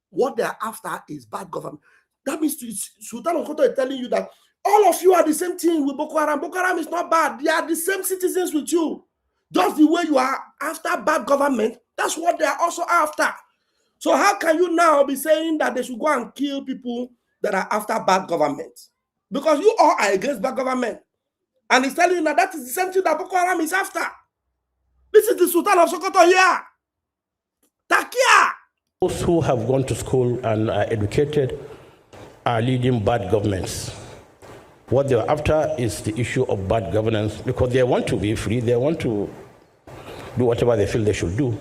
What they are after is bad government. That means Sultan of Sokoto is telling you that all of you are the same thing with Boko Haram. Boko Haram is not bad. They are the same citizens with you. Just the way you are after bad government, that's what they are also after. So how can you now be saying that they should go and kill people that are after bad government? Because you all are against bad government. And he's telling you that that is the same thing that Boko Haram is after. This is the Sultan of Sokoto here. Takia. Those who have gone to school and are educated are leading bad governments. What they're after is the issue of bad governance, because they want to be free, they want to do whatever they feel they should do.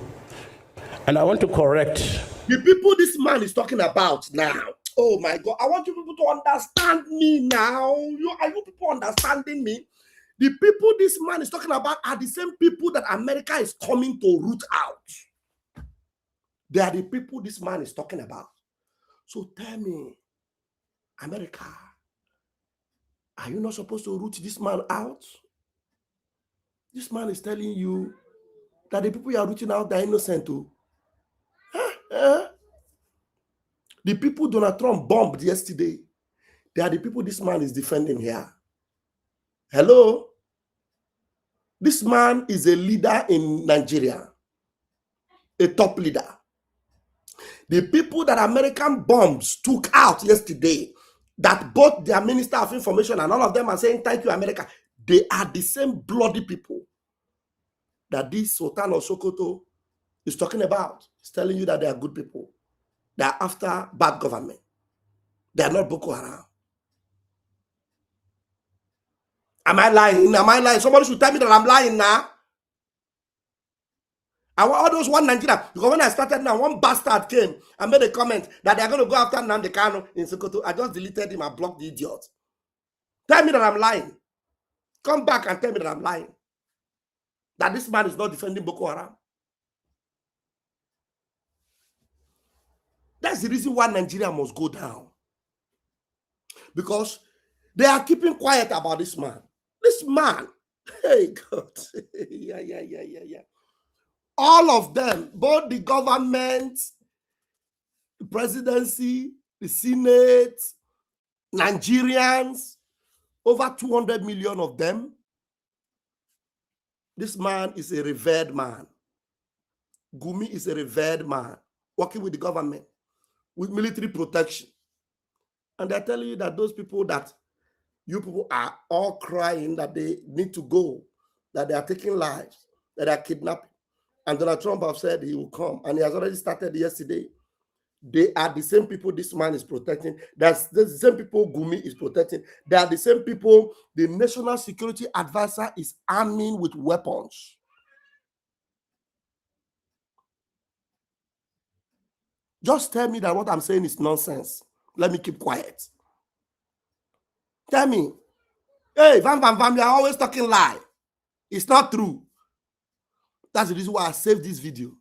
And I want to correct the people this man is talking about now. Oh my God, I want you people to understand me now. Are you people understanding me? The people this man is talking about are the same people that America is coming to root out. They are the people this man is talking about. So tell me, America, are you not supposed to root this man out? This man is telling you that the people you are rooting out are innocent too. The people Donald Trump bombed yesterday, they are the people this man is defending here. Hello? This man is a leader in Nigeria, a top leader. The people that American bombs took out yesterday that both their Minister of Information and all of them are saying, thank you, America. They are the same bloody people that this Sultan of Sokoto is talking about. He's telling you that they are good people. They are after bad government. They are not Boko Haram. Am I lying? Am I lying? Somebody should tell me that I'm lying now. I want all those one Nigeria. Because when I started now, one bastard came and made a comment that they're going to go after Nnamdi Kanu in Sokoto. I just deleted him and blocked the idiot. Tell me that I'm lying. Come back and tell me that I'm lying. That this man is not defending Boko Haram. That's the reason why Nigeria must go down. Because they are keeping quiet about this man. This man, hey God, yeah. All of them, both the government, the presidency, the Senate, Nigerians, over 200 million of them. This man is a revered man. Gumi is a revered man, working with the government, with military protection. And they're telling you that those people that you people are all crying that they need to go, that they are taking lives, that they are kidnapping. And Donald Trump have said he will come, and he has already started yesterday. They are the same people this man is protecting. That's the same people Gumi is protecting. They are the same people the National Security Advisor is arming with weapons. Just tell me that what I'm saying is nonsense. Let me keep quiet. Tell me, hey, Van, you're always talking lie. It's not true. That's the reason why I saved this video.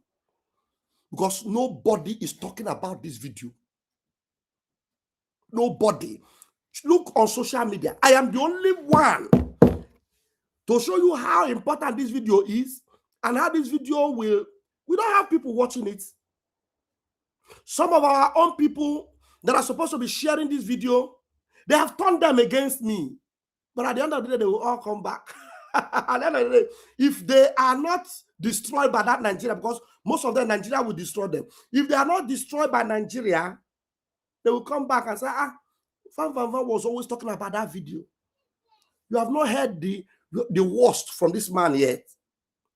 Because nobody is talking about this video. Nobody. Look on social media. I am the only one to show you how important this video is and how this video will... We don't have people watching it. Some of our own people that are supposed to be sharing this video, they have turned them against me. But at the end of the day, they will all come back. At the end of the day, if they are not destroyed by that Nigeria, because most of them, Nigeria will destroy them. If they are not destroyed by Nigeria, they will come back and say, Van was always talking about that video. You have not heard the worst from this man yet.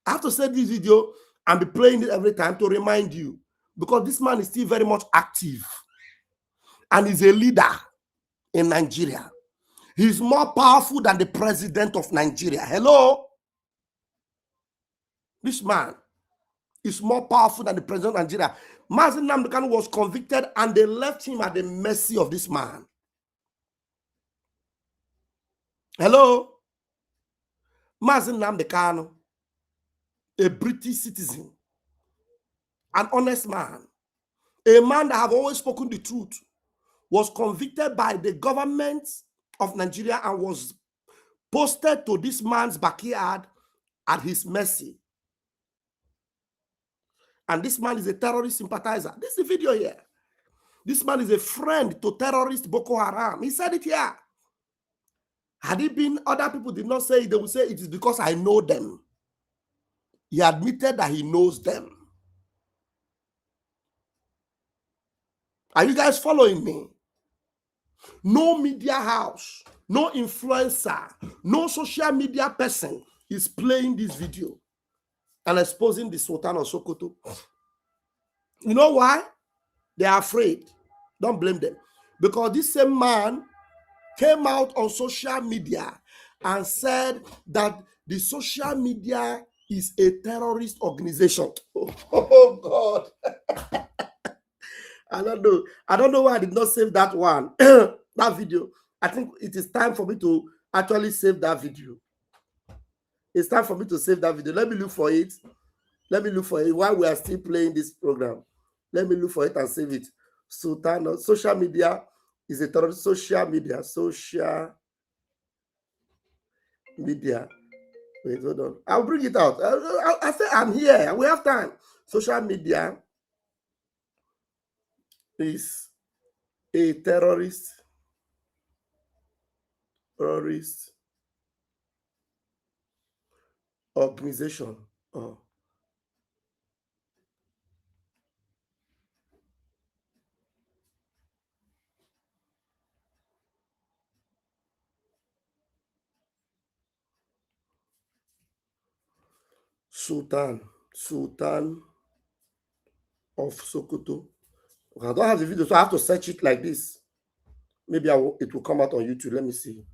I have to say this video and be playing it every time to remind you, because this man is still very much active and is a leader in Nigeria. He's more powerful than the president of Nigeria. Hello? This man is more powerful than the president of Nigeria. Mazi Nnamdi Kanu was convicted and they left him at the mercy of this man. Hello? Mazi Nnamdi Kanu, a British citizen, an honest man, a man that have always spoken the truth, was convicted by the government of Nigeria and was posted to this man's backyard at his mercy. And this man is a terrorist sympathizer. This is the video here. This man is a friend to terrorist Boko Haram. He said it here. Had it been other people did not say it, they would say it is because I know them. He admitted that he knows them. Are you guys following me? No media house, no influencer, no social media person is playing this video and exposing the Sultan of Sokoto. You know why? They are afraid. Don't blame them. Because this same man came out on social media and said that the social media is a terrorist organization. Oh God. I don't know why I did not save that one. That video. I think it is time for me to actually save that video. It's time for me to save that video. Let me look for it. Let me look for it while we are still playing this program. Let me look for it and save it. Sultan, social media is a terrorist. Social media. Wait, hold on. I'll bring it out. I say I'm here. We have time. Social media is a terrorist organization. Oh. Sultan of Sokoto. I don't have the video, so I have to search it like this. Maybe it will come out on YouTube. Let me see.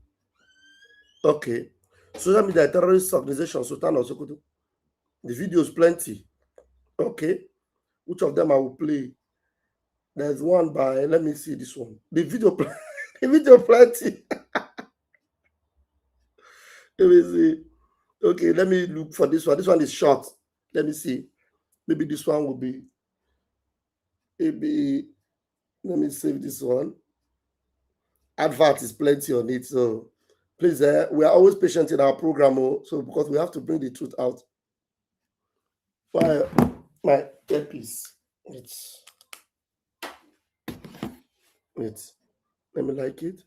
Okay. Social media terrorist organization, Sultan of Sokoto. The video is plenty. Okay. Which of them I will play? There's one by, let me see this one. The video plenty. Let me see. Okay, let me look for this one. This one is short. Let me see. Maybe this one will be. Maybe. Let me save this one. Advert is plenty on it. So please, we are always patient in our program. So because we have to bring the truth out. Why my earpiece? Let me like it.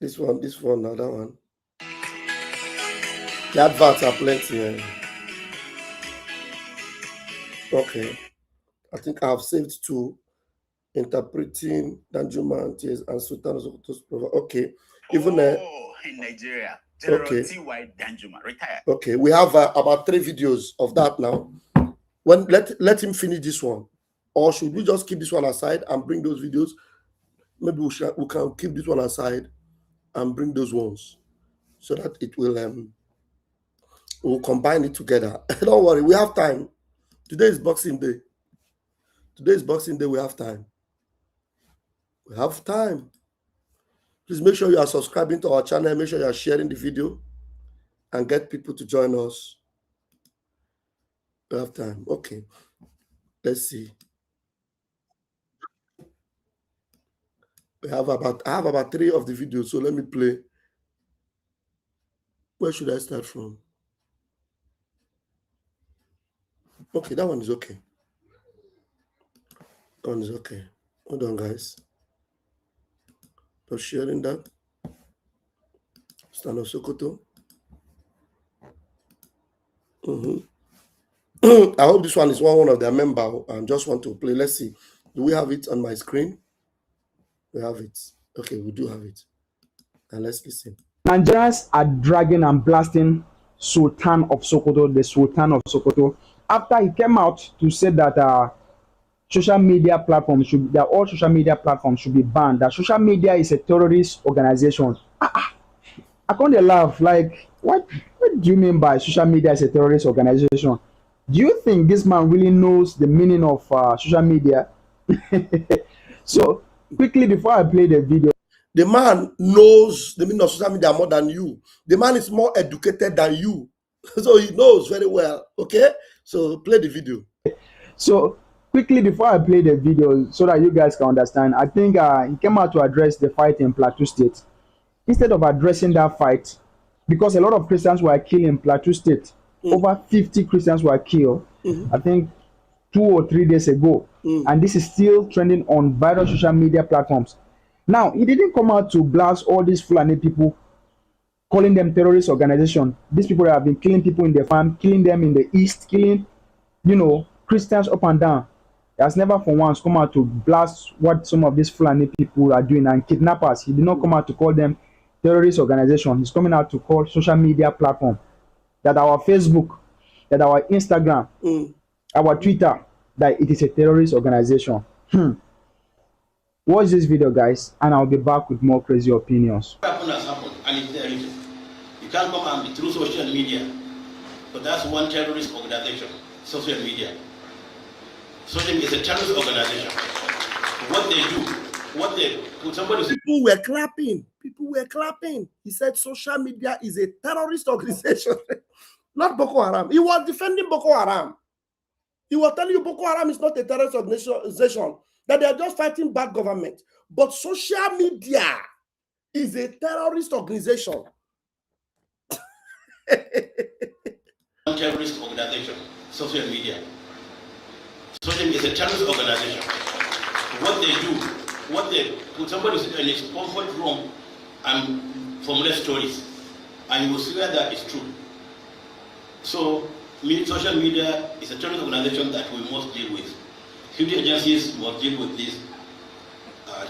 This one, another one. The adverts are plenty. Okay. I think I have saved two. Interpreting Danjuma and Tears and Sultan Sokoto's profile. Okay. Even in Nigeria, General T.Y. Danjuma retired. Okay, we have about 3 videos of that now. Let him finish this one, or should we just keep this one aside and bring those videos? Maybe we can keep this one aside and bring those ones so that it will we'll combine it together. Don't worry, we have time. Today is Boxing Day. We have time. We have time. Please make sure you are subscribing to our channel. Make sure you are sharing the video and get people to join us. We have time. Okay. Let's see. I have about 3 of the videos. So let me play. Where should I start from? Okay, that one is okay. That one is okay. Hold on, guys. Just sharing that. Stand of Sokoto. I hope this one is one of their members. I just want to play. Let's see. Do we have it on my screen? We have it. Okay, we do have it. And let's listen. Nigerians are dragging and blasting Sultan of Sokoto, the Sultan of Sokoto, after he came out to say that social media platforms all social media platforms should be banned. That social media is a terrorist organization. I can't laugh. Like, what do you mean by social media is a terrorist organization? Do you think this man really knows the meaning of social media? So quickly, before I play the video, the man knows the meaning of social media more than you. The man is more educated than you. So he knows very well. Okay? So play the video. So quickly, before I play the video so that you guys can understand, I think he came out to address the fight in Plateau State. Instead of addressing that fight, because a lot of Christians were killed in Plateau State, over 50 Christians were killed, I think 2 or 3 days ago. And this is still trending on various social media platforms. Now, he didn't come out to blast all these Fulani people, calling them terrorist organization. These people that have been killing people in the farm, killing them in the east, killing, Christians up and down. He has never for once come out to blast what some of these Fulani people are doing and kidnappers. He did not come out to call them terrorist organization. He's coming out to call social media platform, that our Facebook, that our Instagram, our Twitter, that it is a terrorist organization. Watch this video, guys, and I'll be back with more crazy opinions. What happened has happened, and it's there written. You can't come and be through social media, but that's one terrorist organization, social media. Social media is a terrorist organization. What they do, people were clapping. People were clapping. He said social media is a terrorist organization, not Boko Haram. He was defending Boko Haram. He was telling you Boko Haram is not a terrorist organization, that they are just fighting bad government. But social media is a terrorist organization. One terrorist organization, social media. Social media is a terrorist organization. What they put somebody in his comfort room and formulate stories, and you will swear that it's true. So, social media is a terrorist organization that we must deal with. Security agencies must deal with this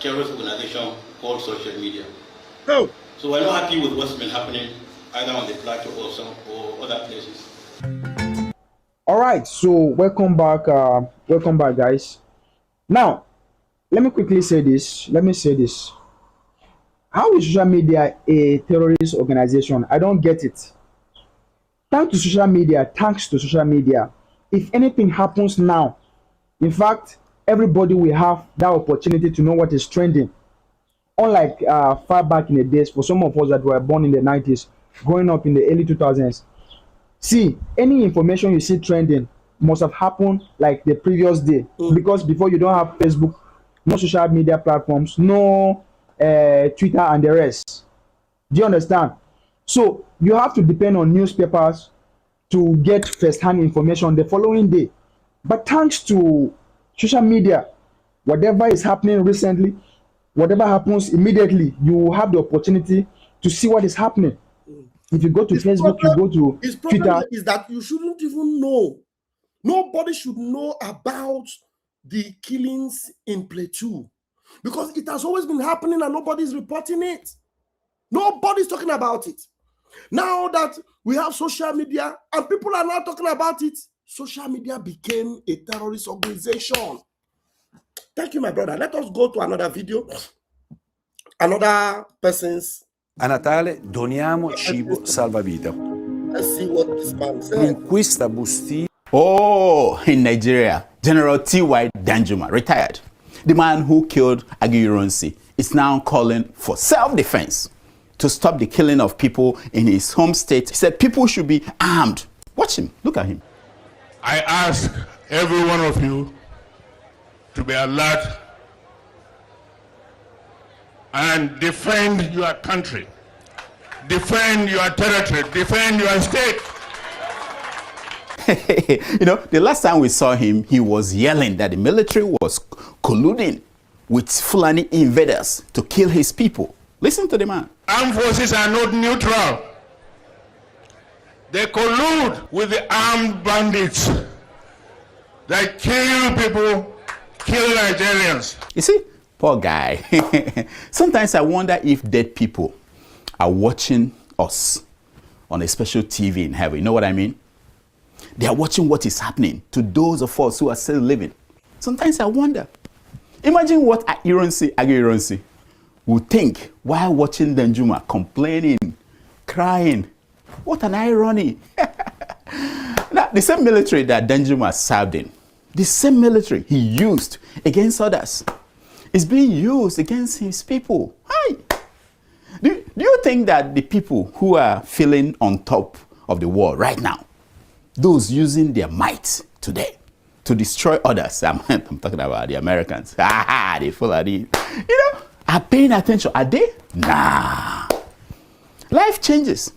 terrorist organization called social media. Oh. So we're not happy with what's been happening either on the plateau or other places. All right, so welcome back, guys. Now, let me quickly say this. How is social media a terrorist organization? I don't get it. Thanks to social media, if anything happens now, in fact, everybody will have that opportunity to know what is trending. Unlike far back in the days, for some of us that were born in the 90s, growing up in the early 2000s, see, any information you see trending must have happened like the previous day. Because before, you don't have Facebook, no social media platforms, no Twitter and the rest. Do you understand? So you have to depend on newspapers to get first-hand information the following day. But thanks to social media, whatever is happening recently, whatever happens immediately, you will have the opportunity to see what is happening. If you go to Facebook, you go to his problem Twitter. is that you shouldn't even know. Nobody should know about the killings in Plateau because it has always been happening and nobody's reporting it. Nobody's talking about it. Now that we have social media and people are now talking about it, social media became a terrorist organization. Thank you, my brother. Let us go to another video. Another person's. A Natale doniamo cibo salvavita. Let's see what this man said. In questa bustina. Oh, in Nigeria, General T.Y. Danjuma, retired. The man who killed Aguiyi is now calling for self-defense to stop the killing of people in his home state. He said people should be armed. Watch him. Look at him. I ask every one of you to be alert and defend your country, defend your territory, defend your state. You know, the last time we saw him, he was yelling that the military was colluding with Fulani invaders to kill his people. Listen to the man. Armed forces are not neutral. They collude with the armed bandits that kill people, kill Nigerians. You see, poor guy. Sometimes I wonder if dead people are watching us on a special TV in heaven. You know what I mean? They are watching what is happening to those of us who are still living. Sometimes I wonder. Imagine what Aguiyi would think while watching Danjuma complaining, crying. What an irony. Now, the same military that Danjuma served in, the same military he used against others, is being used against his people. Hi. Do you think that the people who are feeling on top of the world right now, those using their might today to destroy others, I'm talking about the Americans, they Fulani, are paying attention? Are they? Nah. Life changes.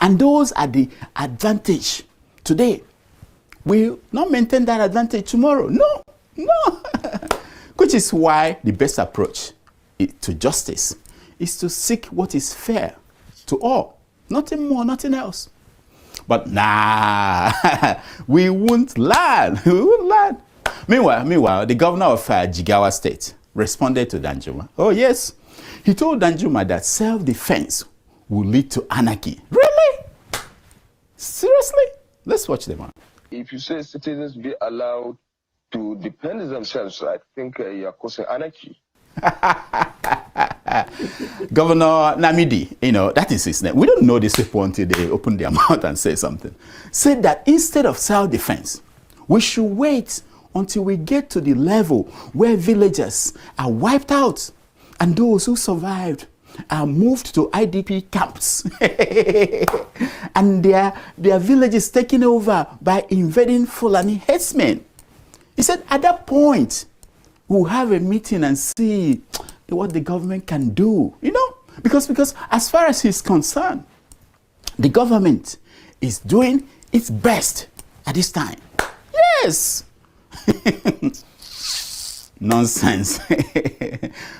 And those are the advantage today. Will not maintain that advantage tomorrow. No. Which is why the best approach to justice is to seek what is fair to all. Nothing more, nothing else. But nah, we won't learn. Meanwhile, the governor of Jigawa State responded to Danjuma. Oh yes, he told Danjuma that self-defense will lead to anarchy. Really? Seriously? Let's watch them. If you say citizens be allowed to defend themselves, I think you are causing anarchy. Governor Namidi, that is his name. We don't know these people until they open their mouth and say something. Said that instead of self-defense, we should wait until we get to the level where villagers are wiped out and those who survived are moved to IDP camps and their villages taken over by invading Fulani herdsmen. He said at that point, we'll have a meeting and see what the government can do, because as far as he's concerned, the government is doing its best at this time. Yes. Nonsense.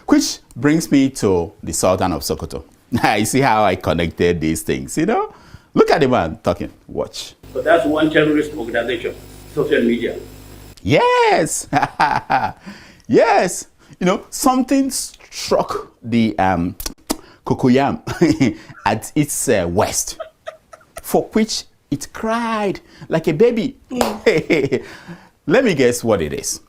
Which brings me to the Sultan of Sokoto. I see how I connected these things, Look at the man talking. Watch. So that's one terrorist organization, social media. Yes. Yes. Something struck the cocoyam at its worst, for which it cried like a baby. Let me guess what it is.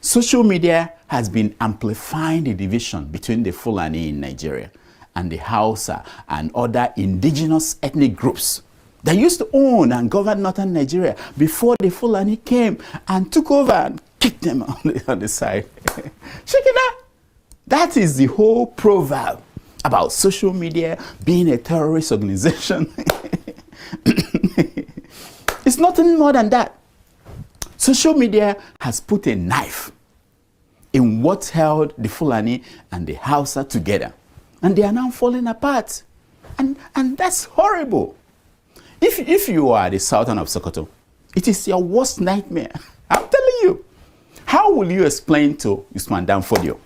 Social media has been amplifying the division between the Fulani in Nigeria and the Hausa and other indigenous ethnic groups that used to own and govern northern Nigeria before the Fulani came and took over and kicked them on the side. Shekina, that is the whole proverb about social media being a terrorist organization. It's nothing more than that. Social media has put a knife in what held the Fulani and the Hausa together. And they are now falling apart. And that's horrible. If you are the Sultan of Sokoto, it is your worst nightmare. I'm telling you. How will you explain to Usman Danfodio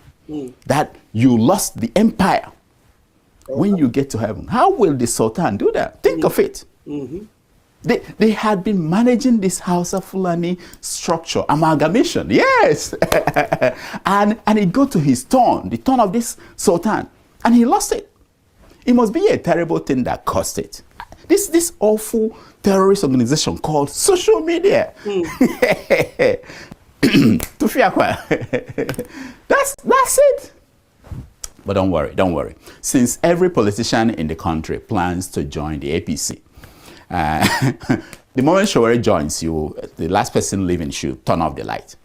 that you lost the empire when you get to heaven? How will the Sultan do that? Think of it. They had been managing this Hausa Fulani structure, amalgamation, yes. and it got to his turn, the turn of this Sultan, and he lost it. It must be a terrible thing that caused it. This awful terrorist organization called social media. That's it. But don't worry. Since every politician in the country plans to join the APC, the moment Showeri joins, the last person leaving should turn off the light.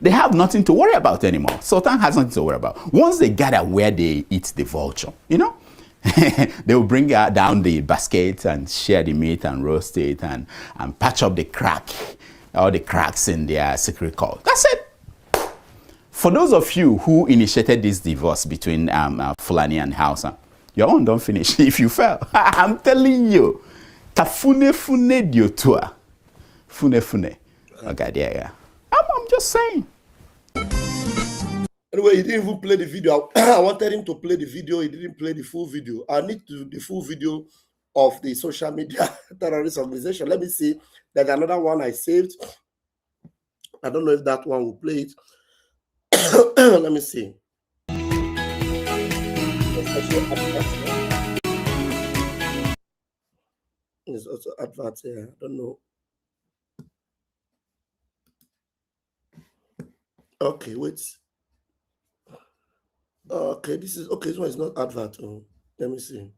They have nothing to worry about anymore. Sultan has nothing to worry about. Once they gather where they eat the vulture, they will bring down the basket and share the meat and roast it and patch up all the cracks in their secret cult. That's it. For those of you who initiated this divorce between Fulani and Hausa, your own don't finish if you fail. I'm telling you. Tafune fune diotua. Fune. Okay, yeah. I'm just saying. Anyway, he didn't even play the video. I wanted him to play the video. He didn't play the full video. I need to do the full video of the social media terrorist organization. Let me see. There's another one I saved. I don't know if that one will play it. Let me see. There's also adverts here. I don't know. Okay, wait. Okay, this one is not advert. Let me see.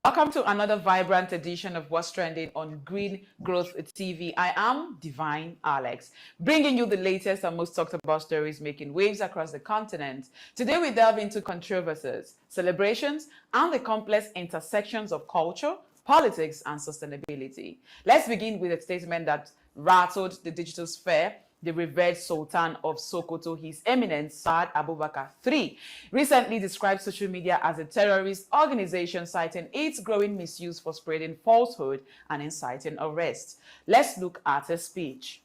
Welcome to another vibrant edition of What's Trending on Green Growth TV. I am Divine Alex, bringing you the latest and most talked about stories making waves across the continent. Today we delve into controversies, celebrations, and the complex intersections of culture, politics, and sustainability. Let's begin with a statement that rattled the digital sphere. The revered Sultan of Sokoto, His Eminence Saad Abubakar III, recently described social media as a terrorist organization, citing its growing misuse for spreading falsehood and inciting arrest. Let's look at a speech.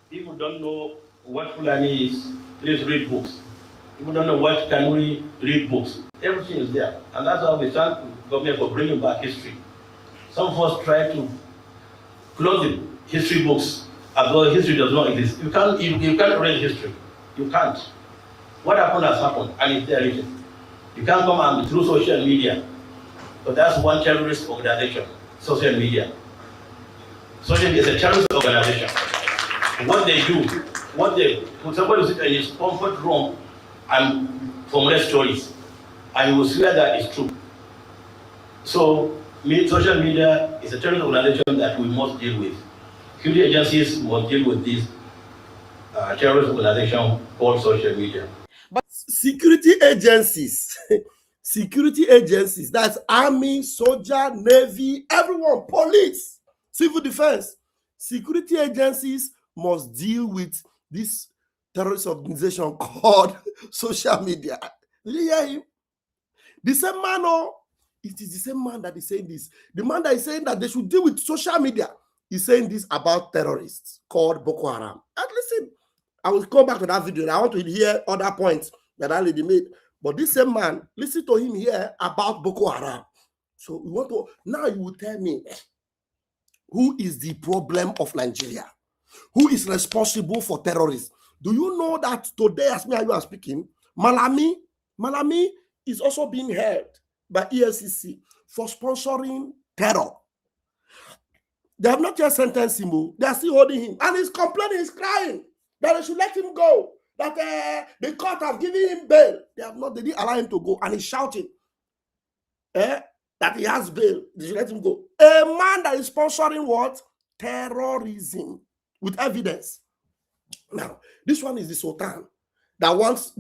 People don't know what Fulani is. Please read books. People don't know what Kanuri, read books. Everything is there. And that's why we thank the government for bringing back history. Some of us try to close the history books. As though history does not exist. You can't read history. You can't. What happened has happened, and it's there written. You can't come and through social media. But that's one terrorist organization, social media. Social media is a terrorist organization. What they do, put somebody sit in his comfort room and formulate stories, and you will swear that it's true. So, social media is a terrorist organization that we must deal with. Security agencies must deal with this terrorist organization called social media. But security agencies, that's army, soldier, navy, everyone, police, civil defense. Security agencies must deal with this terrorist organization called social media. Did you hear him? The same man, it is the same man that is saying this. The man that is saying that they should deal with social media. He's saying this about terrorists called Boko Haram. And listen, I will come back to that video. I want to hear other points that I already made. But this same man, listen to him here about Boko Haram. So we want to, now you will tell me, who is the problem of Nigeria? Who is responsible for terrorism? Do you know that today, as me and you are speaking, Malami is also being held by EFCC for sponsoring terror. They have not yet sentenced him. They are still holding him. And he's complaining, he's crying that they should let him go. That the court have given him bail. They didn't allow him to go. And he's shouting that he has bail. They should let him go. A man that is sponsoring what? Terrorism with evidence. Now, this one is the Sultan that wants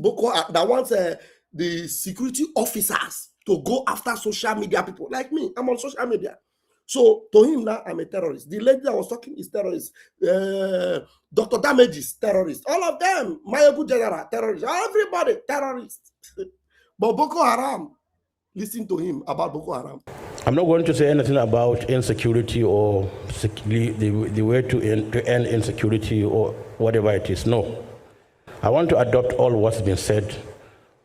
the security officers to go after social media people like me. I'm on social media. So to him now, I'm a terrorist. The lady that was talking is terrorist. Dr. Damage is terrorist. All of them, Mayogu General, terrorist. Everybody, terrorist. But Boko Haram, listen to him about Boko Haram. I'm not going to say anything about insecurity or the way to end insecurity or whatever it is. No. I want to adopt all what's been said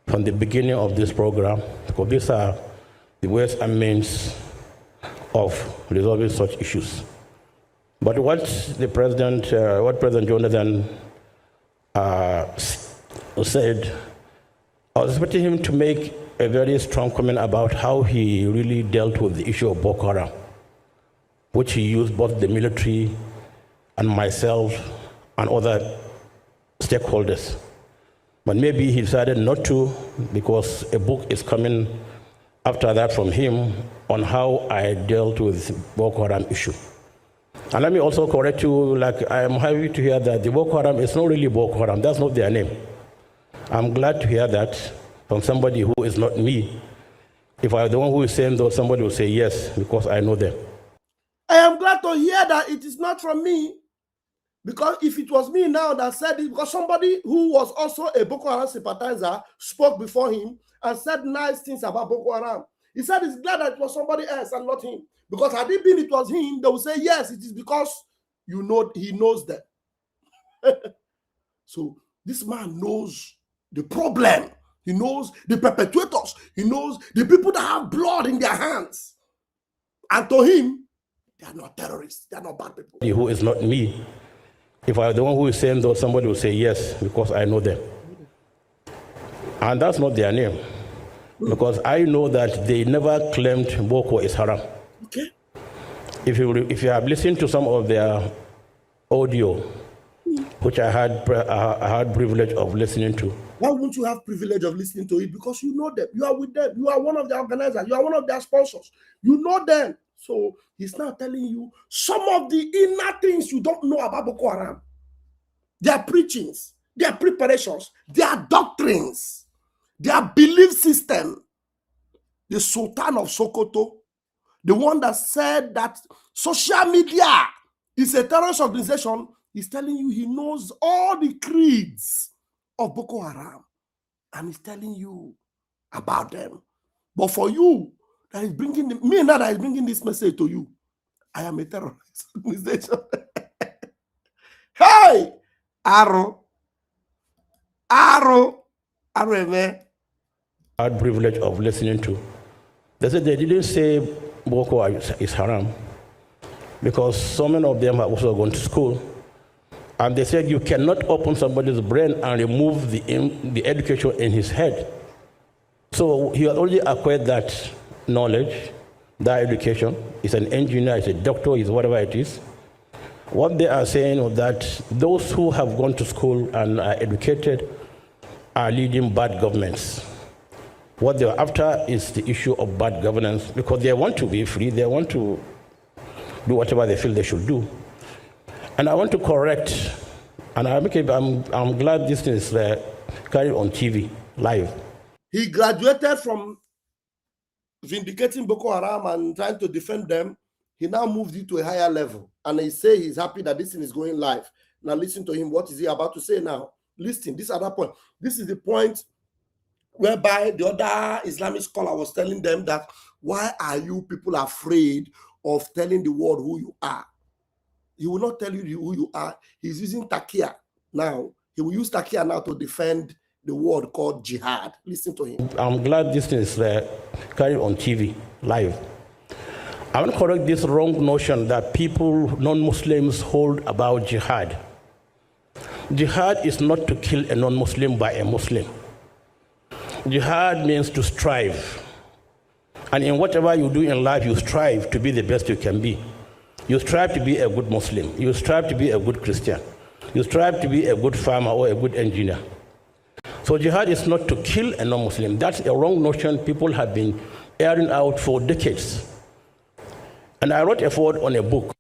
from the beginning of this program, because these are the ways and means of resolving such issues. But what President Jonathan said, I was expecting him to make a very strong comment about how he really dealt with the issue of Boko Haram, which he used both the military and myself and other stakeholders. But maybe he decided not to, because a book is coming after that from him on how I dealt with Boko Haram issue. And let me also correct you, like I am happy to hear that the Boko Haram is not really Boko Haram, that's not their name. I'm glad to hear that from somebody who is not me. If I were the one who is saying though, somebody will say yes, because I know them. I am glad to hear that it is not from me, because if it was me now that said it, because somebody who was also a Boko Haram sympathizer spoke before him and said nice things about Boko Haram. He said he's glad that it was somebody else and not him. Because had it been it was him, they would say, yes, it is because he knows them. So this man knows the problem. He knows the perpetrators. He knows the people that have blood in their hands. And to him, they are not terrorists. They are not bad people. Who is not me. If I were the one who is saying though, somebody will say yes, because I know them. And that's not their name. Because I know that they never claimed Boko is haram. Okay. If you have listened to some of their audio, which I had privilege of listening to. Why won't you have privilege of listening to it? Because you know them. You are with them. You are one of the organizers. You are one of their sponsors. You know them. So he's now telling you some of the inner things you don't know about Boko Haram. Their preachings, their preparations, their doctrines, their belief system. The Sultan of Sokoto, the one that said that social media is a terrorist organization, is telling you he knows all the creeds of Boko Haram. And he's telling you about them. But for you, that is bringing me now that is bringing this message to you, I am a terrorist organization. Hey! Arrow, man. I had privilege of listening to. They said they didn't say Boko is haram, because so many of them have also gone to school. And they said you cannot open somebody's brain and remove the education in his head. So he has already acquired that knowledge, that education. He's an engineer, he's a doctor, he's whatever it is. What they are saying is that those who have gone to school and are educated are leading bad governments. What they're after is the issue of bad governance, because they want to be free, they want to do whatever they feel they should do. And I want to correct, and I'm glad this is carried on TV, live. He graduated from vindicating Boko Haram and trying to defend them. He now moved it to a higher level. And he says he's happy that this thing is going live. Now listen to him. What is he about to say now? Listen, this other point. This is the point whereby the other Islamic scholar was telling them that, why are you people afraid of telling the world who you are? He will not tell you who you are. He's using Takia now. He will use Takia now to defend the word called jihad. Listen to him. I'm glad this is carried on TV, live. I want to correct this wrong notion that people, non-Muslims, hold about jihad. Jihad is not to kill a non-Muslim by a Muslim. Jihad means to strive. And in whatever you do in life, you strive to be the best you can be. You strive to be a good Muslim. You strive to be a good Christian. You strive to be a good farmer or a good engineer. So jihad is not to kill a non-Muslim. That's a wrong notion people have been airing out for decades. And I wrote a foreword on a book.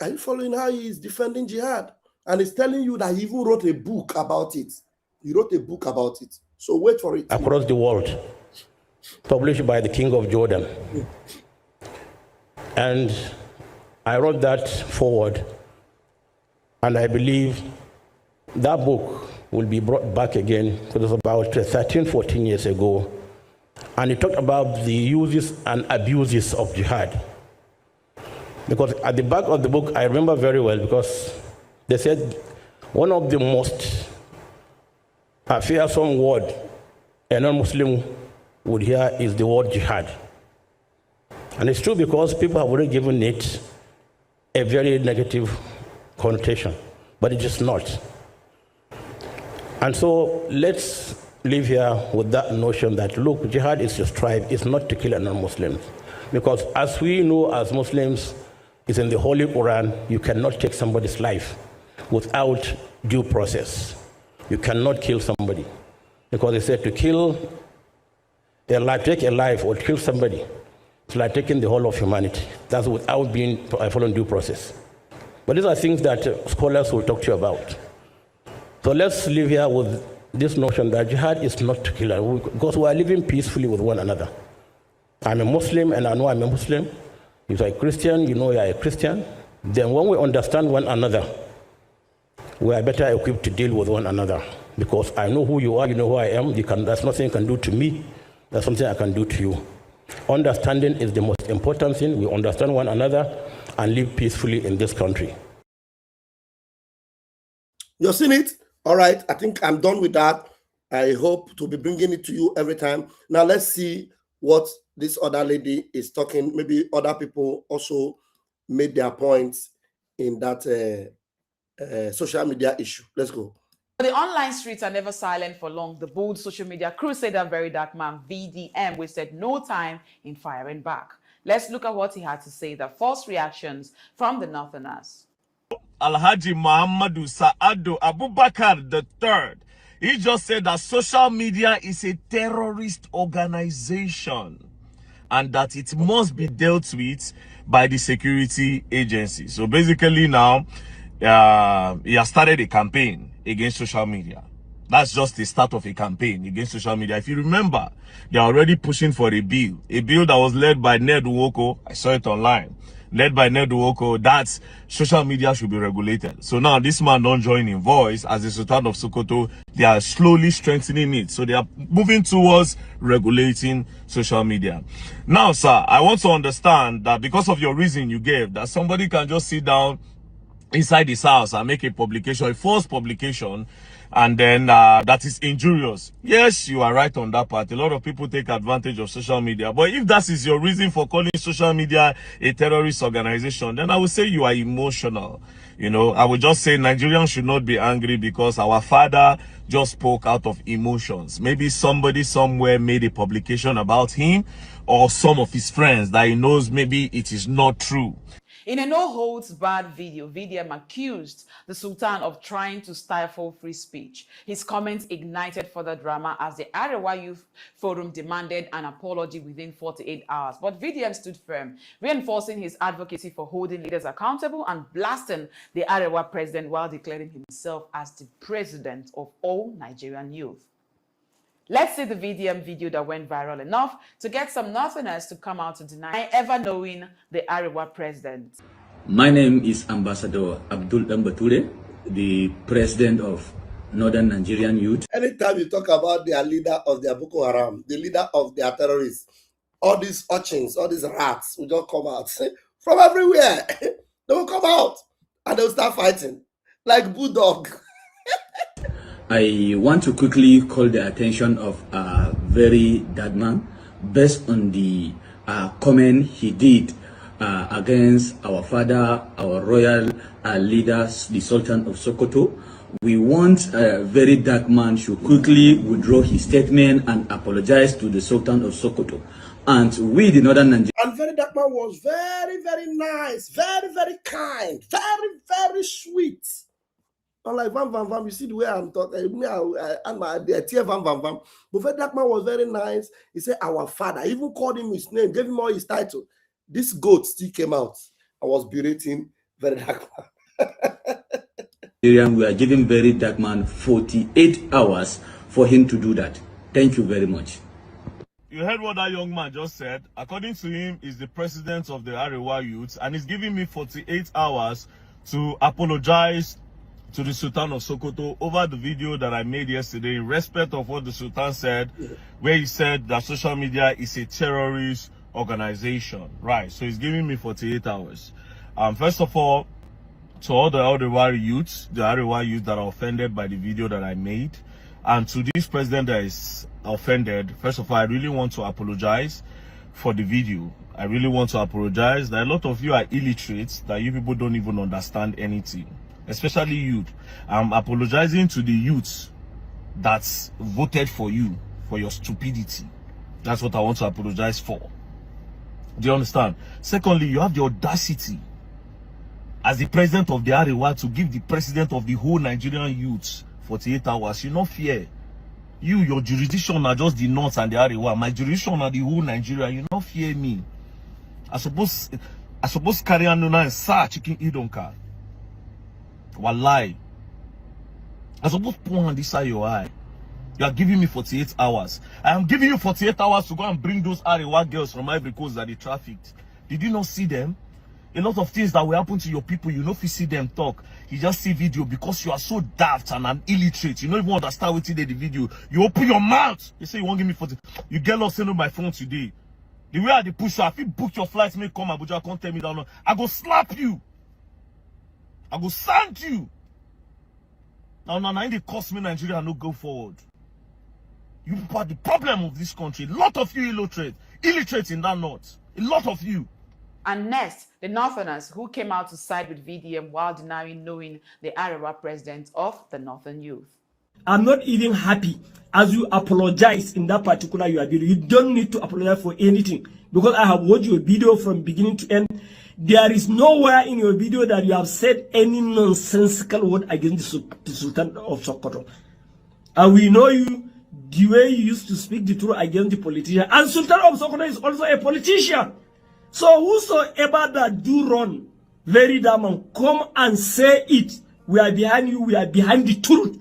Are you following how he is defending jihad? And he's telling you that he even wrote a book about it. He wrote a book about it. So wait for it. Across the world, published by the King of Jordan. And I wrote that forward. And I believe that book will be brought back again. It was about 13, 14 years ago. And it talked about the uses and abuses of jihad. Because at the back of the book, I remember very well, because they said one of the most fearsome word a non-Muslim would hear is the word jihad. And it's true, because people have already given it a very negative connotation, but it is not. And so let's live here with that notion that, look, jihad is to strive, it's not to kill a non-Muslim. Because as we know as Muslims, it's in the Holy Quran, you cannot take somebody's life without due process. You cannot kill somebody. Because they said to kill a life, take a life or kill somebody, it's like taking the whole of humanity. That's without being following due process. But these are things that scholars will talk to you about. So let's live here with this notion that jihad is not to kill, because we are living peacefully with one another. I'm a Muslim and I know I'm a Muslim. If you're a Christian, you know you're a Christian. Then when we understand one another, we are better equipped to deal with one another. Because I know who you are, you know who I am. There's nothing you can do to me. There's something I can do to you. Understanding is the most important thing. We understand one another and live peacefully in this country. You've seen it? All right, I think I'm done with that. I hope to be bringing it to you every time. Now let's see what this other lady is talking. Maybe other people also made their points in that social media issue. Let's go. The online streets are never silent for long. The bold social media crusader, very dark man, VDM, wasted no time in firing back. Let's look at what he had to say, the first reactions from the Northerners. Alhaji Muhammadu Sa'adu Abubakar III. He just said that social media is a terrorist organization and that it must be dealt with by the security agency. So basically now, he has started a campaign against social media. That's just the start of a campaign against social media. If you remember, they're already pushing for a bill that was led by Ned Nwoko. I saw it online. Led by Ned Nwoko, that social media should be regulated. So now this man don't join in voice as the Sultan of Sokoto. They are slowly strengthening it. So they are moving towards regulating social media. Now, sir, I want to understand that because of your reason you gave, that somebody can just sit down inside his house and make a publication, a false publication, and then that is injurious. Yes, you are right on that part. A lot of people take advantage of social media. But if that is your reason for calling social media a terrorist organization, then I would say you are emotional. You know, I would just say Nigerians should not be angry because our father just spoke out of emotions. Maybe somebody somewhere made a publication about him or some of his friends that he knows maybe it is not true. In a no-holds-barred video, VDM accused the Sultan of trying to stifle free speech. His comments ignited further drama as the Arewa Youth Forum demanded an apology within 48 hours. But VDM stood firm, reinforcing his advocacy for holding leaders accountable and blasting the Arewa president while declaring himself as the president of all Nigerian youth. Let's see the VDM video that went viral enough to get some Northerners to come out to deny ever knowing the Arewa president. My name is Ambassador Abdul Dambature, the president of Northern Nigerian Youth. Anytime you talk about their leader of their Boko Haram, the leader of their terrorists, all these urchins, all these rats will just come out from everywhere. They will come out and they will start fighting like bulldog. I want to quickly call the attention of a very bad man based on the comment he did against our father, our royal leader, the Sultan of Sokoto. We want a very dark man should quickly withdraw his statement and apologize to the Sultan of Sokoto. And we, the Northern Nigeria. And very dark man was very, very nice, very, very kind, very, very sweet. I'm like, Vam Vam Vam, you see the way I'm talking, and my tear Vam Vam Vam. But very dark man was very nice. He said, our father, even called him his name, gave him all his title. This goat still came out. I was berating very dark man. We are giving very dark man 48 hours for him to do that. Thank you very much. You heard what that young man just said. According to him, he's the president of the Arewa youths, and he's giving me 48 hours to apologize to the Sultan of Sokoto over the video that I made yesterday in respect of what the Sultan said, where he said that social media is a terrorist organization. Right, so he's giving me 48 hours. First of all, to all the Arewa youths, that are offended by the video that I made, and to this president that is offended, first of all, I really want to apologize for the video. I really want to apologize that a lot of you are illiterate, that you people don't even understand anything, especially youth. I'm apologizing to the youths that voted for you, for your stupidity. That's what I want to apologize for. Do you understand? Secondly, you have the audacity as the president of the Arewa to give the president of the whole Nigerian youths 48 hours. You no fear. Your jurisdiction are just the North and the Arewa. My jurisdiction are the whole Nigeria. You no fear me. I suppose carry on and sa chicken idonka. Wallahi. I suppose pour on this side your eye. You are giving me 48 hours. I am giving you 48 hours to go and bring those Arewa girls from Ivory Coast that they trafficked. Did you not see them? A lot of things that will happen to your people, you know if you see them talk. You just see video because you are so daft and an illiterate. You don't even understand what you did the video. You open your mouth. You say you won't give me 40. You get lost in my phone today. The way I dey push you, if you book your flights, may come Abuja, can't tell me that. I go slap you. I go sand you. Now, it cost me Nigeria no go forward. You are the problem of this country. A lot of you illiterate in that north. A lot of you. And next, the Northerners who came out to side with VDM while denying knowing the Arewa president of the Northern Youth. I'm not even happy as you apologize in that particular your video. You don't need to apologize for anything because I have watched your video from beginning to end. There is nowhere in your video that you have said any nonsensical word against the Sultan of Sokoto. And we know you, the way you used to speak the truth against the politician. And Sultan of Sokoto is also a politician. So whosoever that do run, very damn, come and say it. We are behind you. We are behind the truth.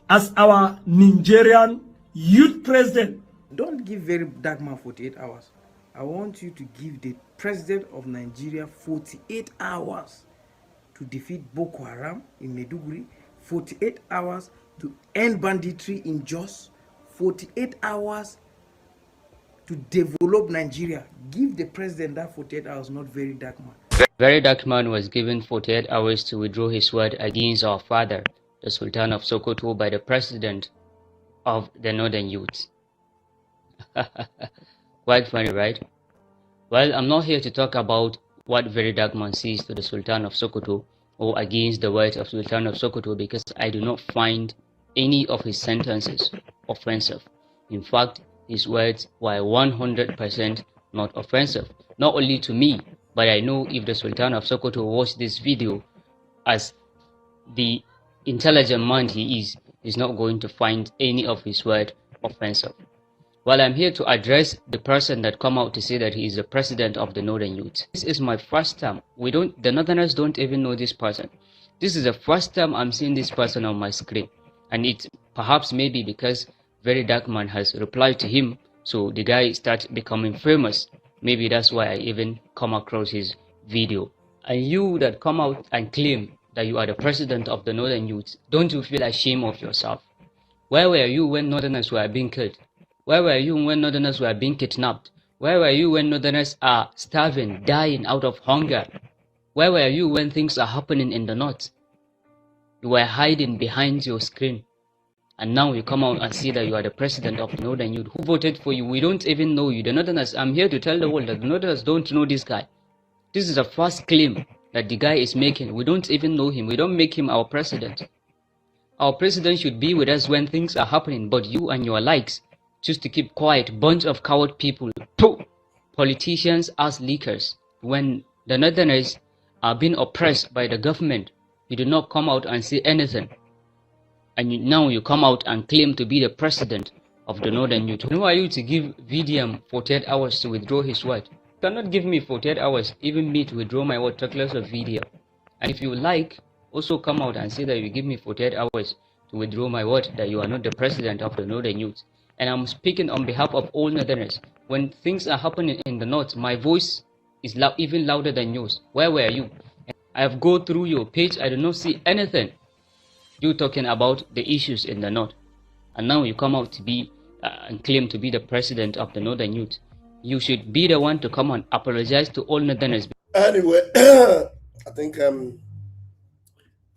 As our Nigerian youth president. Don't give very dark man 48 hours. I want you to give the president of Nigeria 48 hours to defeat Boko Haram in Maiduguri, 48 hours to end banditry in Jos, 48 hours to develop Nigeria. Give the president that 48 hours, not very dark man. Very dark man was given 48 hours to withdraw his word against our father, the Sultan of Sokoto, by the president of the Northern Youth. Quite funny, right? Well, I'm not here to talk about what very dark man sees to the Sultan of Sokoto or against the words of Sultan of Sokoto, because I do not find any of his sentences offensive. In fact, his words were 100% not offensive, not only to me, but I know if the Sultan of Sokoto watched this video, as the intelligent man he is not going to find any of his words offensive. Well, I'm here to address the person that come out to say that he is the president of the Northern Youth. This is my first time. The Northerners don't even know this person. This is the first time I'm seeing this person on my screen. And it perhaps maybe because very dark man has replied to him, so the guy starts becoming famous. Maybe that's why I even come across his video. And you that come out and claim that you are the president of the Northern Youth, don't you feel ashamed of yourself? Where were you when Northerners were being killed? Where were you when Northerners were being kidnapped? Where were you when Northerners are starving, dying out of hunger? Where were you when things are happening in the North? You were hiding behind your screen. And now you come out and see that you are the president of the Northern Youth. Who voted for you? We don't even know you. The Northerners, I'm here to tell the world that the Northerners don't know this guy. This is the first claim that the guy is making. We don't even know him. We don't make him our president. Our president should be with us when things are happening, but you and your likes choose to keep quiet. Bunch of coward people. Pooh! Politicians as leakers. When the Northerners are being oppressed by the government, you do not come out and say anything. And now you come out and claim to be the president of the Northern Youth. Who are you to give VDM 48 hours to withdraw his word? You cannot give me 48 hours, even me, to withdraw my word, talk less of VDM. And if you like, also come out and say that you give me 48 hours to withdraw my word, that you are not the president of the Northern Youth. And I'm speaking on behalf of all Northerners. When things are happening in the North, my voice is even louder than yours. Where were you? I have gone through your page. I do not see anything. You talking about the issues in the North. And now you come out to be and claim to be the president of the Northern Youth. You should be the one to come and apologize to all Northerners. Anyway, I think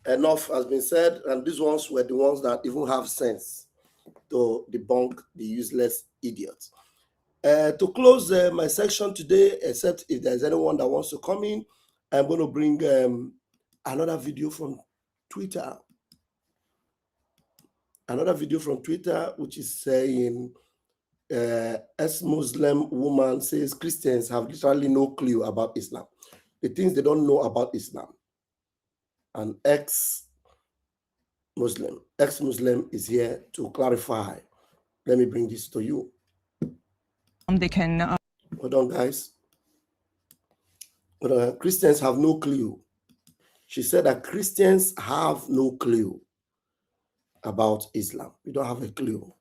enough has been said, and these ones were the ones that even have sense to debunk the useless idiots. To close my section today, except if there's anyone that wants to come in, I'm going to bring another video from Twitter. Another video from Twitter, which is saying, ex-Muslim woman says Christians have literally no clue about Islam. The things they don't know about Islam. An ex-Muslim is here to clarify. Let me bring this to you. They can... Hold on, guys. Christians have no clue. She said that Christians have no clue about Islam. We don't have a clue.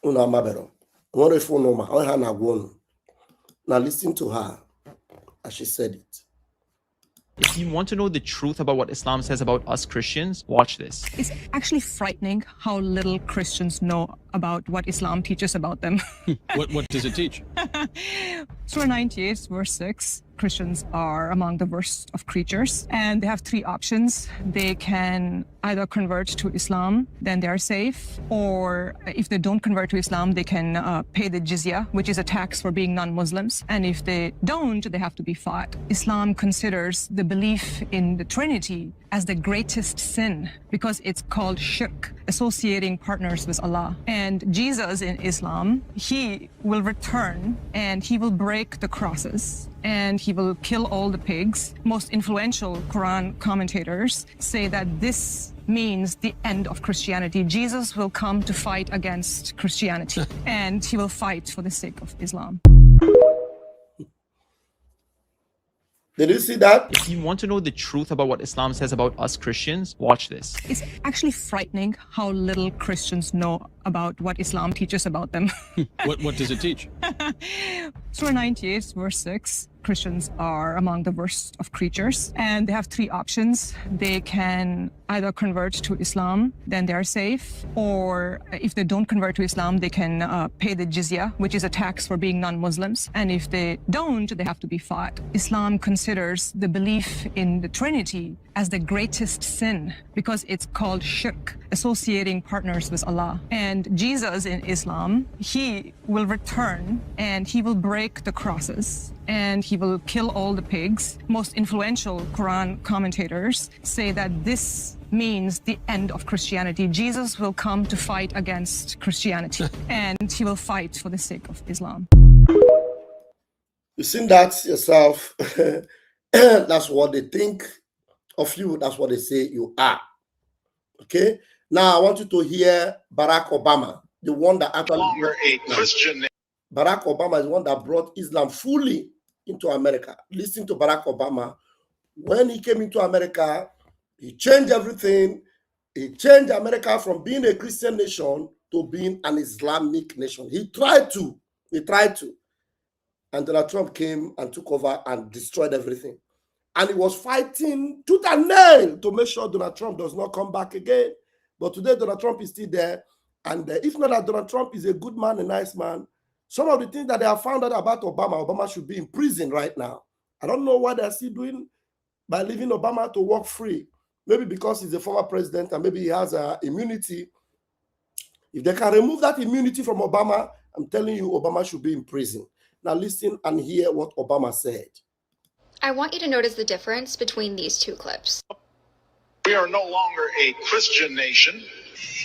Now listen to her as she said it. If you want to know the truth about what Islam says about us Christians, watch this. It's actually frightening how little Christians know about what Islam teaches about them. What does it teach? Surah 98, verse 6. Christians are among the worst of creatures, and they have three options. They can either convert to Islam, then they are safe, or if they don't convert to Islam, they can pay the jizya, which is a tax for being non-Muslims, and if they don't, they have to be fought. Islam considers the belief in the Trinity as the greatest sin because it's called shirk, associating partners with Allah. And Jesus in Islam, he will return and he will break the crosses and he will kill all the pigs. Most influential Quran commentators say that this means the end of Christianity. Jesus will come to fight against Christianity and he will fight for the sake of Islam. Did you see that? If you want to know the truth about what Islam says about us Christians, watch this. It's actually frightening how little Christians know about what Islam teaches about them. What does it teach? Surah 98, verse 6. Christians are among the worst of creatures, and they have three options. They can either convert to Islam, then they are safe, or if they don't convert to Islam, they can pay the jizya, which is a tax for being non-Muslims, and if they don't, they have to be fought. Islam considers the belief in the Trinity as the greatest sin because it's called shirk, associating partners with Allah. And Jesus in Islam, he will return and he will break the crosses and he will kill all the pigs. Most influential Quran commentators say that this means the end of Christianity. Jesus will come to fight against Christianity and he will fight for the sake of Islam. You've seen that yourself. That's what they think of you. That's what they say you are. Okay? Now I want you to hear Barack Obama, the one that actually brought a Christian. Barack Obama is the one that brought Islam fully into America. Listen to Barack Obama. When he came into America, he changed everything. He changed America from being a Christian nation to being an Islamic nation. He tried to. And Donald Trump came and took over and destroyed everything. And he was fighting tooth and nail to make sure Donald Trump does not come back again. But today, Donald Trump is still there. And if not that Donald Trump is a good man, a nice man, some of the things that they have found out about Obama, Obama should be in prison right now. I don't know what they're still doing by leaving Obama to walk free. Maybe because he's a former president and maybe he has immunity. If they can remove that immunity from Obama, I'm telling you, Obama should be in prison. Now listen and hear what Obama said. I want you to notice the difference between these two clips. We are no longer a Christian nation.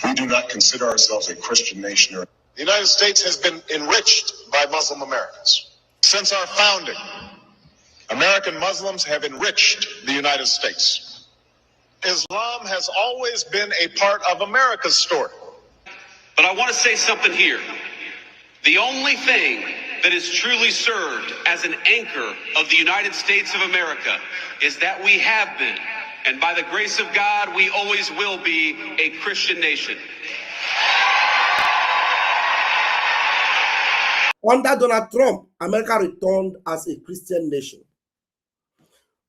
We do not consider ourselves a Christian nation. The United States has been enriched by Muslim Americans. Since our founding, American Muslims have enriched the United States. Islam has always been a part of America's story. But I want to say something here. The only thing that is truly served as an anchor of the United States of America is that we have been, and by the grace of God, we always will be a Christian nation. Under Donald Trump, America returned as a Christian nation.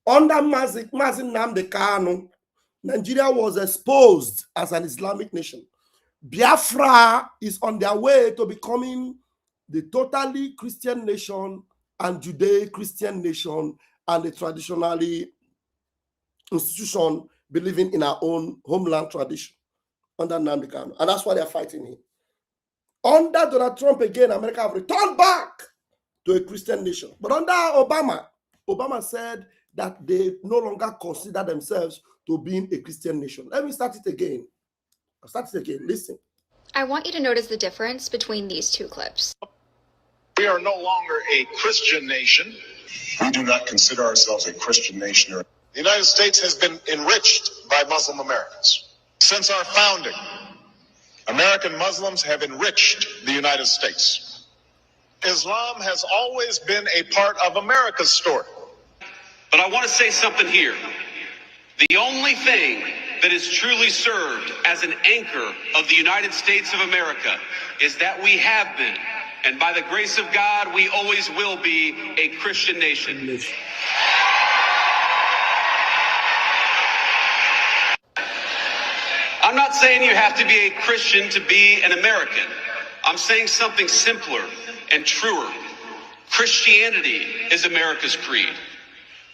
Under Mazi Nnamdi Kanu, Nigeria was exposed as an Islamic nation. Biafra is on their way to becoming the totally Christian nation and Judeo-Christian nation and the traditionally institution believing in our own homeland tradition under Nnamdi Kanu. And that's why they're fighting him. Under Donald Trump again, America have returned back to a Christian nation. But under Obama said that they no longer consider themselves to being a Christian nation. Let me start it again. Listen. I want you to notice the difference between these two clips. We are no longer a Christian nation. We do not consider ourselves a Christian nation. The United States has been enriched by Muslim Americans. Since our founding, American Muslims have enriched the United States. Islam has always been a part of America's story. But I want to say something here. The only thing that is truly served as an anchor of the United States of America is that we have been, and by the grace of God, we always will be a Christian nation. I'm not saying you have to be a Christian to be an American. I'm saying something simpler and truer. Christianity is America's creed.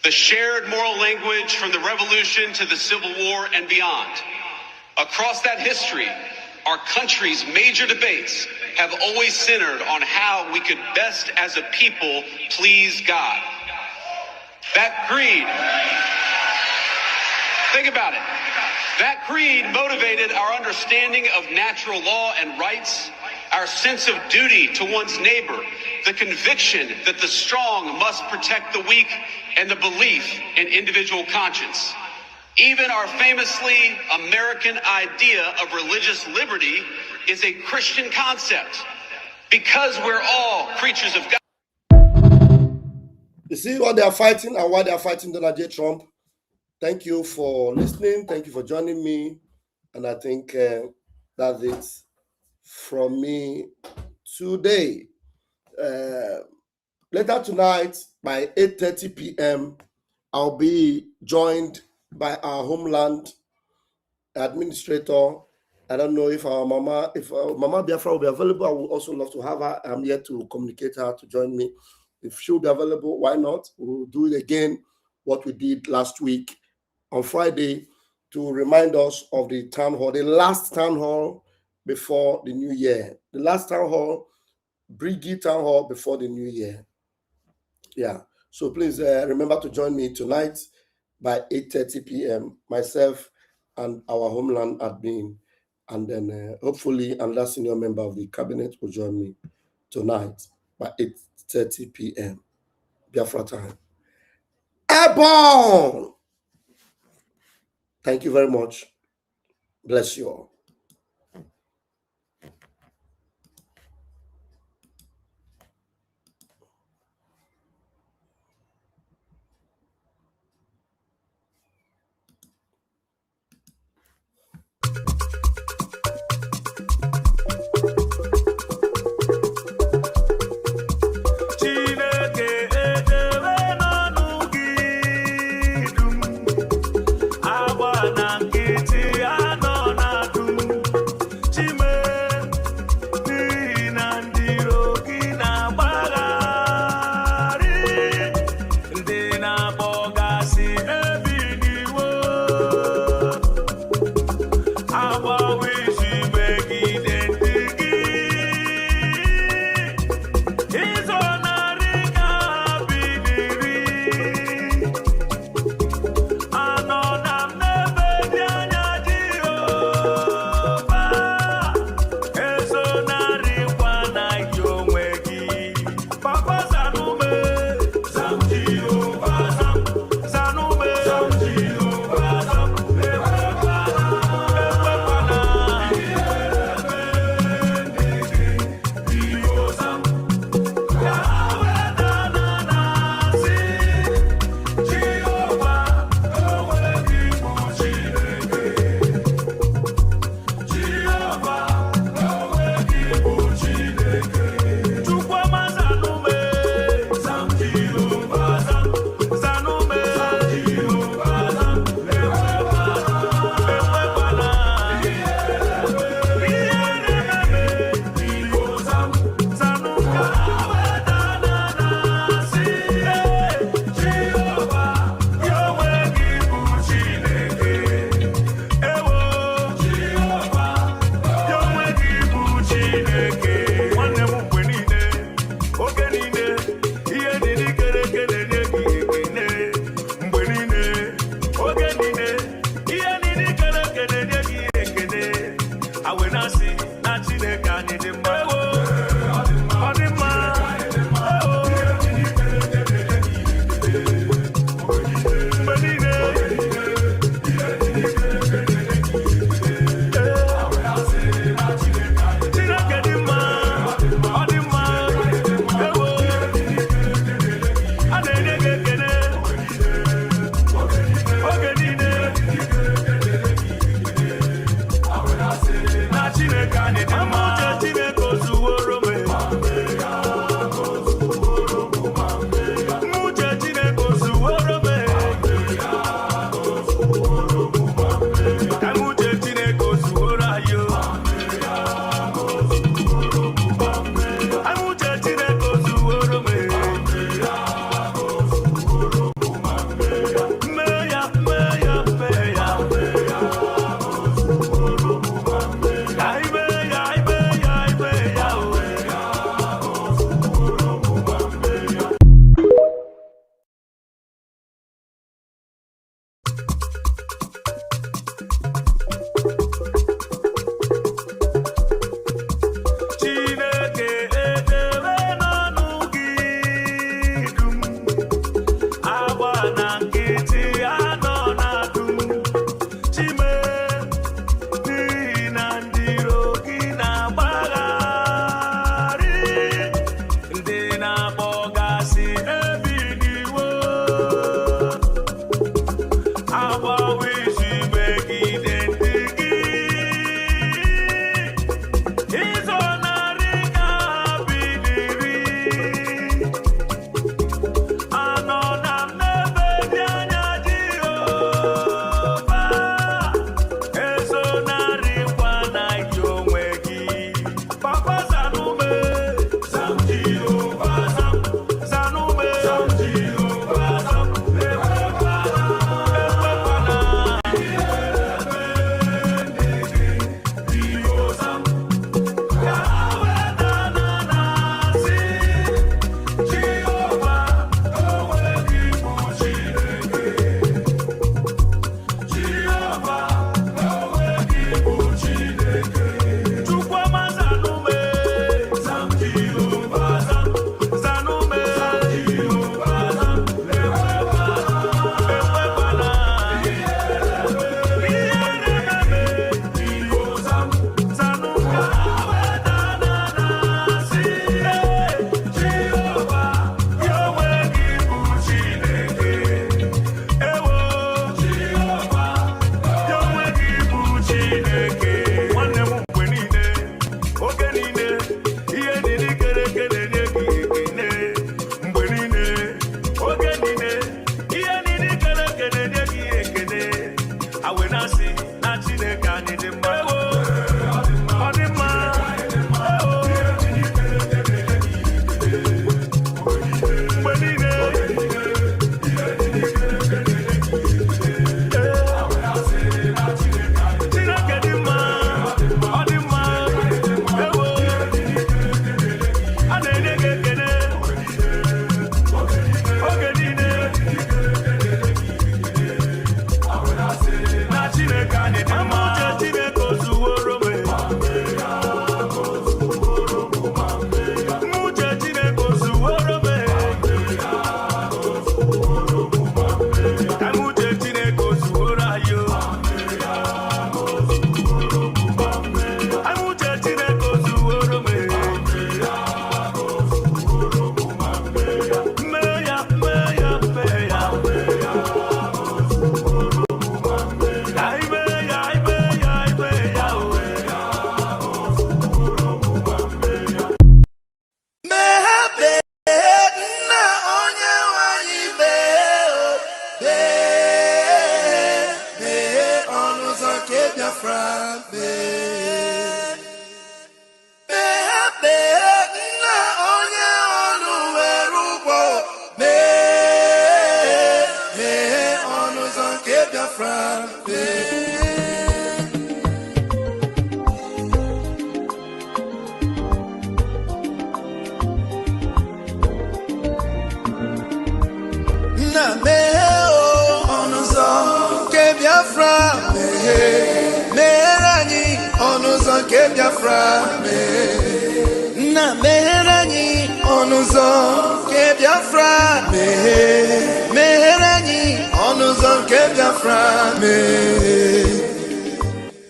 The shared moral language from the Revolution to the Civil War and beyond. Across that history, our country's major debates have always centered on how we could best as a people please God. That creed, think about it. That creed motivated our understanding of natural law and rights, our sense of duty to one's neighbor, the conviction that the strong must protect the weak, and the belief in individual conscience. Even our famously American idea of religious liberty is a Christian concept because we're all creatures of God. You see what they are fighting and why they are fighting Donald J. Trump? Thank you for listening. Thank you for joining me. And I think that's it from me today. Later tonight by 8:30 p.m., I'll be joined by our homeland administrator. I don't know if Mama Biafra will be available. I would also love to have her. I'm here to communicate her to join me. If she'll be available, why not? We'll do it again, what we did last week on Friday, to remind us of the town hall, the last town hall before the new year. The last town hall, Briggy Town Hall before the new year. Yeah. So please remember to join me tonight by 8:30 p.m. Myself and our homeland admin. And then hopefully another senior member of the cabinet will join me tonight by 8:30 p.m. Biafra time. Airborne! Thank you very much. Bless you all. Agwa na nkịtị anọ na dum.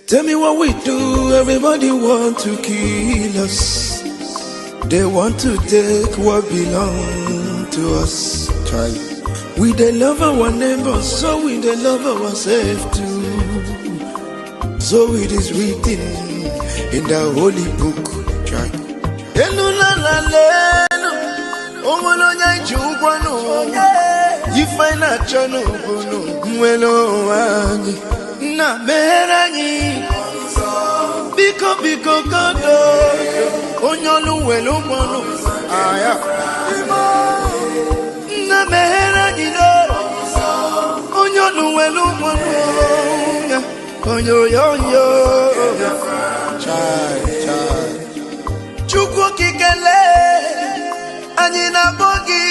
Tell me what we do, everybody want to kill us. They want to take what belongs to us. We they love our neighbors, so we they love ourselves too. So it is written in the holy book. You find a na meranyi biko biko kodo onyolu welu mono aya na meranyi no onyolu welu mono onyo yo chai chukwu kikele anyị na bogi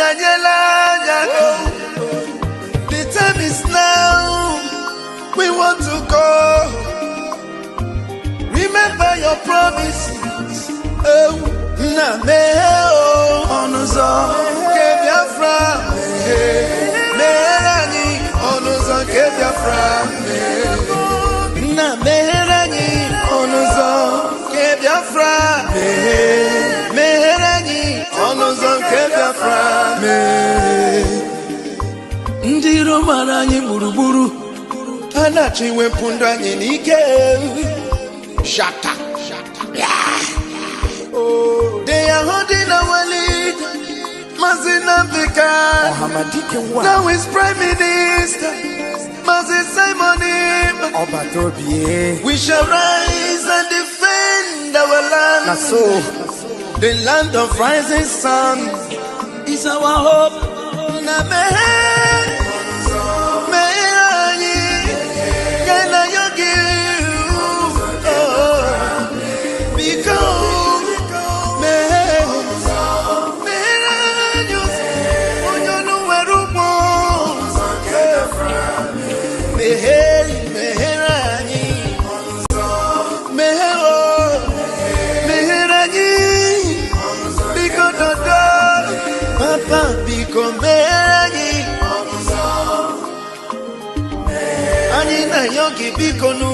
bia nyela nyako. The time is now, we want to go. Remember your promises. Oh, na me oh, onuzo kebiafra me, merani onuzo kebiafra me, na merani onuzo kebiafra me, merani onuzo kebiafra me. iro mara anyị gburugburu anachi wepụ ndụ anyị n'ike shata they are holding our lead Mazina Bika now is Prime Minister Mazin Simon we shall rise and defend our land the land of rising sun is our hope Yogi Bikonu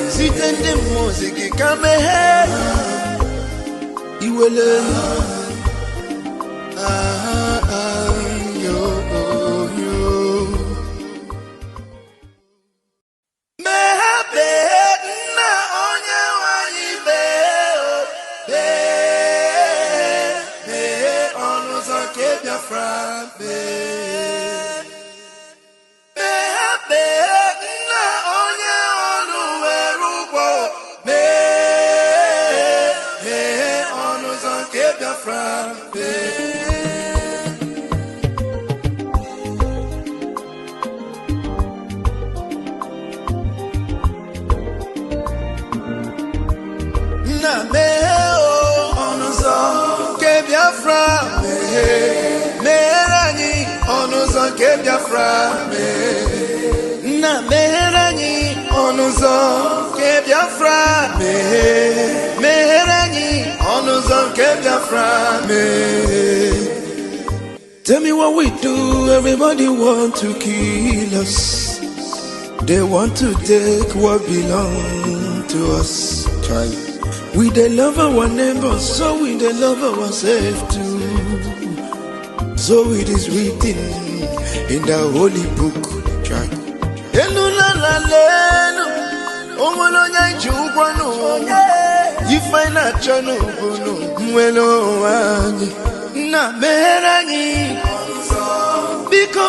Sitende music come ahead You will Na meherani onuzo ke Biafra meherani onuzo ke Biafra Tell me what we do, everybody want to kill us. They want to take what belongs to us. We they love our neighbors, so we they love ourselves too. So it is written in the holy book. You find a channel, na meherani biko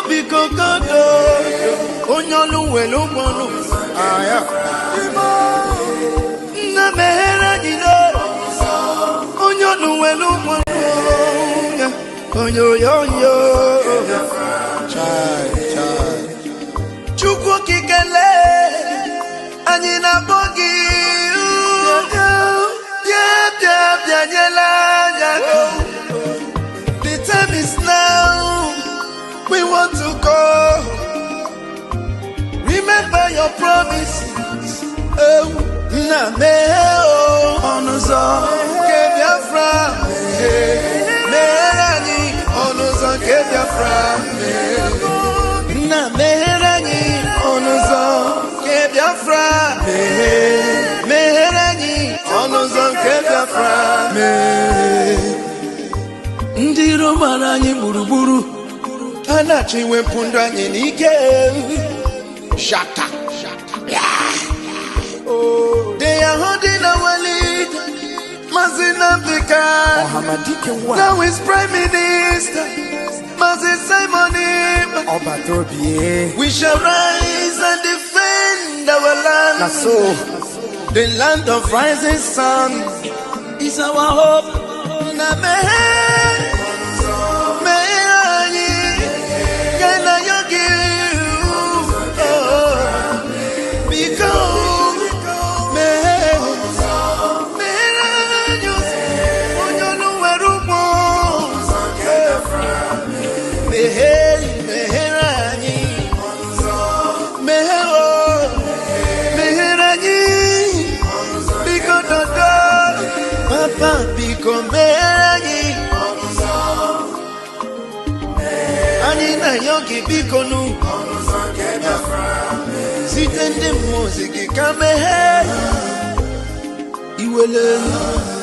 godo onyolu welu gbonu aya na meherani no onyolu welu gbonu onyoyo chai chukwu kikele anyị na bogi the time is now. We want to go. Remember your promises. Oh, na me oh, onuzo ke Biafra. Meherani onuzo ke Biafra. Na meherani onuzo ke Biafra. Meherani onuzo ke Biafra. Ndiro mara anyị gburugburu anachi wepụ ndụ anyị n'ike shata they are holding our lead Mazina Bika now is Prime Minister Mazin Simon we shall rise and defend our land the land of rising sun is our hope Yogi Bikonu Sitende music come ahead You will